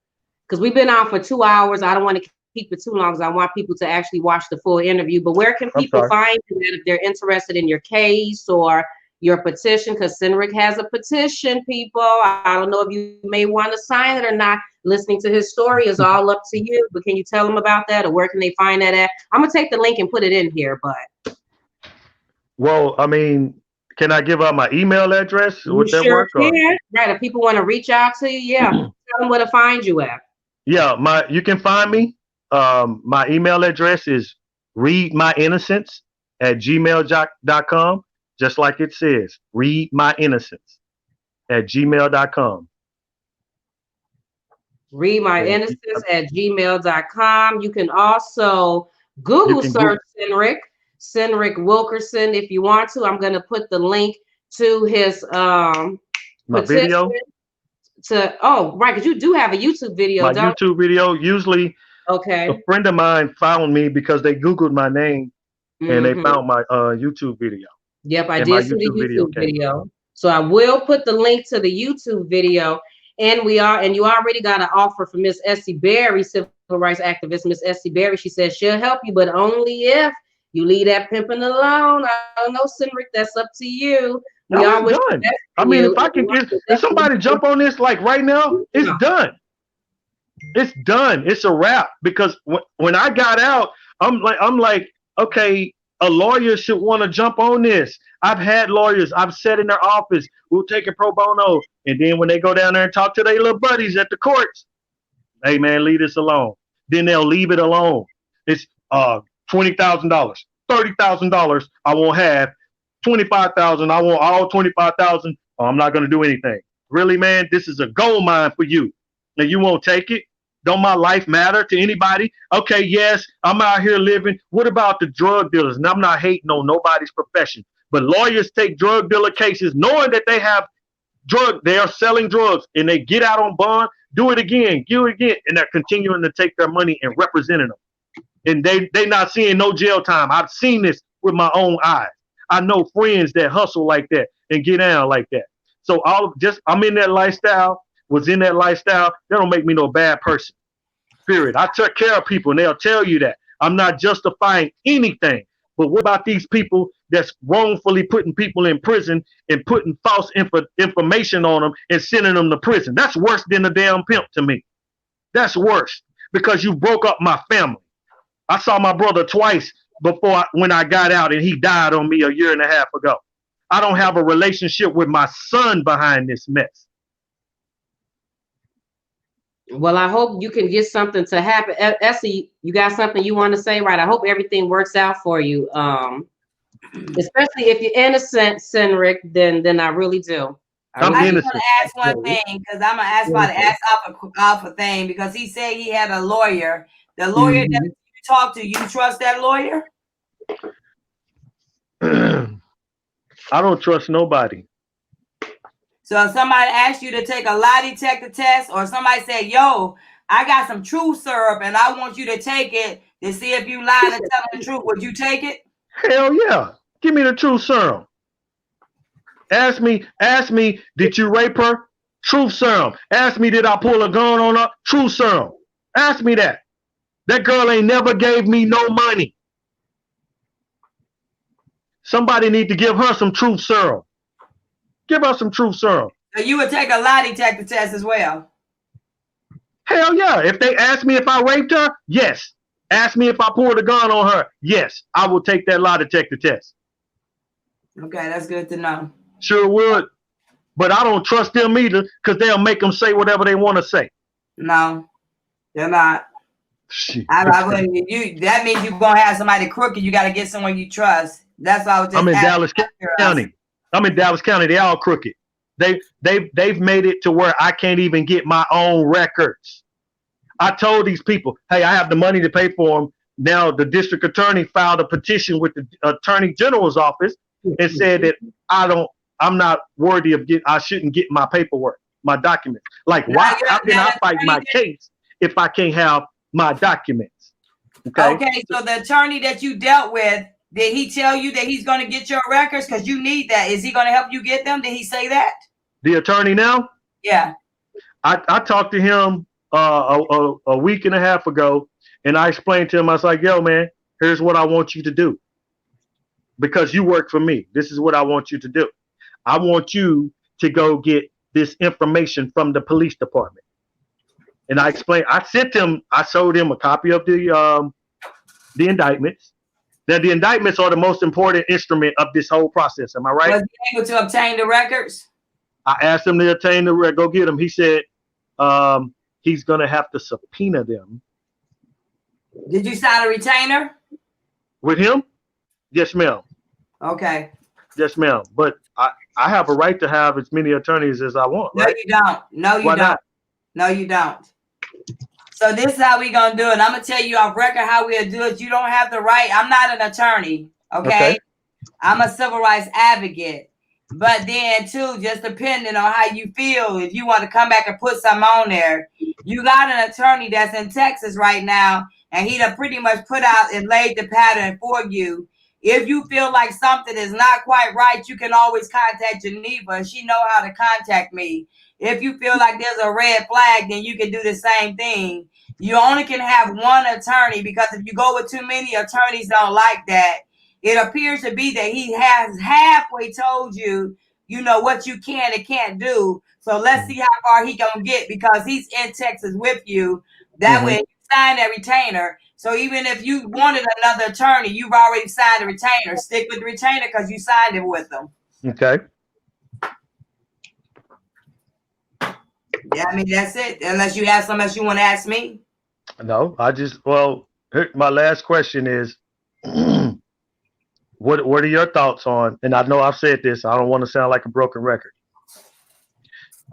Because we've been on for 2 hours. I don't want to keep it too long because I want people to actually watch the full interview. But where can people find you if they're interested in your case or your petition? Because Cedric has a petition, people. I don't know if you may want to sign it or not. Listening to his story is all up to you. But can you tell them about that, or where can they find that at? I'm gonna take the link and put it in here. But well, I mean, can I give out my email address? Would that work? Can. Right. If people want to reach out to you, yeah, tell them where to find you at. Yeah, you can find me. My email address is readmyinnocence@gmail.com, just like it says, readmyinnocence@gmail.com. readmyinnocence@gmail.com. You can also Google search Cedric Wilkerson if you want to. I'm going to put the link to his my video. Because you do have a YouTube video. My YouTube video. Usually, a friend of mine found me because they Googled my name and they found my YouTube video. Yep, I did see the YouTube video. So I will put the link to the YouTube video. And you already got an offer from Miss Essie Berry, civil rights activist Miss Essie Berry. She says she'll help you, but only if you leave that pimping alone. I don't know, Cedric, that's up to you. Done. I mean, if I can if somebody jump on this like right now, it's done. It's done. It's a wrap. Because when I got out, I'm like, okay, a lawyer should want to jump on this. I've had lawyers. I've sat in their office. We'll take it pro bono. And then when they go down there and talk to their little buddies at the courts, hey, man, leave this alone. Then they'll leave it alone. It's $20,000, $30,000 I won't have. $25,000 I want all $25,000. Oh, I'm not going to do anything. Really, man, this is a gold mine for you. Now, you won't take it? Don't my life matter to anybody? Okay, yes, I'm out here living. What about the drug dealers? And I'm not hating on nobody's profession, but lawyers take drug dealer cases knowing that they have they are selling drugs, and they get out on bond, do it again, and they're continuing to take their money and representing them. And they not seeing no jail time. I've seen this with my own eyes. I know friends that hustle like that and get down like that. So I'm in that lifestyle. Was in that lifestyle, that don't make me no bad person. Period. I took care of people, and they'll tell you that. I'm not justifying anything. But what about these people that's wrongfully putting people in prison and putting false information on them and sending them to prison? That's worse than a damn pimp to me. That's worse because you broke up my family. I saw my brother twice when I got out, and he died on me a year and a half ago. I don't have a relationship with my son behind this mess. Well, I hope you can get something to happen. Essie, you got something you want to say, right? I hope everything works out for you. Especially if you're innocent, Cedric, then I really do. I'm just going to ask one thing, because I'm going to ask about to ask Alpha thing, because he said he had a lawyer. The lawyer that you talk to, you trust that lawyer? I don't trust nobody. So if somebody asked you to take a lie detector test, or somebody said, yo, I got some truth syrup and I want you to take it to see if you lied and telling the truth, would you take it? Hell yeah. Give me the truth serum. Ask me, did you rape her? Truth serum. Ask me, did I pull a gun on her? Truth serum. Ask me that. That girl ain't never gave me no money. Somebody need to give her some truth serum. Give her some truth serum. So you would take a lie detector test as well? Hell yeah. If they ask me if I raped her, yes. Ask me if I pulled a gun on her, yes. I will take that lie detector test. Okay, that's good to know. Sure would. But I don't trust them either, because they'll make them say whatever they want to say. No, they're not. That means you're going to have somebody crooked. You got to get someone you trust. That's all. I'm in Dallas County. They all crooked. They've made it to where I can't even get my own records. I told these people, hey, I have the money to pay for them. Now the district attorney filed a petition with the attorney general's office and said that I'm not worthy of I shouldn't get my paperwork. my documents. Like, Now why? you're How can I that fight my attorney case if I can't have my documents? Okay. Okay, so the attorney that you dealt with, did he tell you that he's going to get your records? Because you need that. Is he going to help you get them? Did he say that? The attorney now, Yeah. I talked to him a week and a half ago, and I explained to him, I was like, yo, man, here's what I want you to do. Because you work for me. This is what I want you to do. I want you to go get this information from the police department. And I explained, I showed him a copy of the indictments. Now, the indictments are the most important instrument of this whole process. Am I right? Was he able to obtain the records? I asked him to obtain the record, go get them. He said he's going to have to subpoena them. Did you sign a retainer? With him? Yes, ma'am. Okay. Yes, ma'am. But I have a right to have as many attorneys as I want, right? No, you don't. No, you Why don't. not? No, you don't. So this is how we going to do it. I'm going to tell you off record how we'll do it. You don't have the right. I'm not an attorney, okay? I'm a civil rights advocate. But then, too, just depending on how you feel, if you want to come back and put something on there, you got an attorney that's in Texas right now, and he done pretty much put out and laid the pattern for you. If you feel like something is not quite right, you can always contact Geneva, and she know how to contact me. If you feel like there's a red flag, then you can do the same thing. You only can have one attorney, because if you go with too many attorneys don't like that. It appears to be that he has halfway told you, you know, what you can and can't do. So let's see how far he gonna get, because he's in Texas with you. That way, you sign that retainer. So even if you wanted another attorney, you've already signed a retainer. Stick with the retainer because you signed it with them. Okay. Yeah, I mean, that's it. Unless you have something else you want to ask me. No, my last question is, what are your thoughts on, and I know I've said this, I don't want to sound like a broken record.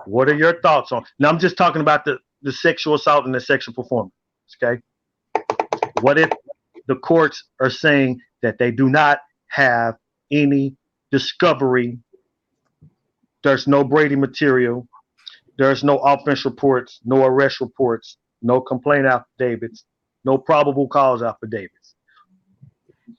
What are your thoughts on, now I'm just talking about the sexual assault and the sexual performance, okay? What if the courts are saying that they do not have any discovery, there's no Brady material, there's no offense reports, no arrest reports, no complaint affidavits, no probable cause affidavits?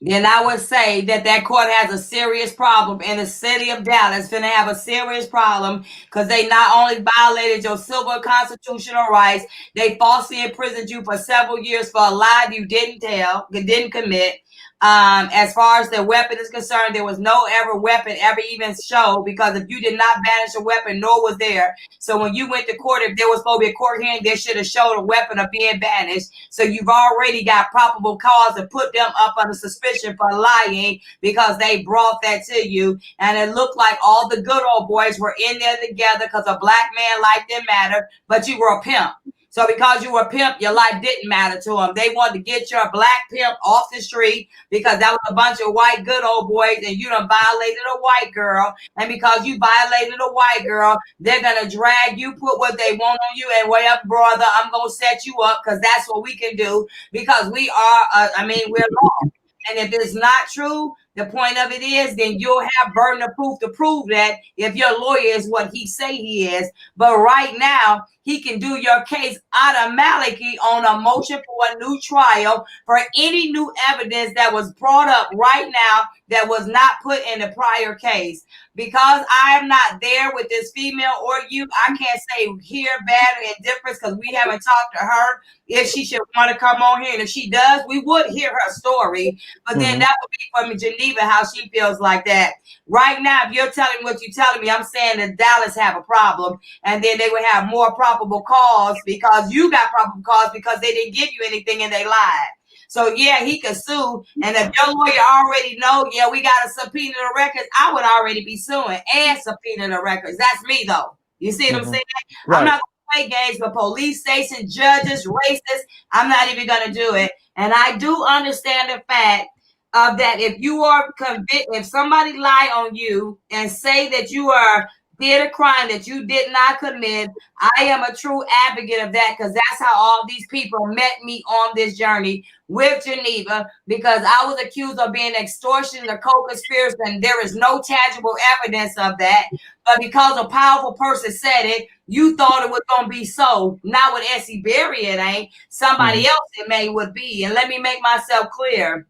Then I would say that court has a serious problem, and the city of Dallas finna have a serious problem, because they not only violated your civil constitutional rights, they falsely imprisoned you for several years for a lie you didn't commit. As far as the weapon is concerned, there was no weapon ever even showed, because if you did not banish a weapon, nor was there. So when you went to court, if there was supposed to be a court hearing, they should have showed a weapon of being banished. So you've already got probable cause to put them up under suspicion for lying, because they brought that to you. And it looked like all the good old boys were in there together because a black man life didn't matter, but you were a pimp. So because you were a pimp, your life didn't matter to them. They wanted to get your black pimp off the street, because that was a bunch of white good old boys, and you done violated a white girl. And because you violated a white girl, they're going to drag you, put what they want on you, and well, brother, I'm going to set you up, because that's what we can do, because we are, we're law. And if it's not true, the point of it is, then you'll have burden of proof to prove that, if your lawyer is what he say he is. But right now, he can do your case automatically on a motion for a new trial for any new evidence that was brought up right now that was not put in the prior case. Because I am not there with this female or you, I can't say here, bad, or indifference, because we haven't talked to her if she should want to come on here. And if she does, we would hear her story. But then that would be from Geneva, how she feels like that. Right now, if you're telling me what you're telling me, I'm saying that Dallas have a problem. And then they would have more probable cause, because you got probable cause because they didn't give you anything and they lied. So yeah, he could sue. And if your lawyer already know, yeah, we got to subpoena the records, I would already be suing and subpoena the records. That's me though. You see what I'm saying? Right. I'm not going to play games with police station, judges, racists. I'm not even going to do it. And I do understand the fact of that if you are convicted, if somebody lie on you and say that you are did a crime that you did not commit. I am a true advocate of that, because that's how all these people met me on this journey with Geneva, because I was accused of being extortion or co-conspiracy, and there is no tangible evidence of that. But because a powerful person said it, you thought it was going to be so. Not with Essie Berry, it ain't. Somebody else it may would be. And let me make myself clear.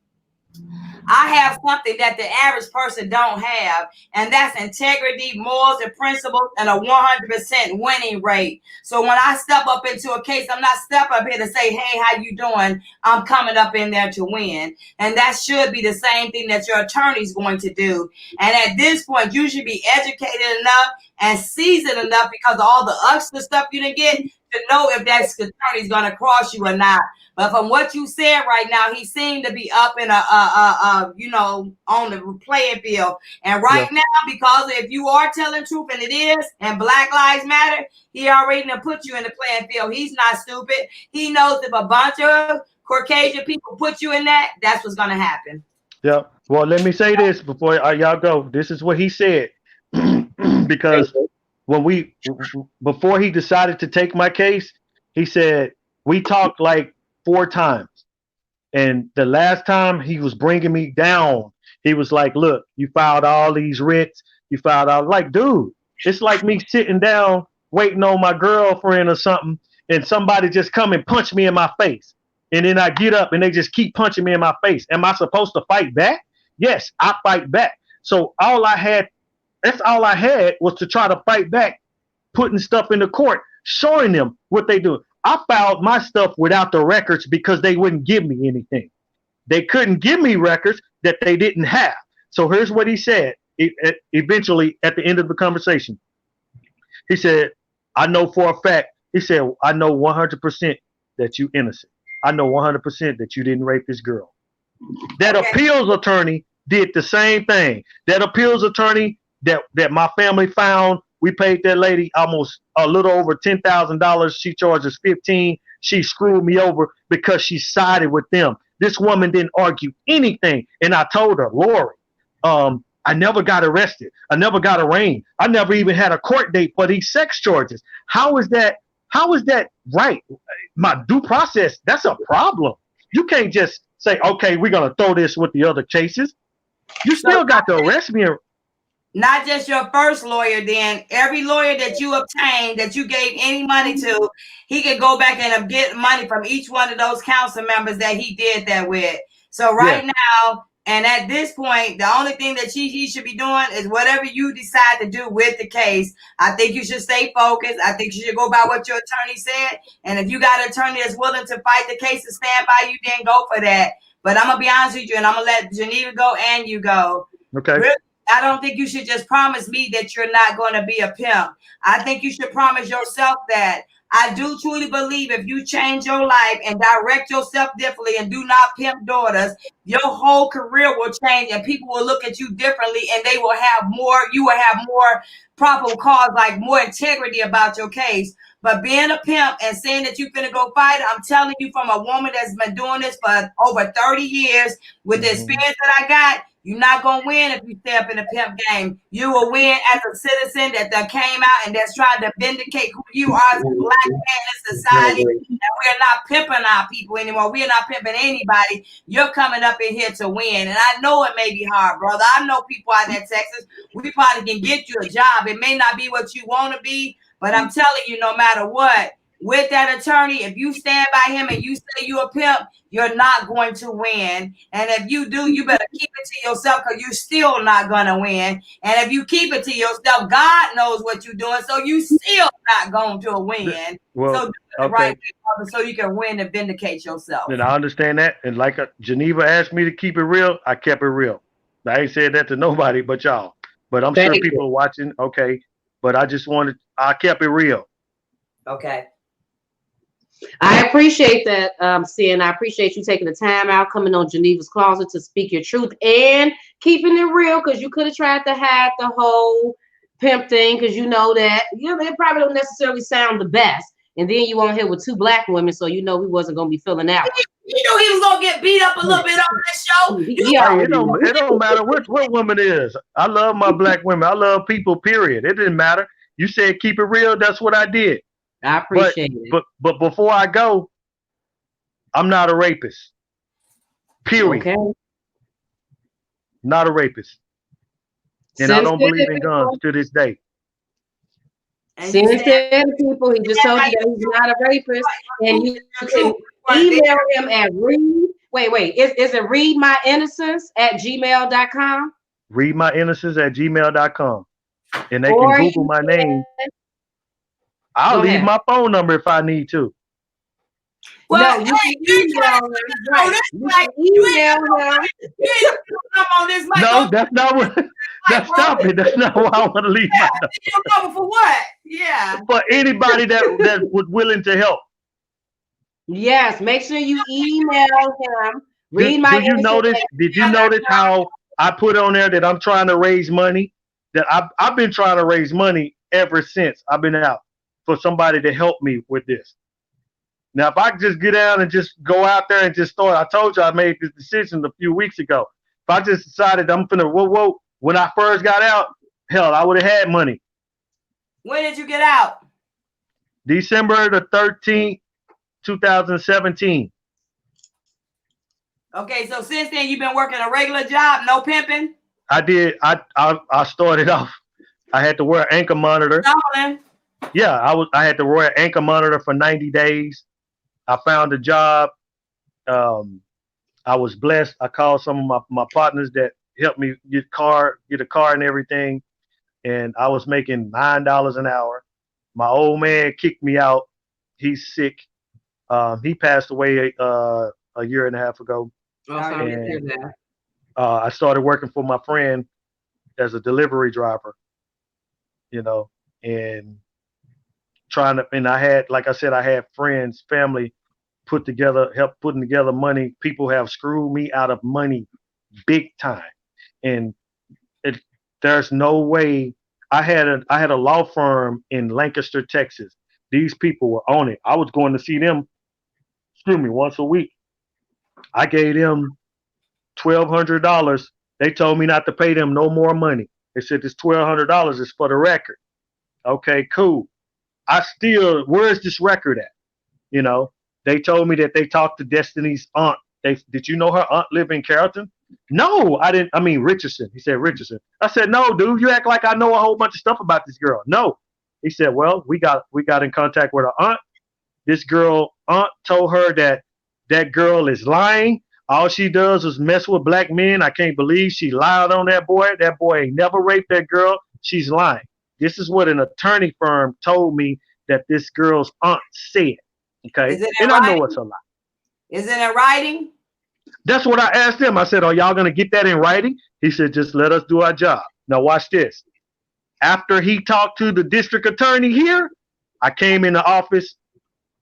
I have something that the average person don't have, and that's integrity, morals, and principles, and a 100% winning rate. So when I step up into a case, I'm not stepping up here to say, hey, how you doing? I'm coming up in there to win. And that should be the same thing that your attorney's going to do. And at this point, you should be educated enough and seasoned enough, because of all the extra stuff you didn't get, to know if that attorney's going to cross you or not. But from what you said right now, he seemed to be up in on the playing field. And right now, because if you are telling truth, and it is, and Black Lives Matter, he already done put you in the playing field. He's not stupid. He knows if a bunch of Caucasian people put you in that, that's what's going to happen. Yeah. Well, let me say this before y'all go. This is what he said. Because before he decided to take my case, he said, we talked like 4 times. And the last time he was bringing me down, he was like, look, you filed all these writs. You filed all, like, dude, it's like me sitting down waiting on my girlfriend or something, and somebody just come and punch me in my face. And then I get up and they just keep punching me in my face. Am I supposed to fight back? Yes, I fight back. So that's all I had was to try to fight back, putting stuff in the court, showing them what they do. I filed my stuff without the records because they wouldn't give me anything. They couldn't give me records that they didn't have. So here's what he said eventually at the end of the conversation. He said, I know for a fact, he said, I know 100% that you innocent. I know 100% that you didn't rape this girl. That appeals attorney did the same thing. That appeals attorney that my family found, we paid that lady almost a little over $10,000. She charges $15,000. She screwed me over because she sided with them. This woman didn't argue anything. And I told her, Lori, I never got arrested. I never got arraigned. I never even had a court date for these sex charges. How is that right? My due process, that's a problem. You can't just say, okay, we're going to throw this with the other cases. You still got to arrest me. Not just your first lawyer, then every lawyer that you obtained, that you gave any money to, he could go back and get money from each one of those council members that he did that with. So now, and at this point, the only thing that he should be doing is whatever you decide to do with the case. I think you should stay focused. I think you should go by what your attorney said. And if you got an attorney that's willing to fight the case and stand by you, then go for that. But I'm going to be honest with you, and I'm going to let Geneva go and you go. Okay. Really, I don't think you should just promise me that you're not going to be a pimp. I think you should promise yourself that. I do truly believe if you change your life and direct yourself differently and do not pimp daughters, your whole career will change and people will look at you differently, and they will have more, you will have more proper cause, like more integrity about your case. But being a pimp and saying that you're finna go fight, I'm telling you from a woman that's been doing this for over 30 years with the experience that I got, you're not going to win if you stay up in the pimp game. You will win as a citizen that came out and that's trying to vindicate who you are as a black man in society. And we're not pimping our people anymore. We're not pimping anybody. You're coming up in here to win. And I know it may be hard, brother. I know people out in Texas. We probably can get you a job. It may not be what you want to be, but I'm telling you, no matter what, with that attorney, if you stand by him and you say you're a pimp, you're not going to win. And if you do, you better keep it to yourself, because you're still not going to win. And if you keep it to yourself, God knows what you're doing, so you still not going to win. Well, so do it right, so you can win and vindicate yourself. And I understand that. And like Geneva asked me to keep it real, I kept it real. I ain't said that to nobody but y'all. But I'm sure people are watching. Okay. But I kept it real. Okay. I appreciate that, Sin. I appreciate you taking the time out, coming on Geneva's Closet to speak your truth and keeping it real, because you could have tried to hide the whole pimp thing, because you know that, they probably don't necessarily sound the best. and then you on here with 2 black women, so you know we wasn't gonna be filling that one. You knew he was gonna get beat up a little bit on this show. He Hey, already know. it don't matter what woman it is. I love my black women. I love people, period. It didn't matter. You said keep it real, that's what I did. I appreciate it. But before I go, I'm not a rapist. Period. Okay. Not a rapist. And I don't believe in guns to this day. Since the people, he just told you that he's not a rapist, and you can email him at read. Wait, is it readmyinnocence@gmail.com? Readmyinnocence@gmail.com. And they can Google my name. I'll leave my phone number if I need to. Well, no, you can email him. Right. You can email him. No, that's not what. Stop it. That's not what I want to leave my number. For what? Yeah. For anybody that was willing to help. Yes, make sure you email him. Did you notice how I put on there that I'm trying to raise money? That I've been trying to raise money ever since I've been out for somebody to help me with this. Now, if I just get down and just go out there and just start, I told you I made this decision a few weeks ago. If I just decided I'm finna whoa, when I first got out, hell, I would have had money. When did you get out? December the 13th, 2017. Okay, so since then you've been working a regular job, no pimping? I did. I started off. I had to wear an ankle monitor. Yeah, I had to wear an ankle monitor for 90 days. I found a job. I was blessed. I called some of my partners that helped me get a car and everything. And I was making $9 an hour. My old man kicked me out. He's sick. He passed away a year and a half ago. And, I started working for my friend as a delivery driver, and I had, like I said, I had friends, family help putting together money. People have screwed me out of money big time. And there's no way. I had a law firm in Lancaster, Texas. These people were on it. I was going to see them, once a week. I gave them $1,200. They told me not to pay them no more money. They said this $1,200 is for the record. Okay, cool. Where's this record at? They told me that they talked to Destiny's aunt. Did you know her aunt lived in Carrollton? No, I didn't. I mean, Richardson. He said, Richardson. I said, no, dude, you act like I know a whole bunch of stuff about this girl. No. He said, well, we got in contact with her aunt. This girl aunt told her that girl is lying. All she does is mess with black men. I can't believe she lied on that boy. That boy ain't never raped that girl. She's lying. This is what an attorney firm told me that this girl's aunt said. Okay. And I know it's a lie. Is it in writing? That's what I asked him. I said, are y'all going to get that in writing? He said, just let us do our job. Now watch this. After he talked to the district attorney here, I came in the office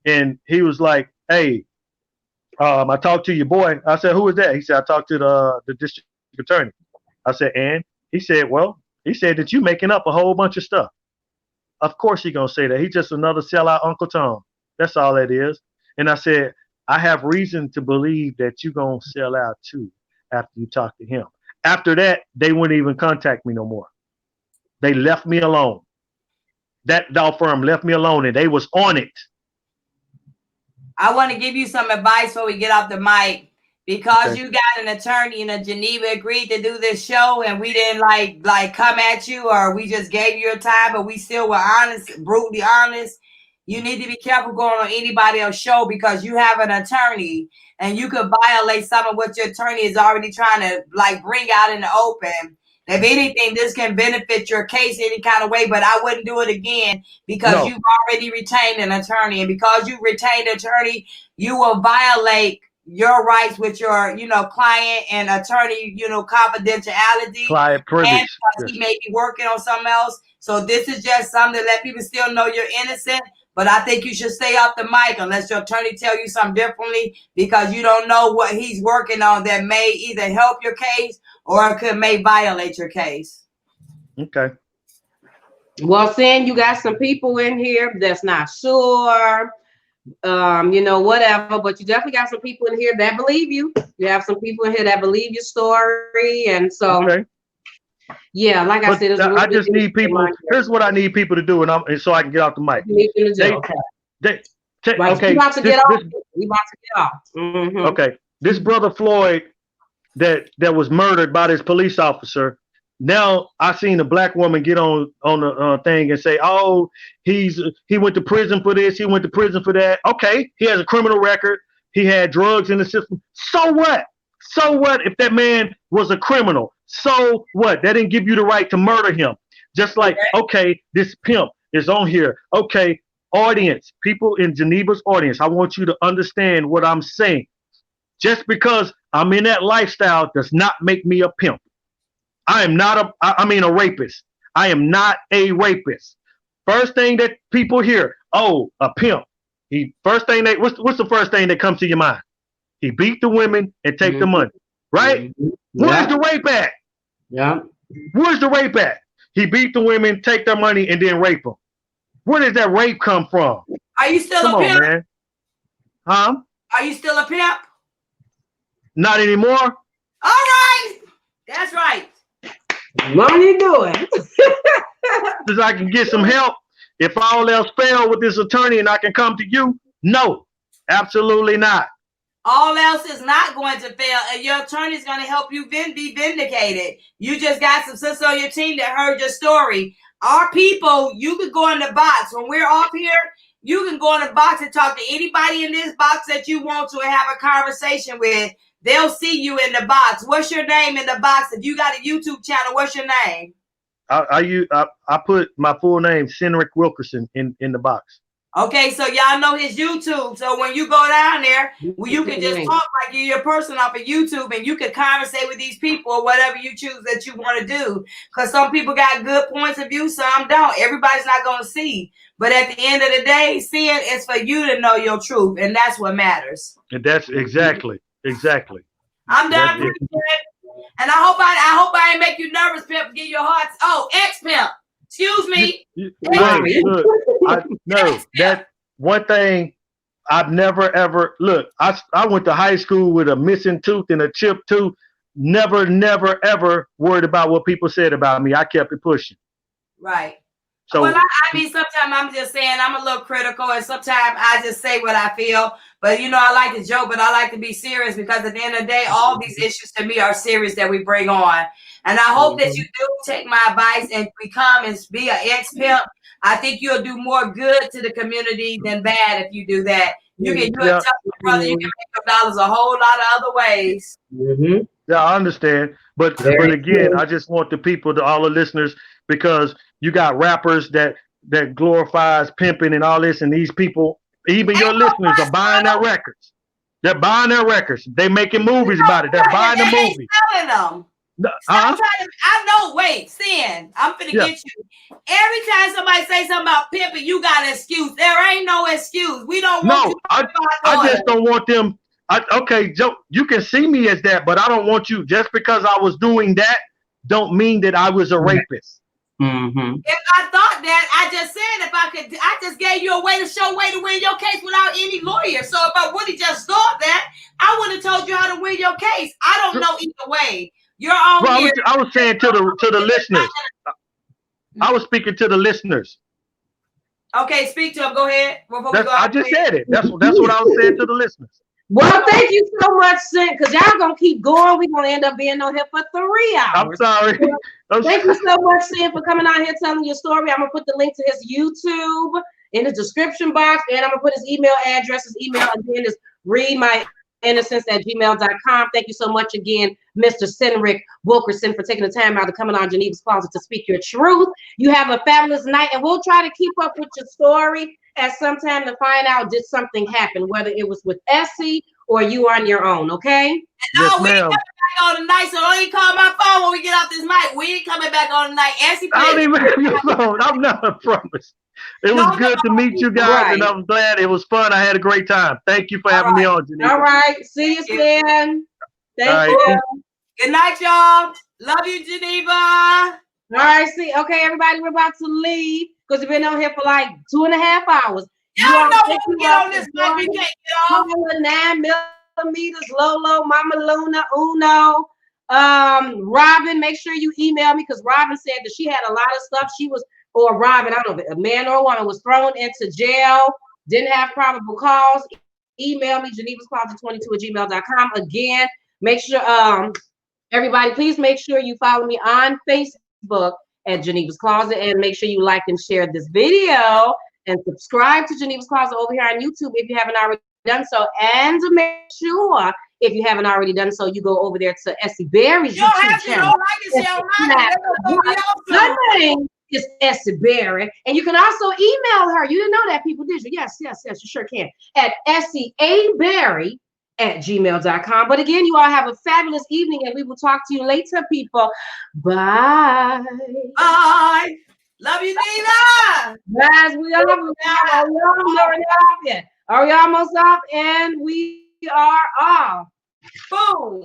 and he was like, hey, I talked to your boy. I said, who is that? He said, I talked to the district attorney. I said, and? He said, well, he said that you making up a whole bunch of stuff. Of course he going to say that. He's just another sellout Uncle Tom. That's all that is. And I said, I have reason to believe that you're going to sell out too after you talk to him. After that, they wouldn't even contact me no more. They left me alone. That law firm left me alone and they was on it. I want to give you some advice before we get off the mic. Because you got an attorney in Geneva agreed to do this show and we didn't like come at you or we just gave you your time, but we still were honest, brutally honest. You need to be careful going on anybody else's show because you have an attorney and you could violate some of what your attorney is already trying to bring out in the open. If anything, this can benefit your case any kind of way, but I wouldn't do it again because you've already retained an attorney. And because you retained an attorney, you will violate your rights with your, client and attorney, confidentiality. Client privilege. And because he may be working on something else. So this is just something to let people still know you're innocent. But I think you should stay off the mic unless your attorney tell you something differently because you don't know what he's working on that may either help your case or may violate your case. Okay. Well, saying you got some people in here that's not sure, whatever, but you definitely got some people in here that believe you. You have some people in here that believe your story. And so, Okay. yeah, like I But said, there's a real I big just need people. Here's what I need people to do, and so I can get off the mic. Okay. They Right. okay. We about to get off. We about to get off. Okay. This brother Floyd that was murdered by this police officer. Now I seen a black woman get on the thing and say, "Oh, he went to prison for this. He went to prison for that." Okay, he has a criminal record. He had drugs in the system. So what? So what if that man was a criminal? So what? That didn't give you the right to murder him. Just like, okay, this pimp is on here. Okay, audience, people in Geneva's audience, I want you to understand what I'm saying. Just because I'm in that lifestyle does not make me a pimp. I am not a rapist. I am not a rapist. First thing that people hear, oh, a pimp. What's the first thing that comes to your mind? He beat the women and take the money, right? Where's the rape at? Yeah. Where's the rape at? He beat the women, take their money, and then rape them. Where does that rape come from? Are you still a pimp? Man. Huh? Are you still a pimp? Not anymore. All right. That's right. What are you doing? Because I can get some help. If all else fail with this attorney and I can come to you, no, absolutely not. All else is not going to fail, and your attorney is going to help you be vindicated. You just got some sisters on your team that heard your story. Our people, you can go in the box. When we're off here, you can go in the box and talk to anybody in this box that you want to and have a conversation with. They'll see you in the box. What's your name in the box? If you got a YouTube channel, what's your name? I put my full name, Cynric Wilkerson, in the box. Okay, so y'all know his YouTube. So when you go down there, you can just talk like you're your person off of YouTube, and you can conversate with these people or whatever you choose that you want to do. Because some people got good points of view, some don't. Everybody's not going to see. But at the end of the day, seeing is for you to know your truth, and that's what matters. And that's exactly. I'm done. And I hope I ain't make you nervous, Pimp. Give your heart. Oh, ex-Pimp. Excuse me. No, that one thing I've never ever look. I went to high school with a missing tooth and a chipped tooth. Never ever worried about what people said about me. I kept it pushing. Right. So well, I mean, sometimes I'm just saying I'm a little critical, and sometimes I just say what I feel. But I like to joke, but I like to be serious, because at the end of the day, all these issues to me are serious that we bring on. And I hope that you do take my advice and become and be an ex-pimp. I think you'll do more good to the community than bad if you do that. You can do it, brother. You can make your dollars a whole lot of other ways. Yeah, I understand. But again, I just want the people, all the listeners, because you got rappers that glorifies pimping and all this, and these people, even your listeners, are buying their records. They're buying their records. They're making movies about it. They're buying the movie. Selling them. I know. Wait, Sin, I'm finna get you. Every time somebody say something about pimping, you got an excuse. There ain't no excuse. We don't want you. I just don't want them. Okay, Joe, you can see me as that, but I don't want you. Just because I was doing that, don't mean that I was a rapist. If I thought that, I just said if I could, I just gave you a way to win your case without any lawyer. So if I would have just thought that, I would have told you how to win your case. I don't know either way. You're on here. I was saying to the listeners. I was speaking to the listeners. Okay, speak to them. Go ahead. I just said it. That's what I was saying to the listeners. Well, thank you so much, Sin, because y'all gonna keep going. We're gonna end up being on here for 3 hours. I'm sorry. Thank you so much, Sin, for coming out here telling your story. I'm gonna put the link to his YouTube in the description box, and I'm gonna put his email address. His email again is readmyinnocence@gmail.com. Thank you so much again, Mr. Cynric Wilkerson, for taking the time out to come on Geneva's Closet to speak your truth. You have a fabulous night, and we'll try to keep up with your story at some time to find out did something happen, whether it was with Essie or you on your own, okay? No, we ain't coming back on tonight, so don't even call my phone when we get off this mic. We ain't coming back on tonight. Essie, I don't even have your phone. I'm not, I promise. It was good to meet you guys, and I'm glad. It was fun. I had a great time. Thank you for having me on, Geneva. All right. See you soon. Thank you. Good night, y'all. Love you, Geneva. All right, see, okay, everybody, we're about to leave because we've been on here for like 2.5 hours. Y'all know when thank we you get all on for this mic, we joining. can't get off. Paula, 9mm, Lolo, Mama Luna, Uno, Robin. Make sure you email me because Robin said that she had a lot of stuff. Or Robin, I don't know if a man or a woman was thrown into jail, didn't have probable cause. Email me, genevasclosett22@gmail.com. Again, make sure, everybody, please make sure you follow me on Facebook at Geneva's Closet and make sure you like and share this video and subscribe to Geneva's Closet over here on YouTube if you haven't already done so. And to make sure, if you haven't already done so, you go over there to Essie Berry's You don't YouTube have to, channel. don't like it, share like it. That's gonna be Her awesome. name is Essie Berry. And you can also email her. You didn't know that, people, did you? Yes, yes, yes, you sure can. At essieaberry@gmail.com. But again, you all have a fabulous evening and we will talk to you later, people. Bye. Bye. Love you, Nina. Guys, we are almost off and we are off. Boom.